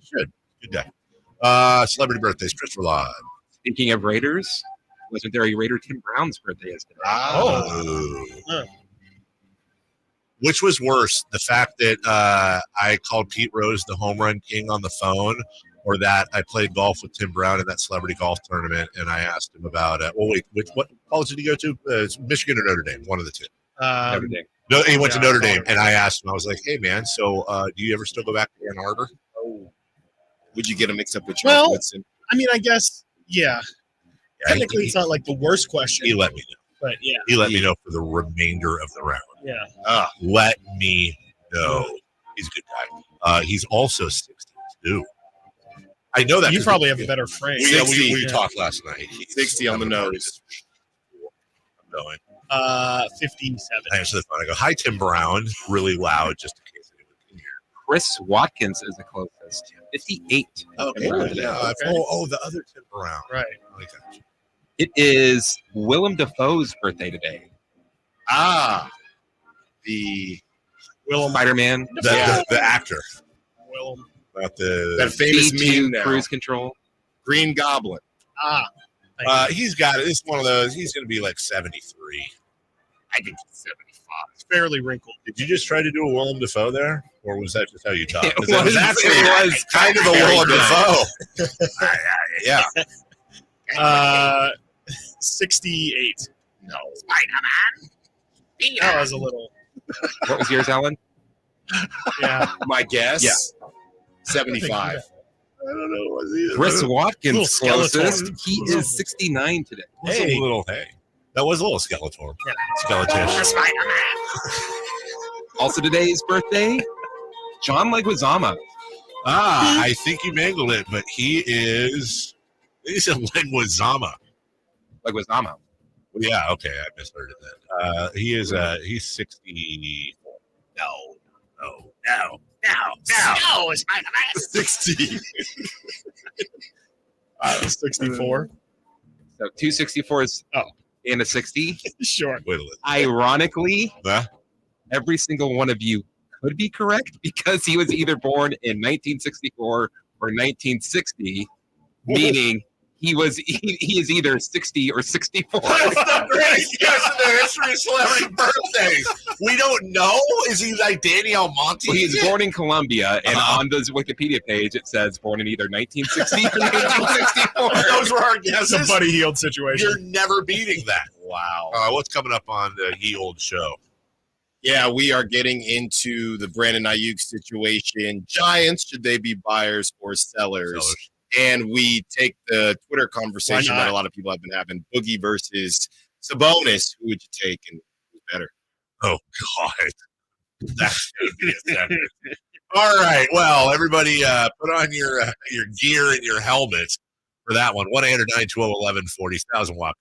Should. Good day. Celebrity birthdays. Christopher Live. Speaking of Raiders, wasn't there a Raider Tim Brown's birthday yesterday? Which was worse, the fact that I called Pete Rose the home run king on the phone, or that I played golf with Tim Brown in that celebrity golf tournament, and I asked him about what college did he go to? Michigan or Notre Dame? One of the two. Notre Dame. No, he went to Notre Dame, and I asked him. I was like, "Hey, man, so do you ever still go back to Ann Arbor?" Would you get him mixed up with Charles Woodson? I mean, I guess, technically, it's not like the worst question. He let me know. But he let me know for the remainder of the round. Yeah. Let me know. He's a good guy. He's also 62. I know that. You probably have a better frame. We talked last night. He's 60 on the nose. I'm going. 57. I answer the phone. I go, "Hi, Tim Brown," really loud, just in case anyone can hear. Chris Watkins is the closest. 58. Okay. The other Tim Brown. Right. I got you. It is Willem Dafoe's birthday today. The Willem Spider-Man. The actor. Willem. Not that famous meme now. Cruise Control. Green Goblin. He's got it. It's one of those. He's going to be like 73. I think he's 75. It's fairly wrinkled. Did you just try to do a Willem Dafoe there? Or was that just how you talked? It was kind of a Willem Dafoe. Yeah. 68. No. Spider-Man. That was a little. What was yours, Alan? Yeah. My guess? Yeah. 75. I don't know what either. Chris Watkins closest. Skeletor. He is 69 today. That was a little Skeletor. Skeletish. Spider-Man. Also today's birthday, John Leguizamo. I think you mangled it, but he's a Leguizamo. Leguizamo. Yeah, okay, I misheard it then. He's 60. No, Spider-Man. 60. 64. So 264s and a 60. Sure. Ironically, every single one of you could be correct because he was either born in 1964 or 1960, meaning he is either 60 or 64. That's the greatest guess in the history of celebrity birthdays. We don't know. Is he like Danny Almonte? Well, he's born in Colombia, and on the Wikipedia page it says born in either 1960 or 1964. Those were our guesses. It's a Buddy Hield situation. You're never beating that. Wow. What's coming up on the Ye Old Show? Yeah, we are getting into the Brandon Ayuk situation. Giants, should they be buyers or sellers? And we take the Twitter conversation that a lot of people have been having. Boogie versus Sabonis. Who would you take and who's better? Oh, God. That's going to be a second. All right. Well, everybody put on your gear and your helmets for that one. 1-800-912-1140. 1,000 watts.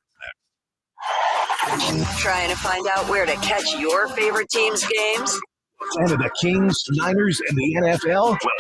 Trying to find out where to catch your favorite team's games? Fan of the Kings, Niners, and the NFL? Well,